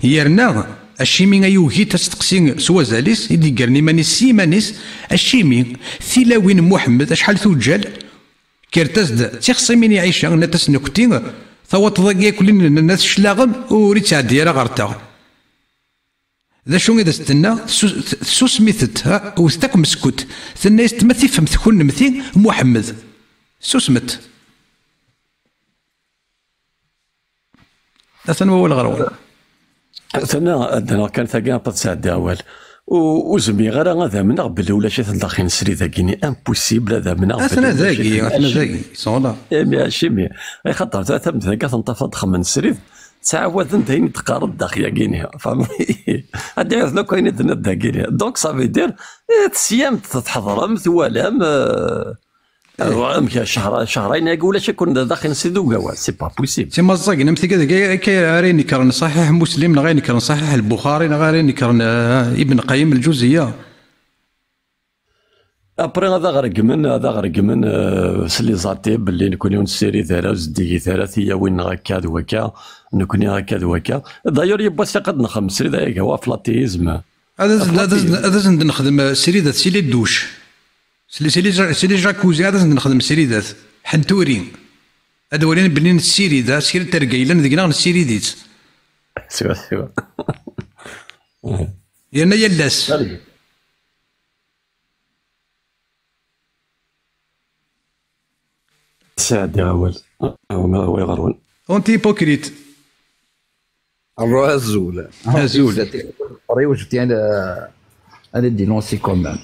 يرنا الشيمي يوهي تستقسي سوا زاليس يدي قرني مانيس سيمانيس الشيمي ثلاوين محمد اشحال ثوجال كيرتزد تيخصي من يعيش نتاس نكتين ثوات ضاقيا كلين الناس شلاغم وريت تعدي راه غرتا ذا شو إذا استنى سوسميثت وستاك مسكوت ثنا يستمثي فهمت كل نمثي محمد سوسمت اثنا هو الغروان انا كان ثاقي قد سعد اول وزمي غير هذا من قبل ولا شي تلقى نسري ذاكيني امبوسيبل هذا من قبل اثنا ذاكي صولا ماشي مي خاطر ثم ذاك تنتفض خمن سريد تعاود انت تقارب داخل ياكيني فهمتي هادي اثنا كاين ذاكيني دونك صافي دير تسيام تحضرم ثوالام شهرين يقول اش يكون داخل نسيدو كوا سي با بوسيبل سي مزاق نمثل كذا غير نكرن صحيح مسلم غير نكرن صحيح البخاري غير نكرن ابن قيم الجوزيه ابري هذا غرق من سلي زاتي باللي نكون سيري ثلاث زدي ثلاثيه وين هكا وكا نكون هكا وكا داير يبغى قد نخمس سيري ذاك هو فلاتيزم هذا نخدم سيريدات سيلي الدوش سيلي جاكوزي هذا نخدم سيريدات حنتوري هذا ولينا بنين السيريدا سير ترقيلا ذيك السيريديت سوا يانا يلاس سعد يا اول هو يغرون اونت هيبوكريت الرازولة ريوج ديال هذا دينونسي كومان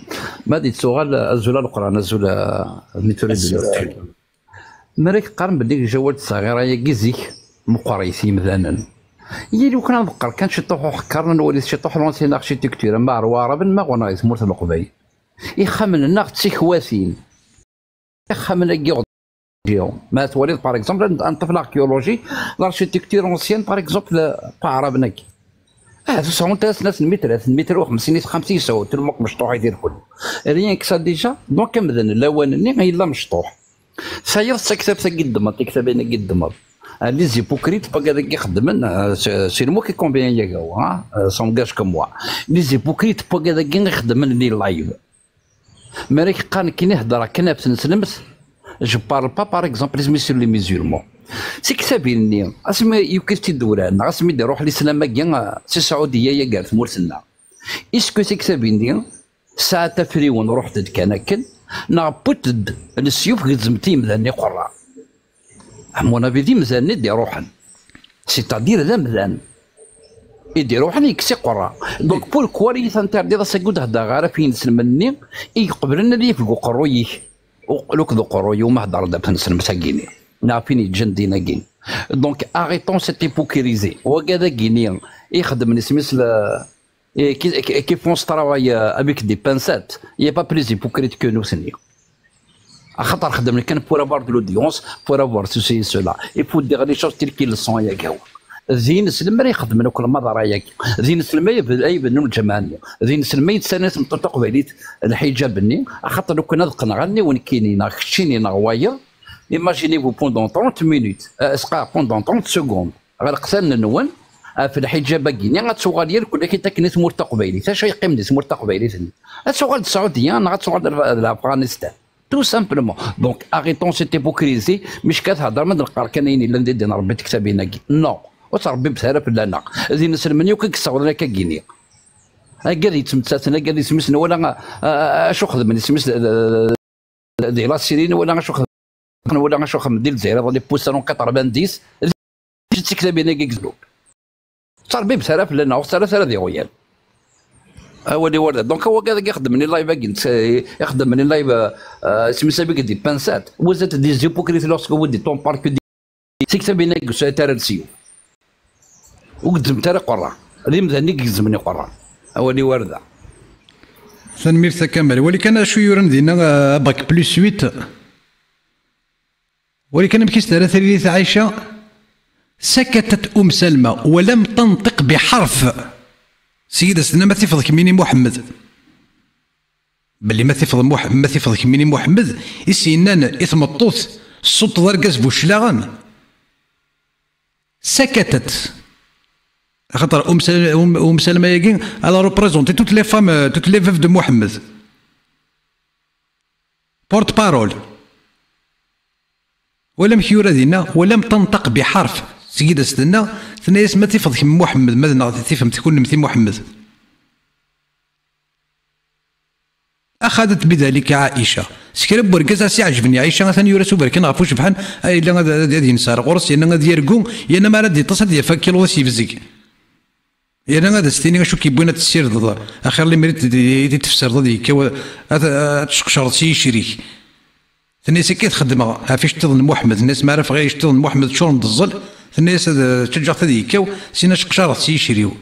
ما ديت سؤال الزوله الاخرى الزوله ميتوريد مريك قارن بديك جوال صغيره يا كيزيك مقريسي مثلا هي لو كان بقر كان شي طوح حكرنا نولي شي طوح لونسيين اركتيكتور ما رواره بن ما غنايز مورث القبيل يخمن الناقد سيكواسين يخمن كيغ ما توليد باغ اكزومبل ان طفل اركيولوجي لاركتيكتور اونسيان باغ اكزومبل بعربنا كي سون تاس ناس المتر 350 50 سو تلمق مشطوح يدير كل ريان كسا ديجا دونك كمذن الاولاني غير مشطوح ساير سكتب قدام تكتب انا قدام لي زيبوكريت باكا داك يخدمن سي مو كي كومبيان ياكاو ها سونغاج كوم موا لي زيبوكريت باكا داك يخدمن لي لايف مريك قان كي نهضر كنا بسنسلمس جو بارل با باغ اكزومبل لي سور لي ميزيرمون سي كتابيني اسمي يوكستي دوران اسمي دي روح الاسلام كاع سي سعوديه يا كاع مورسنا اسكو سي كتابيني ساعه تفريون رحت كناكن نابوت السيوف غزمتي مذاني قرا مون افي دي مزاني دي روحن سيتادير ذا مزان يدي روحن يكسي قرا دونك بور كواليتي انتردي ساكود هدا غير فين سلمني يقبلنا لي في قرويه لوك ذو قرويه وما هضر دابا نسلم ساكيني نعرفين يتجندينا كين دونك اريتون سيت ايبوكريزي وكذا كينيا يخدم سميس qui font ce travail avec des pincettes, il n'y a pas plus hypocrite que nous, Seigneur. خاطر خدمنا كان pour avoir de l'audience, pour avoir ceci et cela. Il faut dire les choses telles qu'elles sont يا كاو. زين سلمى يخدمنا كل مره ياك. زين سلمى اي بنو الجمعيه. زين سلمى يتسنس منطقه بعيد الحجاب ني خاطر لو كنا نغني ونكيني خشيني نغواير. Imaginez-vous pendant 30 minutes, pendant 30 secondes, غير قسالنا نون في الحجاب كيني غتسوغال ديالك ولا كيتاكني ثمور قبيلي حتى شي يقيم دي ثمور قبيلي ثاني غتسوغال السعوديه غتسوغال افغانستان تو سامبلومون دونك اريتون سيت ايبوكريزي مش كتهضر ما نلقى كاينين الا ندير نربي كتابينا كي نو وتربي بسهره في لنا زين نسلمني وكيكسر لنا كاكيني قال يتمتاتنا قال يسمسنا ولا اش خدم يسمس ديال السيرين ولا اش خدم ولا اش خدم ديال الجزائر لي بوسالون 90 جيت كتابينا كيكزلو صار بسهره في لنا وسهره ديال غيال هو اللي ورد دونك هو كذا يخدم لي لايف يخدم لي لايف سميتها بك دي بانسات وزات دي زيبوكريت لوسكو ودي طون بارك دي سيكتا بينك سيتارسيو وقدم ترى قرا اللي مذني يزمني قرا هو اللي ورد سنمير كامل ولي كان شو يورن دينا باك بلس 8 ولي كان مكيس ثلاثه عائشه سكتت سلمى ولم تنطق بحرف سيدة سيدنا ما تفضك ميني محمد بلي ما تفضك ميني محمد يسينان إثم الطوث الصوت ضرقاس بوشلاغان سكتت خاطر أم سلمى ياكين على روبريزونتي توت لي فام توت لي فيف دو محمد بورت بارول ولم كيورا دينا ولم تنطق بحرف سيدة سيدنا ثنا يسمى تفضك محمد ماذا تفهم تكون مثل محمد اخذت بذلك عائشه سكرب ورقصها سي عجبني عائشه مثلا يورا بركن غافو شبحان الا غادي ينسار قرص يا غادي يرقو يا ما غادي يتصل ديال فاكيل وسي فزق يا غادي ستيني شو كيبوينا تسير ضد اخر اللي مريت تفسر ضد كوا تشقشر سي شريك الناس كي تخدمها فاش تظن محمد الناس ما عرف غير تظن محمد شلون تظل الناس تشجع هذيك سينا شقشر سي يشريو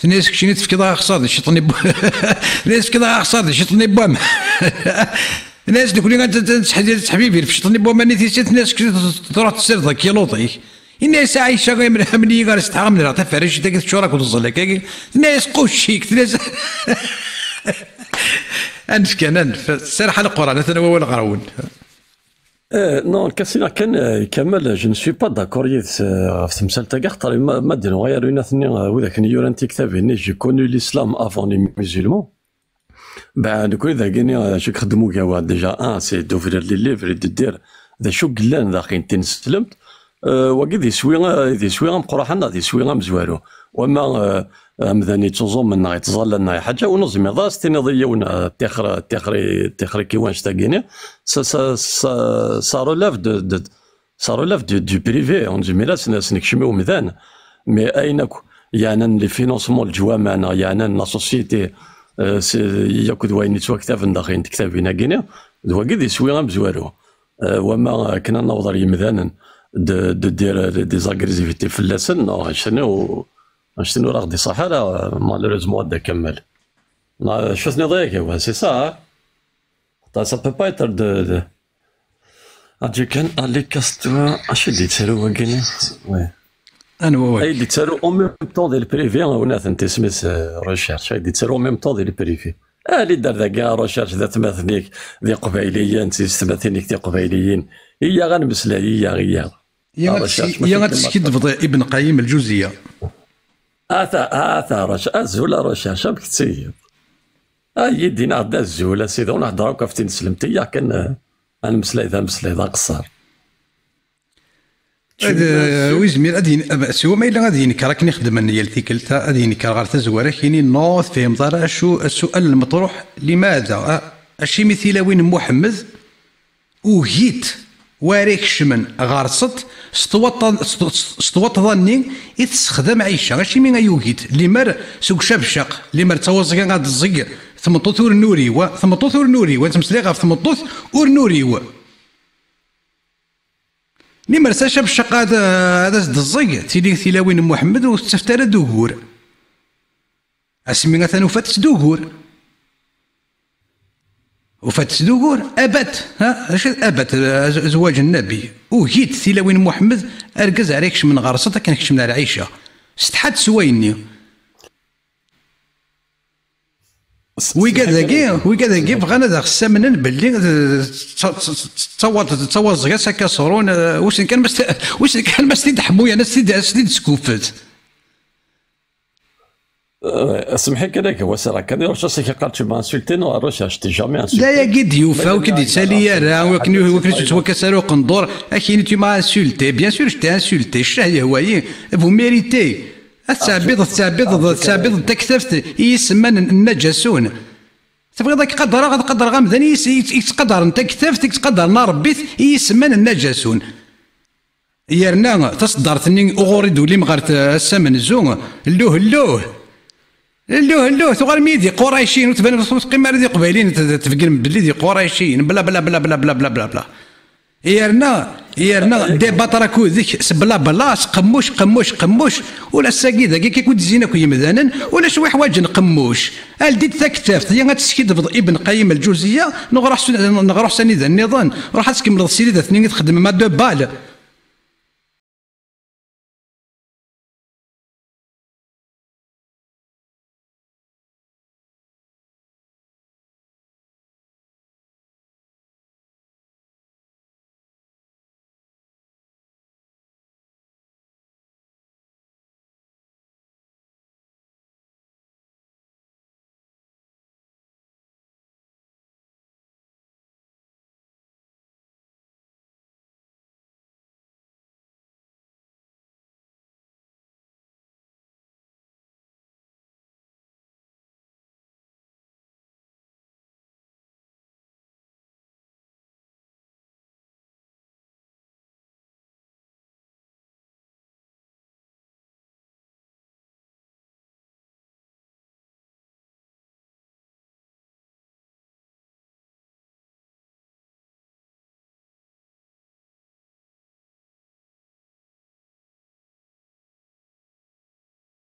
الناس كشيني تفكيضها خساره شيطني الناس كذا خساره شيطني بوام الناس اللي كل حبيبي في شيطني بوام نيتي الناس تروح تسير ذاك كيلوطي الناس عايشه غير من يقال استحرام راه تفرش داك الشوراك وتوصل لك الناس قوشيك الناس كان سرح القران انا هو الغراون نو كاسينا كان كمل جو نسوي با داكور في تمثال تاع خاطر ما ديروا غير يناثني وذاك نيورانتي كتاب ني جي كونو الاسلام افون لي مسلمون بعد كل ذا كاني شو خدموا كوا ديجا سي دوفرير لي ليفر دير ذا شو قلان ذا خين تنسلمت وكيد يسوي مقروحنا يسوي مزوارو وما مذاني تنظم من يتظل لنا حاجه ونظم هذا ستيني ونا تخري كيوانش تاكيني سا ريلاف دو بريفي اون جميله سنكشميو مذان مي اينك يعني لي فينونسمون الجوامع يعني لا سوسيتي ياكد وين يتوكتاف داخل كتابنا كيني دوا كيد يسوي مزوارو وما كنا نوضر يمذانا دير دي زاغريزيفيتي في اللسن شنو راه غدي صح لا مالوريزمون دا كمل شفتني ضيق سي سا سا بو با ايتر دو ادي كان الي كاستو اش اللي تسالو وكاني وي انا هو اي اللي تسالو او ميم طون ديال البريفي وناث انت سميت ريشيرش اللي تسالو او ميم طون ديال البريفي اللي دار ذا كاع ريشيرش ذات مثنيك ذي قبايليين تستمثلنيك ذي قبايليين هي غنمسلا هي غتسكيد ابن قيم الجوزيه اثا زولا رشاشه بك تسيب يدينا عدا الزولا سيدي ونهضر هكا في تنسلمت هي كان المسلا ذا قصار ويزمير ادين سوا ما الا غادي ينكر راك نخدم انا الثيكلتا غادي ينكر غير تزواره كايني نوض فهم ضرا شو السؤال المطروح لماذا اشي مثل وين محمد وهيت واريك شمن غارصت استوط ظني يتستخدم عيشه غاشي من يوهيت لمر سوق شبشق لمر توزق غاد الزق ثمطوث ورنوري ثمطوث ورنوري وتمسلي غاف ثمطوث ورنوري لمر شبشق هذا الزق تيلي ثلاوين محمد وتفتر دوغور اسمي مثلا وفات دوغور وفات دوغور ابت ابت زواج النبي وهيت ثلاوين محمد اركز عليكش من غرصتها كانكش من العيشه استحد سويني ويكذا بغانا ذا خسامنا باللي تصوز ساكا صرون واش كان ما ستيد حمويا انا ستيد سكوفت اسمحي كذاك هو سرا كان يروح شي قالت ما انسولتين وروش اشتي جامي لا يا قد يوفا وكد يتسالي راه وكنت توكسرو قندور اكيد تي ما انسولتي بيان سور جتي انسولتي الشهيه هوايي فو ميريتي التعبيض تكثفت يسمن النجاسون تبغي ذاك قدر غامذاني يتقدر انت كثفت يتقدر نار ربيت يسمن النجاسون يرنا تصدرتني اغوري دولي مغرت السمن الزون اللوه ثغال ميدي قريشين وتبان قيمه دي قبايلين تفكر بلي دي قريشين بلا بلا بلا بلا بلا بلا بلا بلا يرنا دي بطركو ذيك بلا بلا قموش ولا الساقي كي كنت زينك يمذانا ولا شوي حوايج نقموش الديت تكتفت هي غتسكيد ابن قيم الجوزيه نغرح سني ذا النظام راح تكمل السيري ذا اثنين تخدم ما دو بال